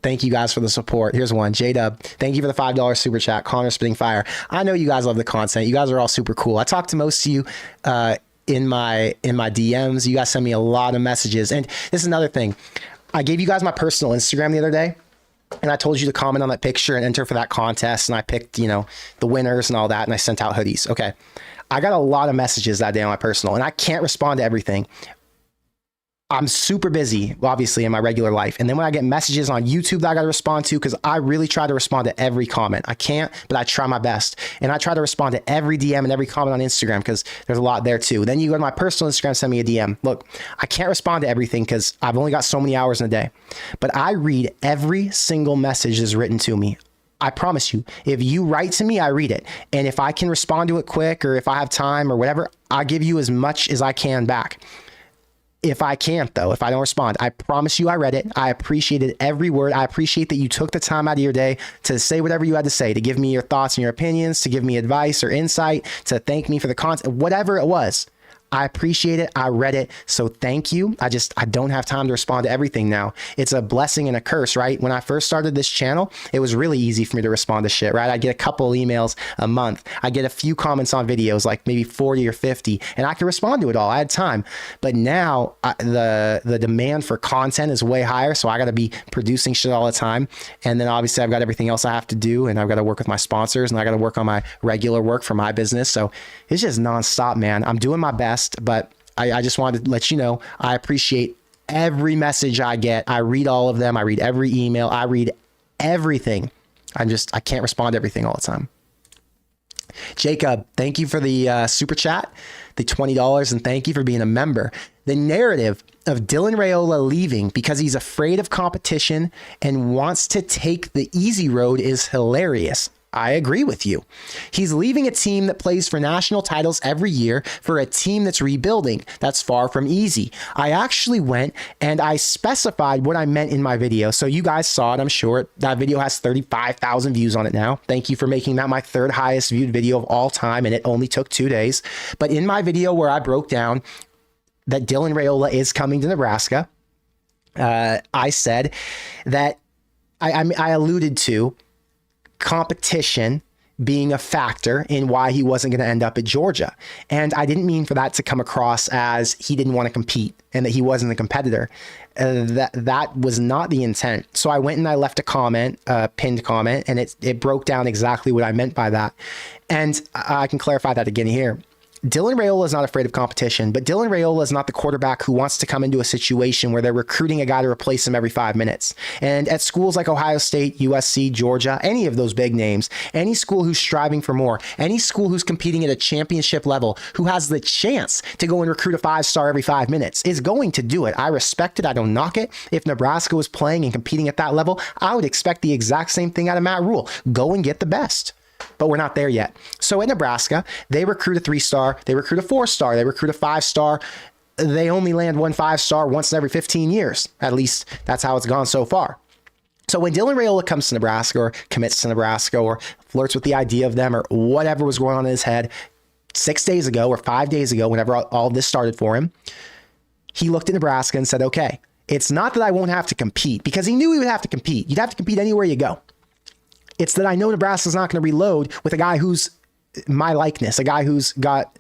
thank you guys for the support. Here's one. J-Dub, thank you for the $5 super chat. Connor spitting fire. I know you guys love the content. You guys are all super cool. I talk to most of you in my DMs. You guys send me a lot of messages. And this is another thing. I gave you guys my personal Instagram the other day. And I told you to comment on that picture and enter for that contest. And I picked, you know, the winners and all that. And I sent out hoodies. Okay. I got a lot of messages that day on my personal, and I can't respond to everything. I'm super busy, obviously, in my regular life. And then when I get messages on YouTube that I got to respond to, because I really try to respond to every comment. I can't, but I try my best. And I try to respond to every DM and every comment on Instagram, because there's a lot there too. Then you go to my personal Instagram, send me a DM. Look, I can't respond to everything because I've only got so many hours in a day. But I read every single message that's written to me. I promise you, if you write to me, I read it. And if I can respond to it quick, or if I have time or whatever, I'll give you as much as I can back. If I can't, though, if I don't respond, I promise you I read it. I appreciated every word. I appreciate that you took the time out of your day to say whatever you had to say, to give me your thoughts and your opinions, to give me advice or insight, to thank me for the content, whatever it was. I appreciate it. I read it. So thank you. I don't have time to respond to everything now. It's a blessing and a curse, right? When I first started this channel, it was really easy for me to respond to shit, right? I get a couple emails a month. I get a few comments on videos, like maybe 40 or 50, and I can respond to it all. I had time. But now the demand for content is way higher. So I got to be producing shit all the time. And then obviously I've got everything else I have to do, and I've got to work with my sponsors, and I got to work on my regular work for my business. So it's just nonstop, man. I'm doing my best. But I just wanted to let you know, I appreciate every message I get. I read all of them. I read every email. I read everything. I can't respond to everything all the time. Jacob, thank you for the super chat, the $20, and thank you for being a member. The narrative of Dylan Raiola leaving because he's afraid of competition and wants to take the easy road is hilarious. I agree with you. He's leaving a team that plays for national titles every year for a team that's rebuilding. That's far from easy. I actually went and I specified what I meant in my video. So you guys saw it, I'm sure. That video has 35,000 views on it now. Thank you for making that my third highest viewed video of all time, and it only took 2 days. But in my video where I broke down that Dylan Raiola is coming to Nebraska, I said that I alluded to competition being a factor in why he wasn't going to end up at Georgia. And I didn't mean for that to come across as he didn't want to compete and that he wasn't a competitor. That was not the intent. So I went and I left a comment, a pinned comment, and it broke down exactly what I meant by that. And I can clarify that again here. Dylan Raiola is not afraid of competition, but Dylan Raiola is not the quarterback who wants to come into a situation where they're recruiting a guy to replace him every 5 minutes. And at schools like Ohio State, USC, Georgia, any of those big names, any school who's striving for more, any school who's competing at a championship level, who has the chance to go and recruit a 5-star every 5 minutes, is going to do it. I respect it. I don't knock it. If Nebraska was playing and competing at that level, I would expect the exact same thing out of Matt Rhule. Go and get the best. But we're not there yet. So in Nebraska, they recruit a 3-star, they recruit a 4-star, they recruit a 5-star. They only land one 5-star once in every 15 years. At least that's how it's gone so far. So when Dylan Raiola comes to Nebraska or commits to Nebraska or flirts with the idea of them or whatever was going on in his head 6 days ago or 5 days ago, whenever all this started for him, he looked at Nebraska and said, okay, it's not that I won't have to compete, because he knew he would have to compete. You'd have to compete anywhere you go. It's that I know Nebraska's not going to reload with a guy who's my likeness, a guy who's got,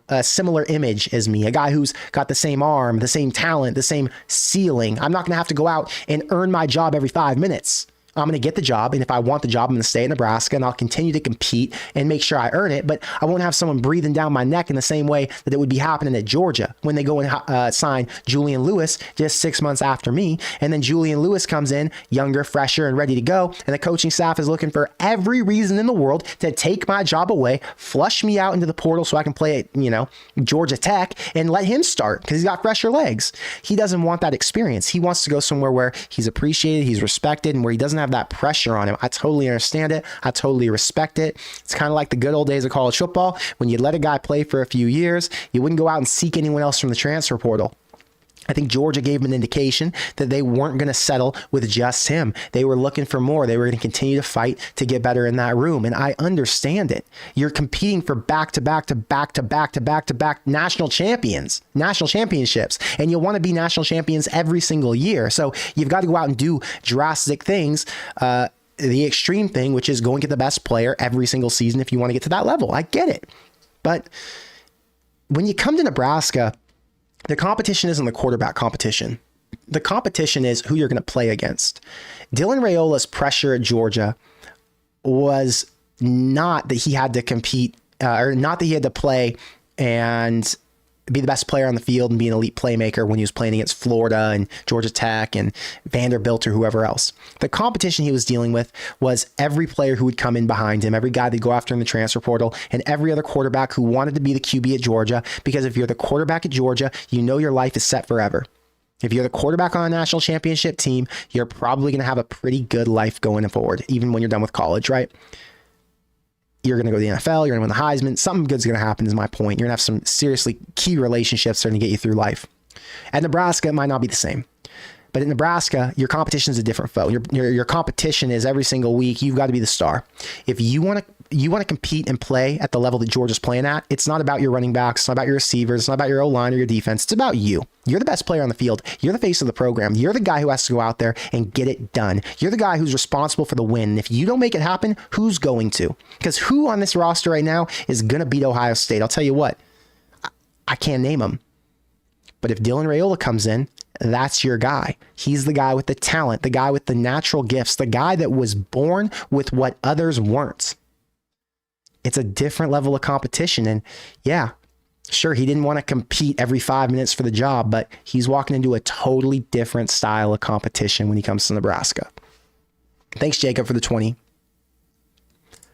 a similar image as me, a guy who's got the same arm, the same talent, the same ceiling. I'm not going to have to go out and earn my job every 5 minutes. I'm going to get the job. And if I want the job, I'm going to stay in Nebraska and I'll continue to compete and make sure I earn it. But I won't have someone breathing down my neck in the same way that it would be happening at Georgia when they go and sign Julian Lewis just 6 months after me. And then Julian Lewis comes in younger, fresher, and ready to go. And the coaching staff is looking for every reason in the world to take my job away, flush me out into the portal so I can play at, Georgia Tech and let him start because he's got fresher legs. He doesn't want that experience. He wants to go somewhere where he's appreciated, he's respected, and where he doesn't have that pressure on him. I totally understand it. I totally respect it. It's kind of like the good old days of college football when you let a guy play for a few years, you wouldn't go out and seek anyone else from the transfer portal. I think Georgia gave him an indication that they weren't going to settle with just him. They were looking for more. They were going to continue to fight to get better in that room. And I understand it. You're competing for back-to-back national championships. And you'll want to be national champions every single year. So you've got to go out and do drastic things. The extreme thing, which is go and get the best player every single season if you want to get to that level. I get it. But when you come to Nebraska, the competition isn't the quarterback competition. The competition is who you're going to play against. Dylan Raiola's pressure at Georgia was not that he had to compete, or not that he had to play and be the best player on the field and be an elite playmaker when he was playing against Florida and Georgia Tech and Vanderbilt or whoever else. The competition he was dealing with was every player who would come in behind him, every guy they'd go after in the transfer portal, and every other quarterback who wanted to be the QB at Georgia, because if you're the quarterback at Georgia, you know your life is set forever. If you're the quarterback on a national championship team, you're probably going to have a pretty good life going forward, even when you're done with college, right? You're going to go to the NFL, you're going to win the Heisman. Something good's going to happen is my point. You're going to have some seriously key relationships that are going to get you through life. At Nebraska, it might not be the same. But in Nebraska, your competition is a different foe. Your competition is every single week, you've got to be the star. If you want to compete and play at the level that Georgia's playing at, it's not about your running backs, it's not about your receivers, it's not about your O-line or your defense. It's about you. You're the best player on the field. You're the face of the program. You're the guy who has to go out there and get it done. You're the guy who's responsible for the win. And if you don't make it happen, who's going to? Because who on this roster right now is going to beat Ohio State? I'll tell you what, I can't name them. But if Dylan Raiola comes in, that's your guy. He's the guy with the talent, the guy with the natural gifts, the guy that was born with what others weren't. It's a different level of competition. And yeah, sure, he didn't want to compete every 5 minutes for the job, but he's walking into a totally different style of competition when he comes to Nebraska. Thanks, Jacob, for the 20.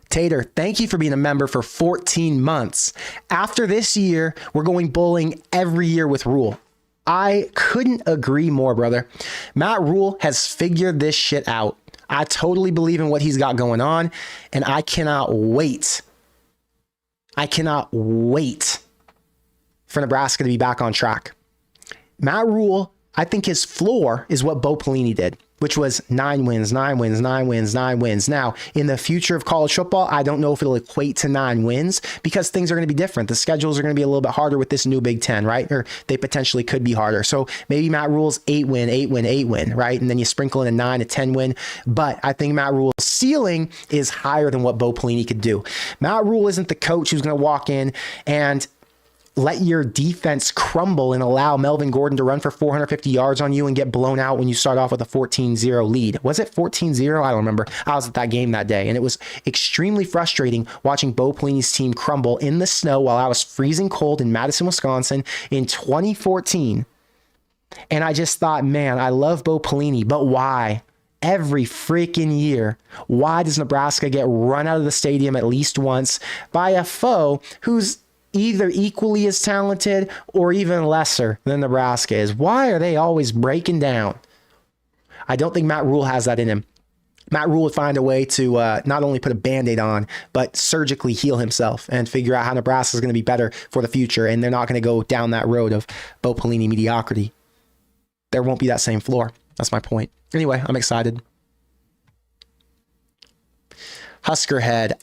Tater, thank you for being a member for 14 months. After this year, we're going bowling every year with Rhule. I couldn't agree more, brother. Matt Rhule has figured this shit out. I totally believe in what he's got going on, and I cannot wait. I cannot wait for Nebraska to be back on track. Matt Rhule, I think his floor is what Bo Pelini did, which was 9 wins. Now, in the future of college football, I don't know if it'll equate to 9 wins because things are going to be different. The schedules are going to be a little bit harder with this new Big Ten, right? Or they potentially could be harder. So maybe Matt Rhule's 8 win, right? And then you sprinkle in a 9, a 10 win. But I think Matt Rhule's ceiling is higher than what Bo Pelini could do. Matt Rhule isn't the coach who's going to walk in and let your defense crumble and allow Melvin Gordon to run for 450 yards on you and get blown out when you start off with a 14-0 lead. Was it 14-0? I don't remember. I was at that game that day, and it was extremely frustrating watching Bo Pelini's team crumble in the snow while I was freezing cold in Madison, Wisconsin in 2014. And I just thought, man, I love Bo Pelini, but why? Every freaking year, why does Nebraska get run out of the stadium at least once by a foe who's either equally as talented or even lesser than Nebraska is? Why are they always breaking down? I don't think Matt Rhule has that in him. Matt Rhule would find a way to not only put a Band-Aid on, but surgically heal himself and figure out how Nebraska is going to be better for the future. And they're not going to go down that road of Bo Pelini mediocrity. There won't be that same floor. That's my point. Anyway, I'm excited. Huskerhead,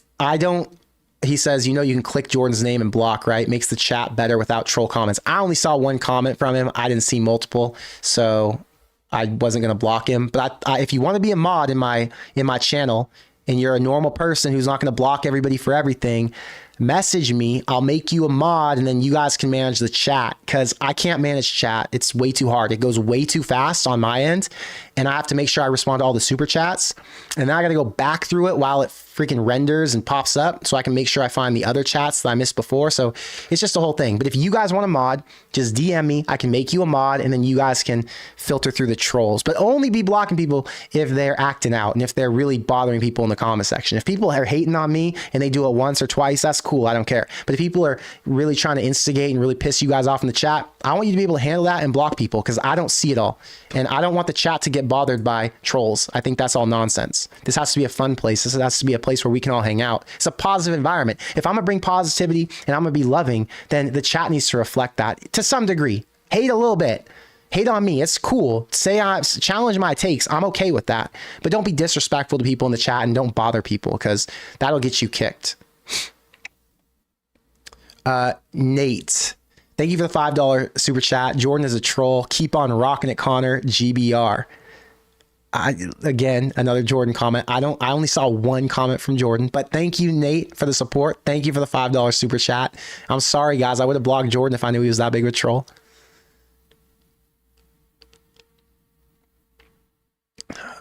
he says, you can click Jordan's name and block, right? Makes the chat better without troll comments. I only saw one comment from him. I didn't see multiple, so I wasn't going to block him. But if you want to be a mod in my channel and you're a normal person who's not going to block everybody for everything, message me. I'll make you a mod and then you guys can manage the chat because I can't manage chat. It's way too hard. It goes way too fast on my end and I have to make sure I respond to all the super chats. And then I got to go back through it while it freaking renders and pops up so I can make sure I find the other chats that I missed before. So it's just a whole thing. But if you guys want a mod, just DM me. I can make you a mod and then you guys can filter through the trolls, but only be blocking people if they're acting out and if they're really bothering people in the comment section. If people are hating on me and they do it once or twice, that's cool. I don't care. But if people are really trying to instigate and really piss you guys off in the chat, I want you to be able to handle that and block people because I don't see it all. And I don't want the chat to get bothered by trolls. I think that's all nonsense. This has to be a fun place. This has to be a place where we can all hang out. It's a positive environment. If I'm going to bring positivity and I'm going to be loving, then the chat needs to reflect that to some degree. Hate a little bit, Hate on me. It's cool. Challenge my takes. I'm okay with that. But don't be disrespectful to people in the chat and don't bother people because that'll get you kicked. Nate, thank you for the $5 super chat. Jordan is a troll. Keep on rocking it, Connor. GBR. Again, another Jordan comment. I only saw one comment from Jordan, but thank you, Nate, for the support. Thank you for the $5 super chat. I'm sorry, guys. I would have blocked Jordan if I knew he was that big of a troll.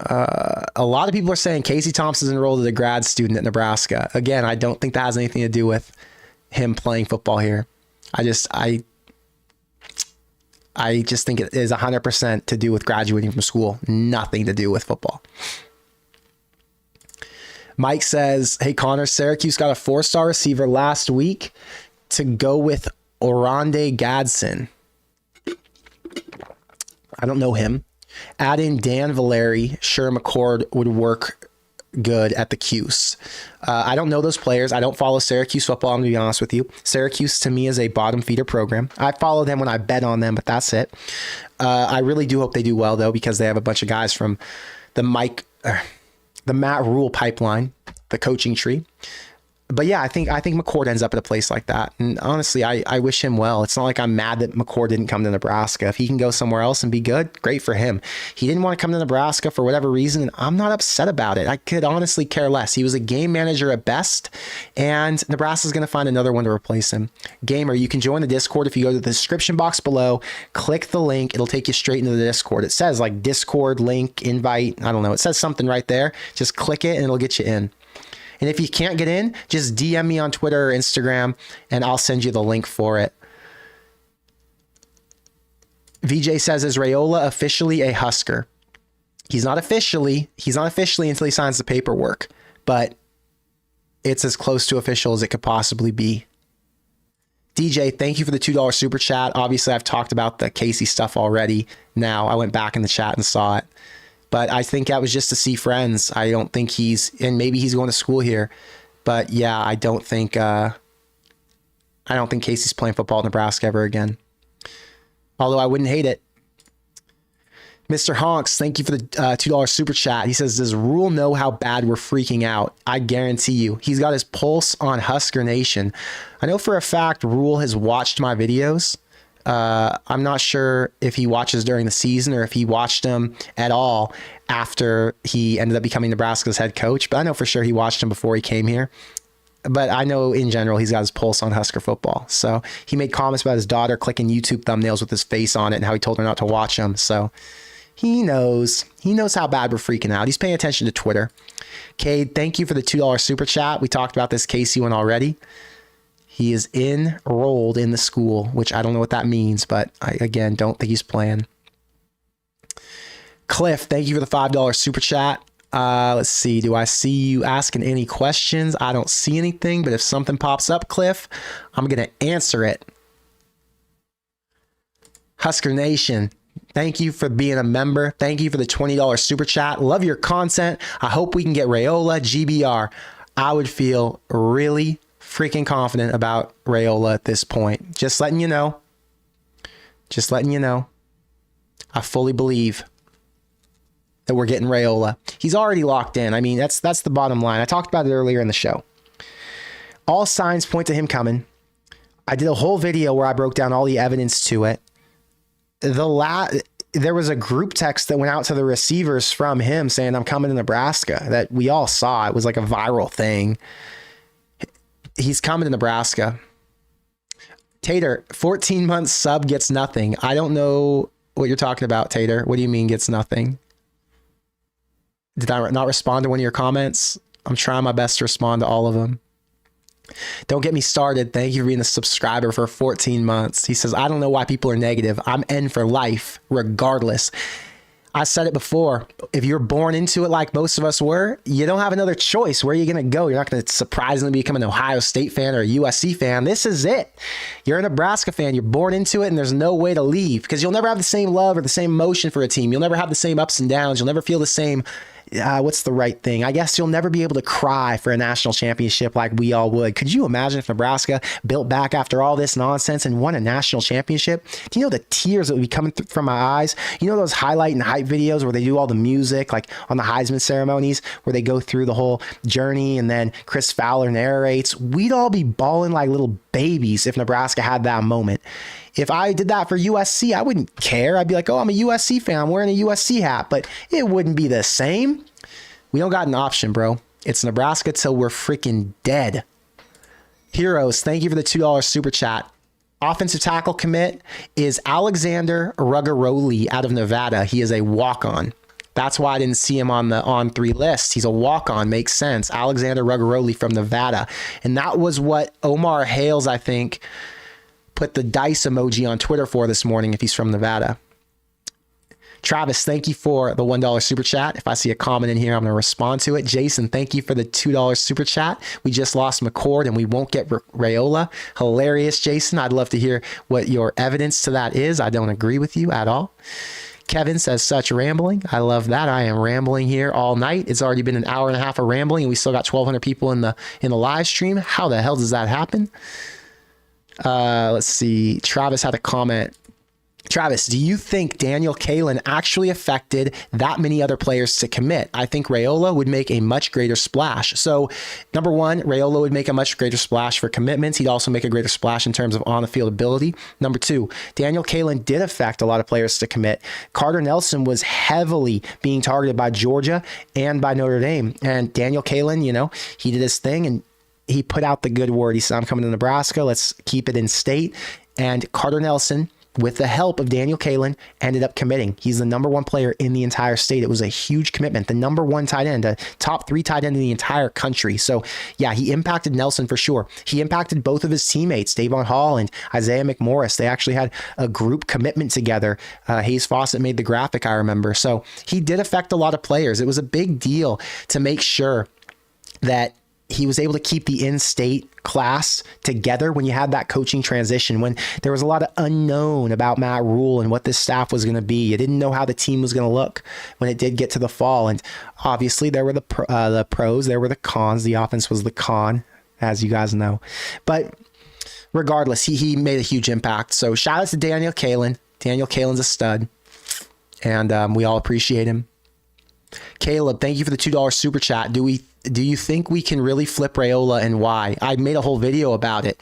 A lot of people are saying Casey Thompson's enrolled as a grad student at Nebraska. Again, I don't think that has anything to do with him playing football here. I just think it is 100% to do with graduating from school. Nothing to do with football. Mike says, hey, Connor, Syracuse got a 4-star receiver last week to go with Oronde Gadsden. I don't know him. Add in Dan Valeri. Sure, Mccord would work good at the Cuse. I don't know those players. I don't follow Syracuse football, I'm going to be honest with you. Syracuse, to me, is a bottom feeder program. I follow them when I bet on them, but that's it. I really do hope they do well, though, because they have a bunch of guys from the Matt Rhule pipeline, the coaching tree. But yeah, I think Mccord ends up at a place like that. And honestly, I wish him well. It's not like I'm mad that Mccord didn't come to Nebraska. If he can go somewhere else and be good, great for him. He didn't want to come to Nebraska for whatever reason, and I'm not upset about it. I could honestly care less. He was a game manager at best, and Nebraska's going to find another one to replace him. Gamer, you can join the Discord if you go to the description box below, click the link. It'll take you straight into the Discord. It says like Discord link, invite. I don't know. It says something right there. Just click it and it'll get you in. And if you can't get in, just DM me on Twitter or Instagram, and I'll send you the link for it. VJ says, is Raiola officially a Husker? He's not officially until he signs the paperwork, but it's as close to official as it could possibly be. DJ, thank you for the $2 super chat. Obviously, I've talked about the Casey stuff already. Now, I went back in the chat and saw it. But I think that was just to see friends. I don't think and maybe he's going to school here. But yeah, I don't think Casey's playing football in Nebraska ever again. Although I wouldn't hate it. Mr. Honks, thank you for the $2 super chat. He says, does Rhule know how bad we're freaking out? I guarantee you. He's got his pulse on Husker Nation. I know for a fact Rhule has watched my videos. I'm not sure if he watches during the season or if he watched them at all after he ended up becoming Nebraska's head coach, but I know for sure he watched him before he came here. But I know in general, he's got his pulse on Husker football. So he made comments about his daughter clicking YouTube thumbnails with his face on it and how he told her not to watch them. So he knows how bad we're freaking out. He's paying attention to Twitter. Cade, thank you for the $2 super chat. We talked about this Casey one already. He is enrolled in the school, which I don't know what that means, but I, again, don't think he's playing. Cliff, thank you for the $5 super chat. Let's see. Do I see you asking any questions? I don't see anything, but if something pops up, Cliff, I'm going to answer it. Husker Nation, thank you for being a member. Thank you for the $20 super chat. Love your content. I hope we can get Raiola, GBR. I would feel really freaking confident about Raiola at this point. Just letting you know. I fully believe that we're getting Raiola. He's already locked in. I mean, that's the bottom line. I talked about it earlier in the show. All signs point to him coming. I did a whole video where I broke down all the evidence to it. There was a group text that went out to the receivers from him saying, I'm coming to Nebraska, that we all saw. It was like a viral thing. He's coming to Nebraska. Tater, 14 months sub gets nothing. I don't know what you're talking about, Tater. What do you mean gets nothing? Did I not respond to one of your comments? I'm trying my best to respond to all of them. Don't get me started. Thank you for being a subscriber for 14 months. He says, I don't know why people are negative. I'm N for life, regardless. I said it before. If you're born into it like most of us were, you don't have another choice. Where are you going to go? You're not going to surprisingly become an Ohio State fan or a USC fan. This is it. You're a Nebraska fan. You're born into it, and there's no way to leave because you'll never have the same love or the same emotion for a team. You'll never have the same ups and downs. You'll never feel the same what's the right thing? I guess you'll never be able to cry for a national championship like we all would. Could you imagine if Nebraska built back after all this nonsense and won a national championship? Do you know the tears that would be coming from my eyes? You know those highlight and hype videos where they do all the music, like on the Heisman ceremonies, where they go through the whole journey and then Chris Fowler narrates? We'd all be bawling like little babies if Nebraska had that moment. If I did that for USC, I wouldn't care. I'd be like, oh, I'm a USC fan. I'm wearing a USC hat, but it wouldn't be the same. We don't got an option, bro. It's Nebraska till we're freaking dead. Heroes, thank you for the $2 super chat. Offensive tackle commit is Alexander Raiola out of Nevada. He is a walk-on. That's why I didn't see him on the on-3 list. He's a walk-on. Makes sense. Alexander Raiola from Nevada. And that was what Omar Hales, I think, put the dice emoji on Twitter for this morning if he's from Nevada. Travis, thank you for the $1 super chat. If I see a comment in here, I'm going to respond to it. Jason, thank you for the $2 super chat. We just lost Mccord and we won't get Raiola. Hilarious, Jason. I'd love to hear what your evidence to that is. I don't agree with you at all. Kevin says, such rambling. I love that. I am rambling here all night. It's already been an hour and a half of rambling and we still got 1,200 people in the live stream. How the hell does that happen? Let's see. Travis had a comment. Travis, do you think Daniel Kaelin actually affected that many other players to commit? I think Raiola would make a much greater splash. So, number one, Raiola would make a much greater splash for commitments. He'd also make a greater splash in terms of on-the-field ability. Number two, Daniel Kaelin did affect a lot of players to commit. Carter Nelson was heavily being targeted by Georgia and by Notre Dame. And Daniel Kaelin, you know, he did his thing and he put out the good word. He said, I'm coming to Nebraska. Let's keep it in state. And Carter Nelson, with the help of Daniel Kaelin, ended up committing. He's the number one player in the entire state. It was a huge commitment. The number one tight end, a top 3 tight end in the entire country. So yeah, he impacted Nelson for sure. He impacted both of his teammates, Davon Hall and Isaiah McMorris. They actually had a group commitment together. Hayes Fawcett made the graphic, I remember. So he did affect a lot of players. It was a big deal to make sure that he was able to keep the in-state class together when you had that coaching transition, when there was a lot of unknown about Matt Rhule and what this staff was going to be. You didn't know how the team was going to look when it did get to the fall. And obviously there were the pros, there were the cons. The offense was the con, as you guys know. But regardless, he made a huge impact. So shout out to Daniel Kaelin. Daniel Kaelin's a stud. And we all appreciate him. Caleb, thank you for the $2 super chat. Do you think we can really flip Raiola and why? I made a whole video about it.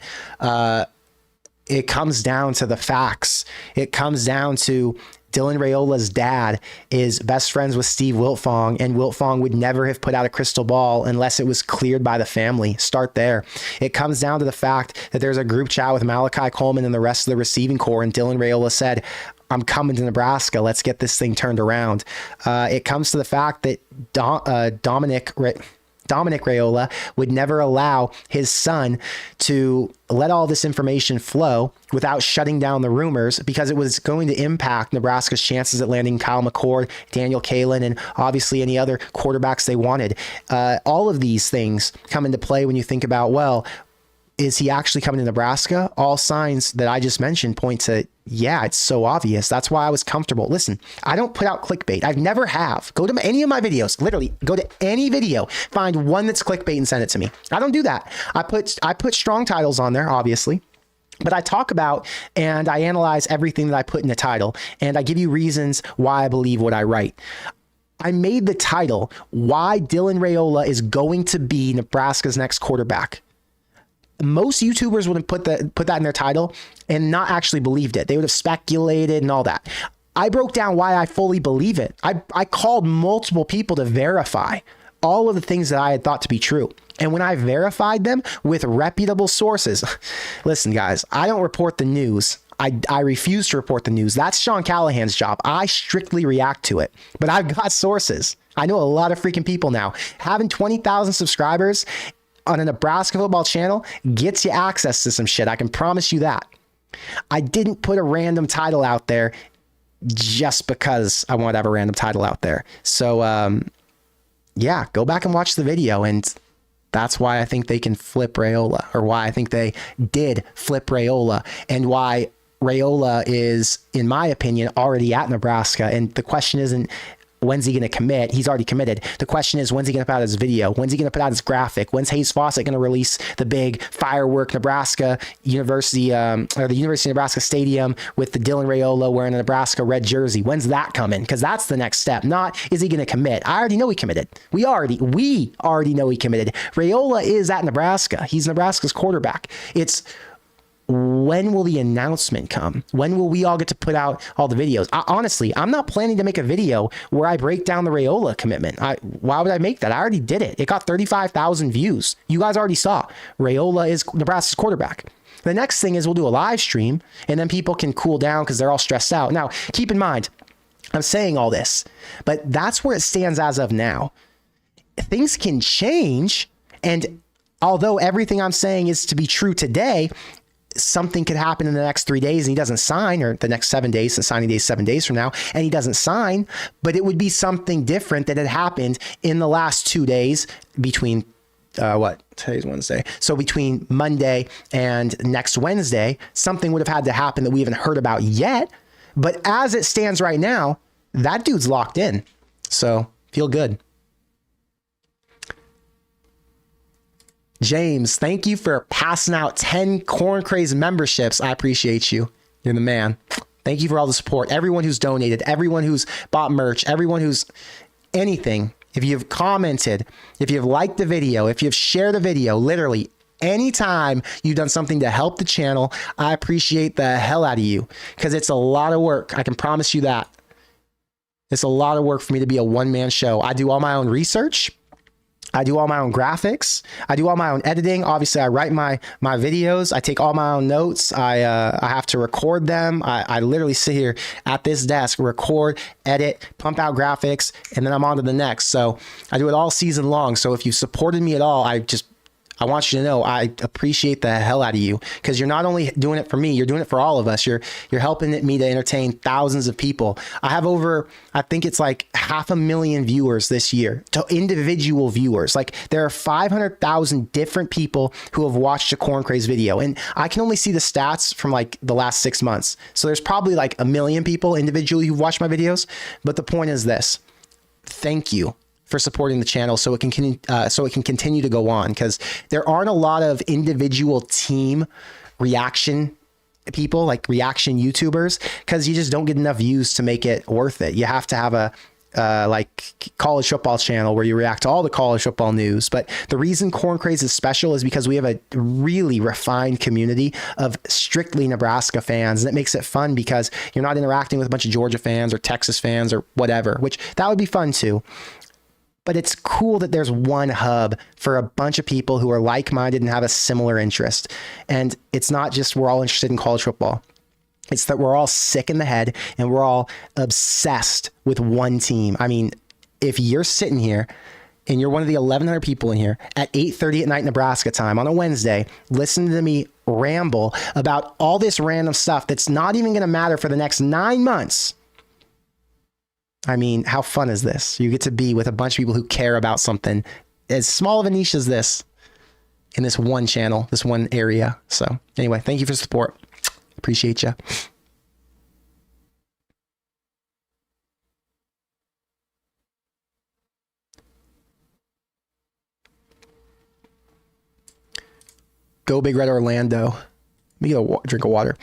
It comes down to the facts. It comes down to Dylan Raiola's dad is best friends with Steve Wiltfong, and Wiltfong would never have put out a crystal ball unless it was cleared by the family. Start there. It comes down to the fact that there's a group chat with Malachi Coleman and the rest of the receiving corps, and Dylan Raiola said, I'm coming to Nebraska. Let's get this thing turned around. It comes to the fact that Dominic Raiola would never allow his son to let all this information flow without shutting down the rumors, because it was going to impact Nebraska's chances at landing Kyle Mccord, Daniel Kaelin, and obviously any other quarterbacks they wanted. All of these things come into play when you think about, well, is he actually coming to Nebraska? All signs that I just mentioned point to, yeah, it's so obvious. That's why I was comfortable. Listen, I don't put out clickbait. I've never have. Go to any of my videos. Literally, go to any video, find one that's clickbait and send it to me. I don't do that. I put strong titles on there, obviously. But I talk about and I analyze everything that I put in the title, and I give you reasons why I believe what I write. I made the title, Why Dylan Raiola is Going to Be Nebraska's Next Quarterback. Most YouTubers would have put that in their title and not actually believed it. They would have speculated and all that. I broke down why I fully believe it. I called multiple people to verify all of the things that I had thought to be true. And when I verified them with reputable sources, listen, guys, I don't report the news. I refuse to report the news. That's Sean Callahan's job. I strictly react to it. But I've got sources. I know a lot of freaking people now. Having 20,000 subscribers on a Nebraska football channel gets you access to some shit. I can promise you that. I didn't put a random title out there just because I want to have a random title out there. So, yeah, go back and watch the video. And that's why I think they can flip Raiola, or why I think they did flip Raiola, and why Raiola is, in my opinion, already at Nebraska. And the question isn't, when's he going to commit? He's already committed. The question is, when's he going to put out his video? When's he going to put out his graphic? When's Hayes Fawcett going to release the big firework Nebraska University, or the University of Nebraska Stadium with the Dylan Raiola wearing a Nebraska red jersey? When's that coming? Because that's the next step. Not, is he going to commit? I already know he committed. We already know he committed. Raiola is at Nebraska. He's Nebraska's quarterback. It's, when will the announcement come? When will we all get to put out all the videos? Honestly, I'm not planning to make a video where I break down the Raiola commitment. Why would I make that? I already did it. It got 35,000 views. You guys already saw. Raiola is Nebraska's quarterback. The next thing is we'll do a live stream, and then people can cool down because they're all stressed out. Now, keep in mind, I'm saying all this, but that's where it stands as of now. Things can change, and although everything I'm saying is to be true today, something could happen in the next 3 days and he doesn't sign, or the next 7 days, the signing day is 7 days from now, and he doesn't sign, but it would be something different that had happened in the last 2 days between today's Wednesday. So between Monday and next Wednesday, something would have had to happen that we haven't heard about yet. But as it stands right now, that dude's locked in. So feel good. James, thank you for passing out 10 Corn Craze memberships. I appreciate you. You're the man. Thank you for all the support. Everyone who's donated, everyone who's bought merch, everyone who's anything. If you've commented, if you've liked the video, if you've shared the video, literally anytime you've done something to help the channel, I appreciate the hell out of you, because it's a lot of work. I can promise you that. It's a lot of work for me to be a one-man show. I do all my own research. I do all my own graphics. I do all my own editing. Obviously, I write my videos. I take all my own notes. I have to record them. I literally sit here at this desk, record, edit, pump out graphics, and then I'm on to the next. So I do it all season long. So if you supported me at all, I want you to know I appreciate the hell out of you, because you're not only doing it for me, you're doing it for all of us. You're helping me to entertain thousands of people. I have over, I think it's like 500,000 viewers this year, to individual viewers. Like there are 500,000 different people who have watched a Corn Craze video, and I can only see the stats from like the last 6 months. So there's probably like 1 million people individually who've watched my videos. But the point is this: thank you for supporting the channel so it can continue to go on, because there aren't a lot of individual team reaction people, like reaction YouTubers, because you just don't get enough views to make it worth it. You have to have a like college football channel where you react to all the college football news. But the reason Corn Craze is special is because we have a really refined community of strictly Nebraska fans, and it makes it fun because you're not interacting with a bunch of Georgia fans or Texas fans or whatever, which that would be fun too. But it's cool that there's one hub for a bunch of people who are like-minded and have a similar interest. And it's not just we're all interested in college football. It's that we're all sick in the head and we're all obsessed with one team. I mean, if you're sitting here and you're one of the 1,100 people in here at 8:30 at night Nebraska time on a Wednesday, listening to me ramble about all this random stuff that's not even going to matter for the next 9 months, I mean, how fun is this? You get to be with a bunch of people who care about something as small of a niche as this in this one channel, this one area. So anyway, thank you for the support. Appreciate you. Go Big Red Orlando. Let me get a drink of water.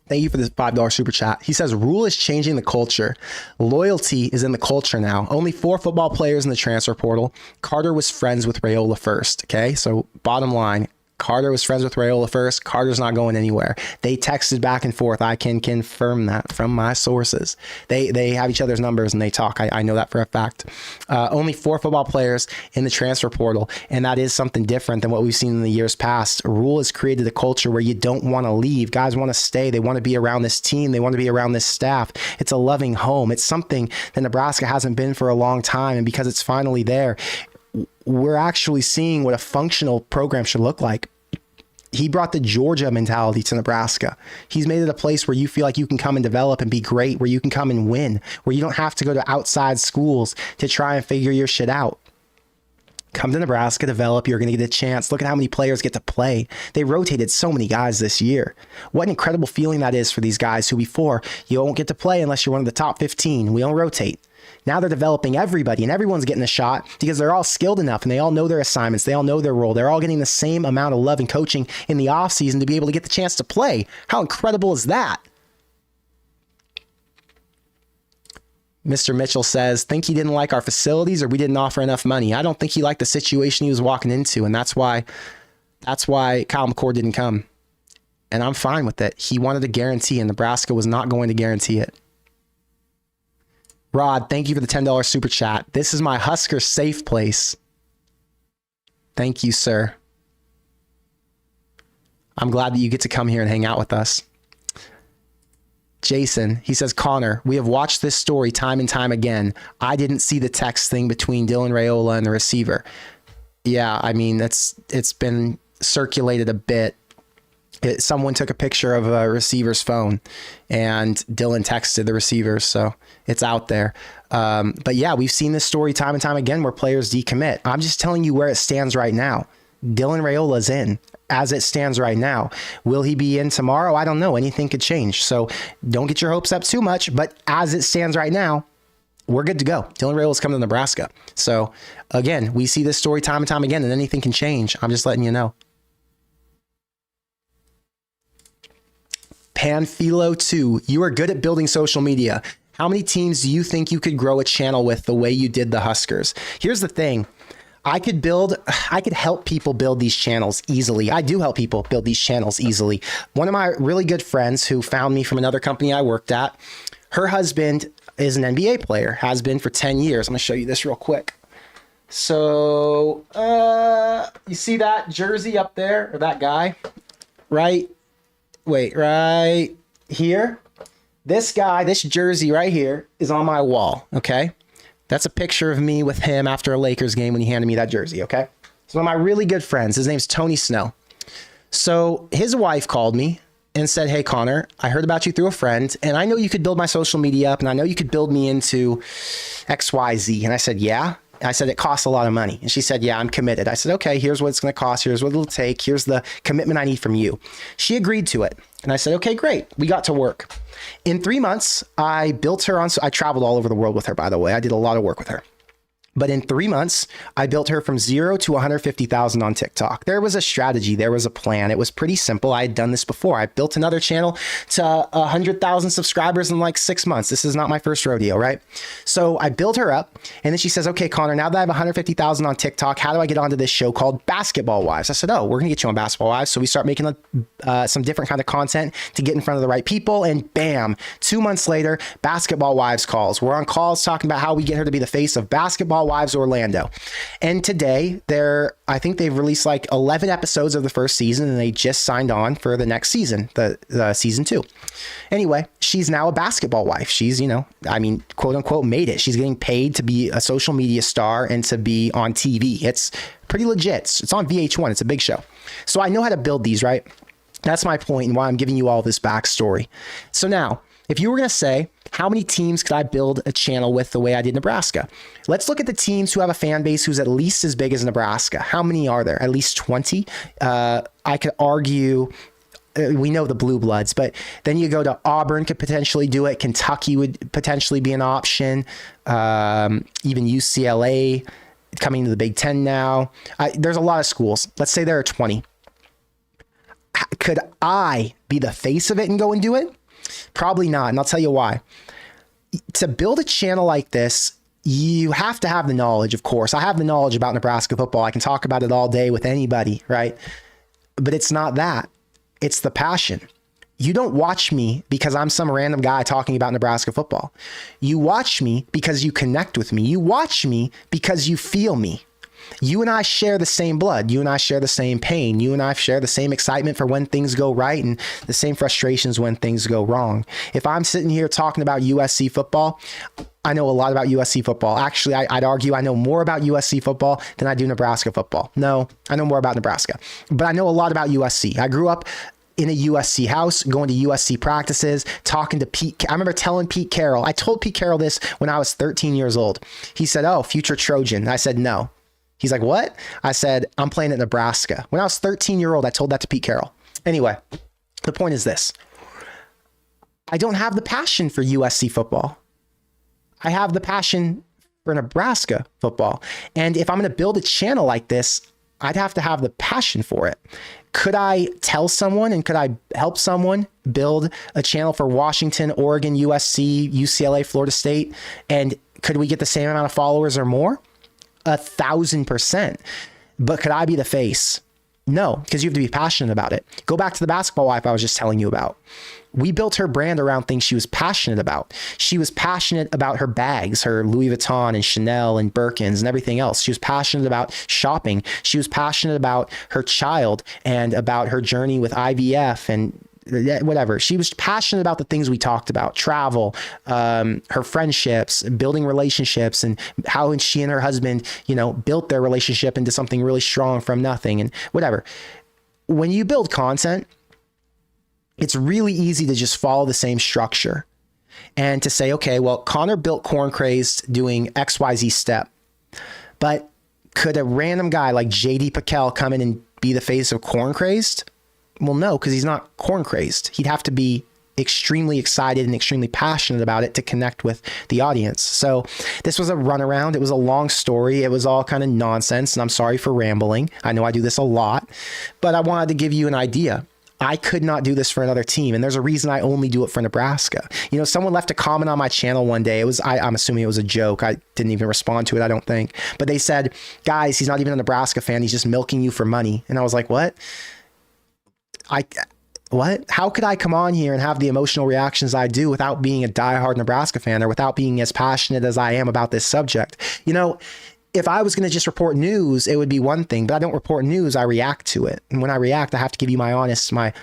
Thank you for this $5 super chat. He says, Rhule is changing the culture. Loyalty is in the culture now. Only 4 football players in the transfer portal. Carter was friends with Raiola first. Okay, so bottom line, Carter was friends with Raiola first. Carter's not going anywhere. They texted back and forth. I can confirm that from my sources. They have each other's numbers and they talk. I know that for a fact. Only 4 football players in the transfer portal, and that is something different than what we've seen in the years past. Rhule has created a culture where you don't want to leave. Guys want to stay. They want to be around this team. They want to be around this staff. It's a loving home. It's something that Nebraska hasn't been for a long time, and because it's finally there, we're actually seeing what a functional program should look like. He brought the Georgia mentality to Nebraska. He's made it a place where you feel like you can come and develop and be great, where you can come and win, where you don't have to go to outside schools to try and figure your shit out. Come to Nebraska, develop. You're going to get a chance. Look at how many players get to play. They rotated so many guys this year. What an incredible feeling that is for these guys who before you won't get to play unless you're one of the top 15. We don't rotate. Now they're developing everybody, and everyone's getting a shot because they're all skilled enough and they all know their assignments. They all know their role. They're all getting the same amount of love and coaching in the offseason to be able to get the chance to play. How incredible is that? Mr. Mitchell says, think he didn't like our facilities or we didn't offer enough money. I don't think he liked the situation he was walking into, and that's why Kyle Mccord didn't come. And I'm fine with it. He wanted a guarantee, and Nebraska was not going to guarantee it. Rod, thank you for the $10 super chat. This is my Husker safe place. Thank you, sir. I'm glad that you get to come here and hang out with us. Jason, he says, Connor, we have watched this story time and time again. I didn't see the text thing between Dylan Raiola and the receiver. Yeah, I mean, it's been circulated a bit. Someone took a picture of a receiver's phone and Dylan texted the receiver, so it's out there. But yeah, we've seen this story time and time again where players decommit. I'm just telling you where it stands right now. Dylan Raiola's in as it stands right now. Will he be in tomorrow? I don't know. Anything could change. So don't get your hopes up too much. But as it stands right now, we're good to go. Dylan Raiola is coming to Nebraska. So again, we see this story time and time again, and anything can change. I'm just letting you know. Panfilo 2, you are good at building social media. How many teams do you think you could grow a channel with the way you did the Huskers? Here's the thing. I could help people build these channels easily. I do help people build these channels easily. One of my really good friends who found me from another company I worked at, her husband is an NBA player, has been for 10 years. I'm going to show you this real quick. So, you see that jersey up there, or that guy, right? Wait, right here? This guy, this jersey right here is on my wall, okay? That's a picture of me with him after a Lakers game when he handed me that jersey, okay? So one of my really good friends, his name's Tony Snow. So his wife called me and said, hey, Connor, I heard about you through a friend, and I know you could build my social media up, and I know you could build me into XYZ. And I said, yeah. I said, it costs a lot of money. And she said, yeah, I'm committed. I said, okay, here's what it's going to cost. Here's what it'll take. Here's the commitment I need from you. She agreed to it. And I said, okay, great. We got to work. In 3 months, I built her on. I traveled all over the world with her, by the way. I did a lot of work with her. But in 3 months, I built her from 0 to 150,000 on TikTok. There was a strategy. There was a plan. It was pretty simple. I had done this before. I built another channel to 100,000 subscribers in like 6 months. This is not my first rodeo, right? So I built her up, and then she says, okay, Connor, now that I have 150,000 on TikTok, how do I get onto this show called Basketball Wives? I said, oh, we're going to get you on Basketball Wives. So we start making some different kind of content to get in front of the right people, and bam, 2 months later, Basketball Wives calls. We're on calls talking about how we get her to be the face of basketball Wives Orlando. And today I think they've released like 11 episodes of the first season, and they just signed on for the next season, the season 2. Anyway, she's now a basketball wife. She's, quote unquote, made it. She's getting paid to be a social media star and to be on TV. It's pretty legit. It's on VH1. It's a big show. So I know how to build these, right? That's my point and why I'm giving you all this backstory. So now, if you were going to say, how many teams could I build a channel with the way I did Nebraska? Let's look at the teams who have a fan base who's at least as big as Nebraska. How many are there? At least 20. I could argue, we know the Blue Bloods, but then you go to Auburn could potentially do it. Kentucky would potentially be an option. Even UCLA coming to the Big Ten now. There's a lot of schools. Let's say there are 20. Could I be the face of it and go and do it? Probably not, and I'll tell you why. To build a channel like this, you have to have the knowledge, of course. I have the knowledge about Nebraska football. I can talk about it all day with anybody, right? But it's not that. It's the passion. You don't watch me because I'm some random guy talking about Nebraska football. You watch me because you connect with me. You watch me because you feel me. You and I share the same blood. You and I share the same pain. You and I share the same excitement for when things go right and the same frustrations when things go wrong. If I'm sitting here talking about USC football, I know a lot about USC football. Actually, I'd argue I know more about USC football than I do Nebraska football. No, I know more about Nebraska, but I know a lot about USC. I grew up in a USC house, going to USC practices, talking to Pete. I remember telling Pete Carroll, I told Pete Carroll this when I was 13 years old. He said, oh, future Trojan. I said, no. He's like, what? I said, I'm playing at Nebraska. When I was 13-year-old, I told that to Pete Carroll. Anyway, the point is this. I don't have the passion for USC football. I have the passion for Nebraska football. And if I'm going to build a channel like this, I'd have to have the passion for it. Could I tell someone and could I help someone build a channel for Washington, Oregon, USC, UCLA, Florida State? And could we get the same amount of followers or more? 1,000%. But could I be the face? No, because you have to be passionate about it. Go back to the basketball wife I was just telling you about. We built her brand around things she was passionate about. She was passionate about her bags, her Louis Vuitton and Chanel and Birkins and everything else. She was passionate about shopping. She was passionate about her child and about her journey with IVF and whatever. She was passionate about the things we talked about, travel, her friendships, building relationships, and how she and her husband, built their relationship into something really strong from nothing and whatever. When you build content, it's really easy to just follow the same structure and to say, okay, well, Connor built Corn Crazed doing XYZ step, but could a random guy like JD Piquel come in and be the face of Corn Crazed? Well, no, because he's not Corn Crazed. He'd have to be extremely excited and extremely passionate about it to connect with the audience. So this was a runaround. It was a long story. It was all kind of nonsense. And I'm sorry for rambling. I know I do this a lot, but I wanted to give you an idea. I could not do this for another team. And there's a reason I only do it for Nebraska. Someone left a comment on my channel one day. I'm assuming it was a joke. I didn't even respond to it, I don't think. But they said, guys, he's not even a Nebraska fan. He's just milking you for money. And I was like, what? What? How could I come on here and have the emotional reactions I do without being a diehard Nebraska fan or without being as passionate as I am about this subject? If I was going to just report news, it would be one thing, but I don't report news. I react to it. And when I react, I have to give you my honest, my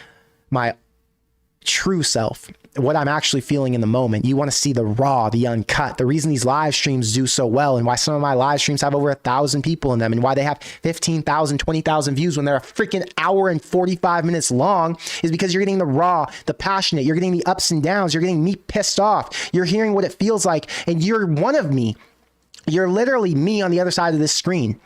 true self, what I'm actually feeling in the moment. You want to see the raw, the uncut, the reason these live streams do so well and why some of my live streams have over 1,000 people in them and why they have 15,000, 20,000 views when they're a freaking hour and 45 minutes long is because you're getting the raw, the passionate, you're getting the ups and downs, you're getting me pissed off, you're hearing what it feels like, and you're one of me. You're literally me on the other side of this screen.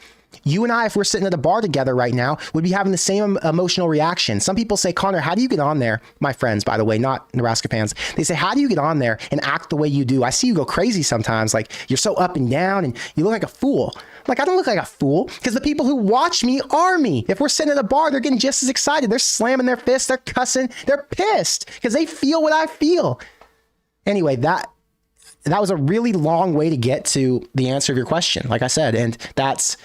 You and I, if we're sitting at a bar together right now, would be having the same emotional reaction. Some people say, Connor, how do you get on there? My friends, by the way, not Nebraska fans. They say, how do you get on there and act the way you do? I see you go crazy sometimes. Like you're so up and down and you look like a fool. Like I don't look like a fool because the people who watch me are me. If we're sitting at a bar, they're getting just as excited. They're slamming their fists. They're cussing. They're pissed because they feel what I feel. Anyway, that was a really long way to get to the answer of your question, like I said. And that's,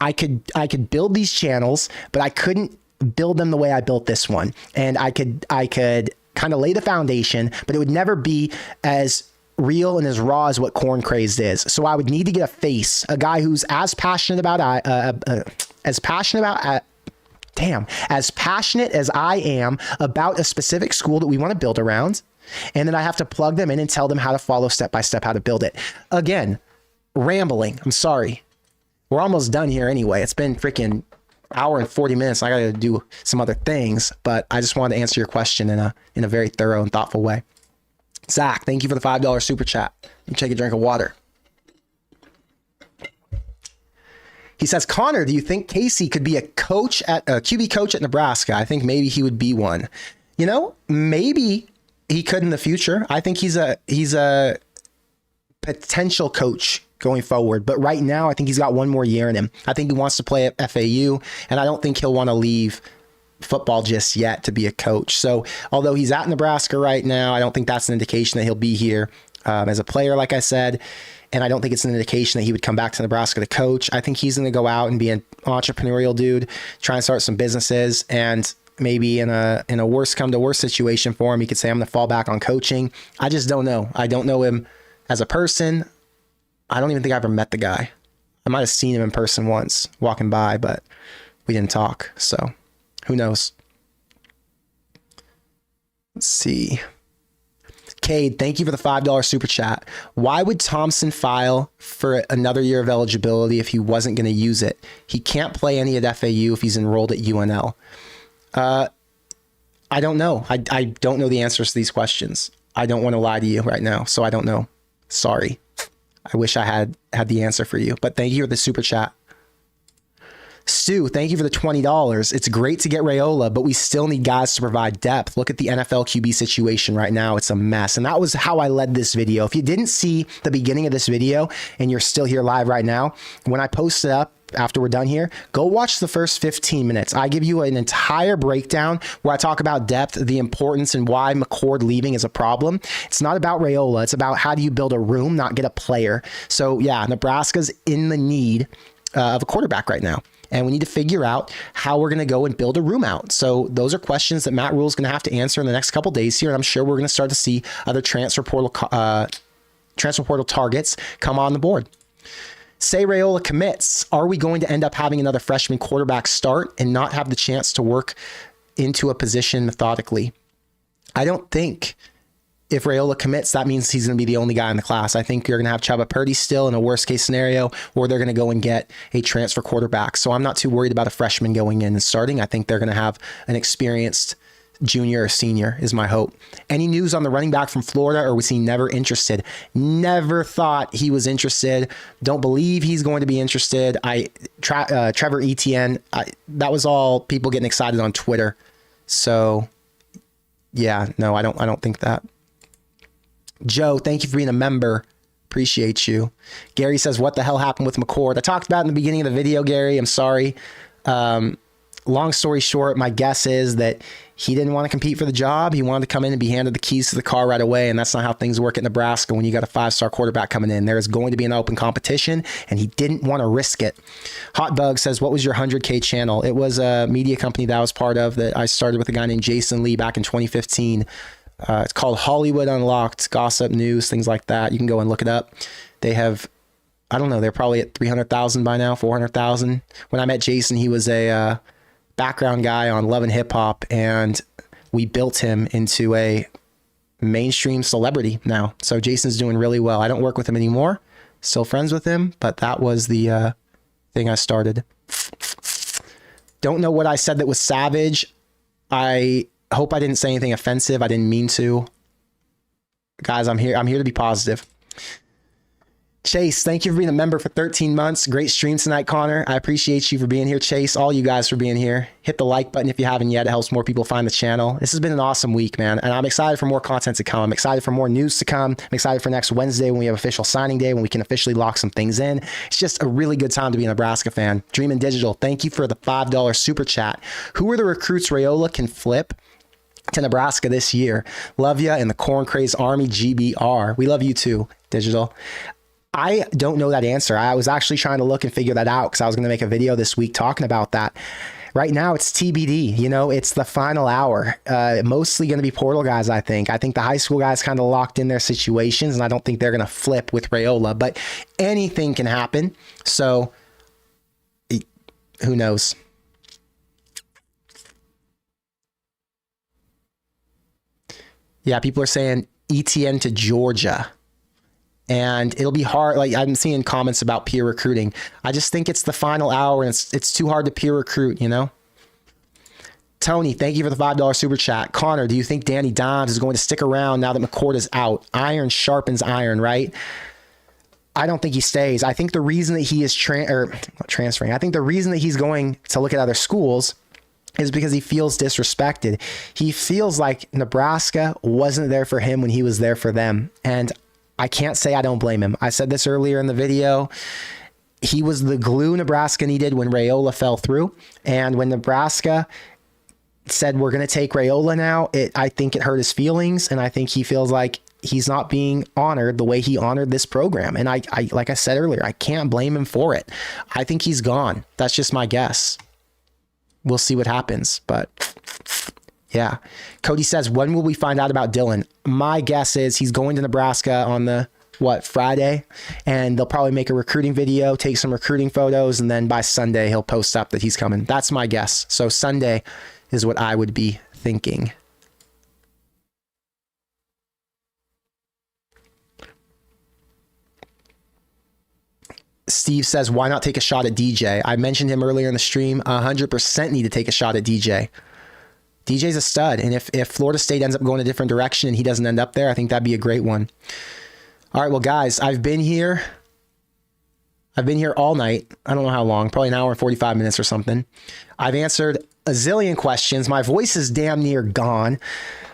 I could build these channels, but I couldn't build them the way I built this one. And I could kind of lay the foundation, but it would never be as real and as raw as what Corn Crazed is. So I would need to get a face, a guy who's as passionate as passionate as I am about a specific school that we want to build around. And then I have to plug them in and tell them how to follow step by step how to build it. Again, rambling. I'm sorry. We're almost done here anyway. It's been freaking hour and 40 minutes. I got to do some other things, but I just wanted to answer your question in a very thorough and thoughtful way. Zach, thank you for the $5 super chat. Let me take a drink of water. He says, Connor, do you think Casey could be a QB coach at Nebraska? I think maybe he would be one. Maybe he could in the future. I think he's a potential coach going forward. But right now, I think he's got one more year in him. I think he wants to play at FAU, and I don't think he'll want to leave football just yet to be a coach. So although he's at Nebraska right now, I don't think that's an indication that he'll be here as a player, like I said. And I don't think it's an indication that he would come back to Nebraska to coach. I think he's going to go out and be an entrepreneurial dude, try and start some businesses, and maybe in a worse come to worse situation for him, he could say, I'm going to fall back on coaching. I just don't know. I don't know him as a person. I don't even think I ever met the guy. I might have seen him in person once walking by, but we didn't talk. So who knows? Let's see. Cade, thank you for the $5 super chat. Why would Thompson file for another year of eligibility if he wasn't going to use it? He can't play any at FAU if he's enrolled at UNL. I don't know. I don't know the answers to these questions. I don't want to lie to you right now, so I don't know. Sorry. I wish I had the answer for you, but thank you for the super chat. Stu, thank you for the $20. It's great to get Raiola, but we still need guys to provide depth. Look at the NFL QB situation right now. It's a mess. And that was how I led this video. If you didn't see the beginning of this video and you're still here live right now, when I post it up after we're done here, go watch the first 15 minutes. I give you an entire breakdown where I talk about depth, the importance, and why Mccord leaving is a problem. It's not about Raiola. It's about how do you build a room, not get a player. So yeah, Nebraska's in the need of a quarterback right now. And we need to figure out how we're going to go and build a room out. So those are questions that Matt Rhule is going to have to answer in the next couple of days here. And I'm sure we're going to start to see other transfer portal targets come on the board. Say Raiola commits. Are we going to end up having another freshman quarterback start and not have the chance to work into a position methodically? I don't think if Raiola commits, that means he's going to be the only guy in the class. I think you're going to have Chubba Purdy still in a worst case scenario, or they're going to go and get a transfer quarterback. So I'm not too worried about a freshman going in and starting. I think they're going to have an experienced junior or senior is my hope. Any news on the running back from Florida, or was he never interested? Never thought he was interested. Don't believe he's going to be interested. Trevor Etienne, that was all people getting excited on Twitter. So yeah, no, I don't think that. Joe, thank you for being a member. Appreciate you. Gary says, what the hell happened with Mccord? I talked about it in the beginning of the video, Gary. I'm sorry. Long story short, my guess is that he didn't want to compete for the job. He wanted to come in and be handed the keys to the car right away. And that's not how things work at Nebraska when you got a 5-star quarterback coming in. There is going to be an open competition, and he didn't want to risk it. Hotbug says, what was your 100K channel? It was a media company that I was part of that I started with a guy named Jason Lee back in 2015. It's called Hollywood Unlocked, gossip, news, things like that. You can go and look it up. They have, I don't know, they're probably at 300,000 by now, 400,000. When I met Jason, he was a background guy on Love and Hip Hop, and we built him into a mainstream celebrity now. So Jason's doing really well. I don't work with him anymore. Still friends with him, but that was the thing I started. Don't know what I said that was savage. I hope I didn't say anything offensive. I didn't mean to. Guys, I'm here to be positive. Chase, thank you for being a member for 13 months. Great stream tonight, Connor. I appreciate you for being here. Chase, all you guys for being here. Hit the like button if you haven't yet. It helps more people find the channel. This has been an awesome week, man. And I'm excited for more content to come. I'm excited for more news to come. I'm excited for next Wednesday when we have official signing day, when we can officially lock some things in. It's just a really good time to be a Nebraska fan. Dreamin' Digital, thank you for the $5 super chat. Who are the recruits Raiola can flip to Nebraska this year? Love ya in the Corn Craze Army GBR. We love you too, Digital. I don't know that answer. I was actually trying to look and figure that out because I was going to make a video this week talking about that. Right now, it's TBD. You know, it's the final hour. Mostly going to be portal guys, I think. I think the high school guys kind of locked in their situations, and I don't think they're going to flip with Raiola. But anything can happen. So, who knows? Yeah, people are saying ETN to Georgia. And it'll be hard. Like, I'm seeing comments about peer recruiting. I just think it's the final hour, and it's too hard to peer recruit, you know? Tony, thank you for the $5 super chat. Connor, do you think Danny Dimes is going to stick around now that Mccord is out? Iron sharpens iron, right? I don't think he stays. I think the reason that he is transferring, I think the reason that he's going to look at other schools is because he feels disrespected. He feels like Nebraska wasn't there for him when he was there for them. And I can't say I don't blame him. I said this earlier in the video. He was the glue Nebraska needed when Raiola fell through. And when Nebraska said, we're going to take Raiola now, I think it hurt his feelings. And I think he feels like he's not being honored the way he honored this program. And I like I said earlier, I can't blame him for it. I think he's gone. That's just my guess. We'll see what happens. But yeah. Cody says, when will we find out about Dylan? My guess is he's going to Nebraska on the, Friday? And they'll probably make a recruiting video, take some recruiting photos, and then by Sunday, he'll post up that he's coming. That's my guess. So Sunday is what I would be thinking. Steve says, why not take a shot at DJ? I mentioned him earlier in the stream. 100% need to take a shot at DJ. DJ's a stud. And if Florida State ends up going a different direction and he doesn't end up there, I think that'd be a great one. All right, well, guys, I've been here. I've been here all night. I don't know how long, probably an hour and 45 minutes or something. I've answered a zillion questions. My voice is damn near gone.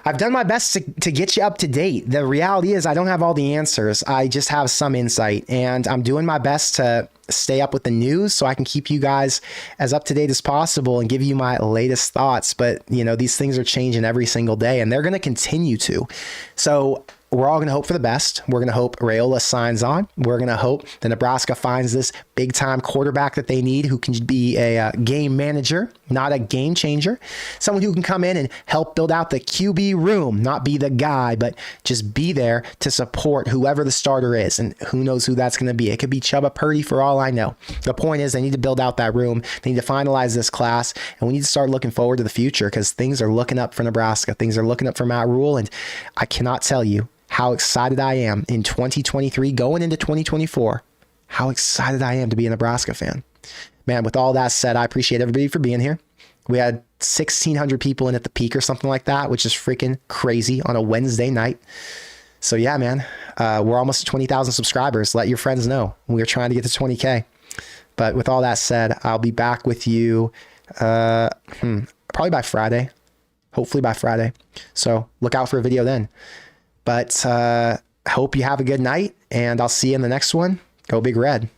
I've done my best to get you up to date. The reality is I don't have all the answers. I just have some insight, and I'm doing my best to stay up with the news so I can keep you guys as up to date as possible and give you my latest thoughts. But, you know, these things are changing every single day, and they're going to continue to. So we're all going to hope for the best. We're going to hope Raiola signs on. We're going to hope that Nebraska finds this big time quarterback that they need, who can be a game manager, not a game changer. Someone who can come in and help build out the QB room, not be the guy, but just be there to support whoever the starter is. And who knows who that's going to be. It could be Chuba Purdy for all I know. The point is they need to build out that room. They need to finalize this class, and we need to start looking forward to the future, because things are looking up for Nebraska. Things are looking up for Matt Rhule, and I cannot tell you how excited I am in 2023 going into 2024. How excited I am to be a Nebraska fan. Man, with all that said, I appreciate everybody for being here. We had 1,600 people in at the peak or something like that, which is freaking crazy on a Wednesday night. So yeah, man, we're almost at 20,000 subscribers. Let your friends know. We're trying to get to 20K. But with all that said, I'll be back with you probably by Friday. Hopefully by Friday. So look out for a video then. But hope you have a good night, and I'll see you in the next one. Go Big Red.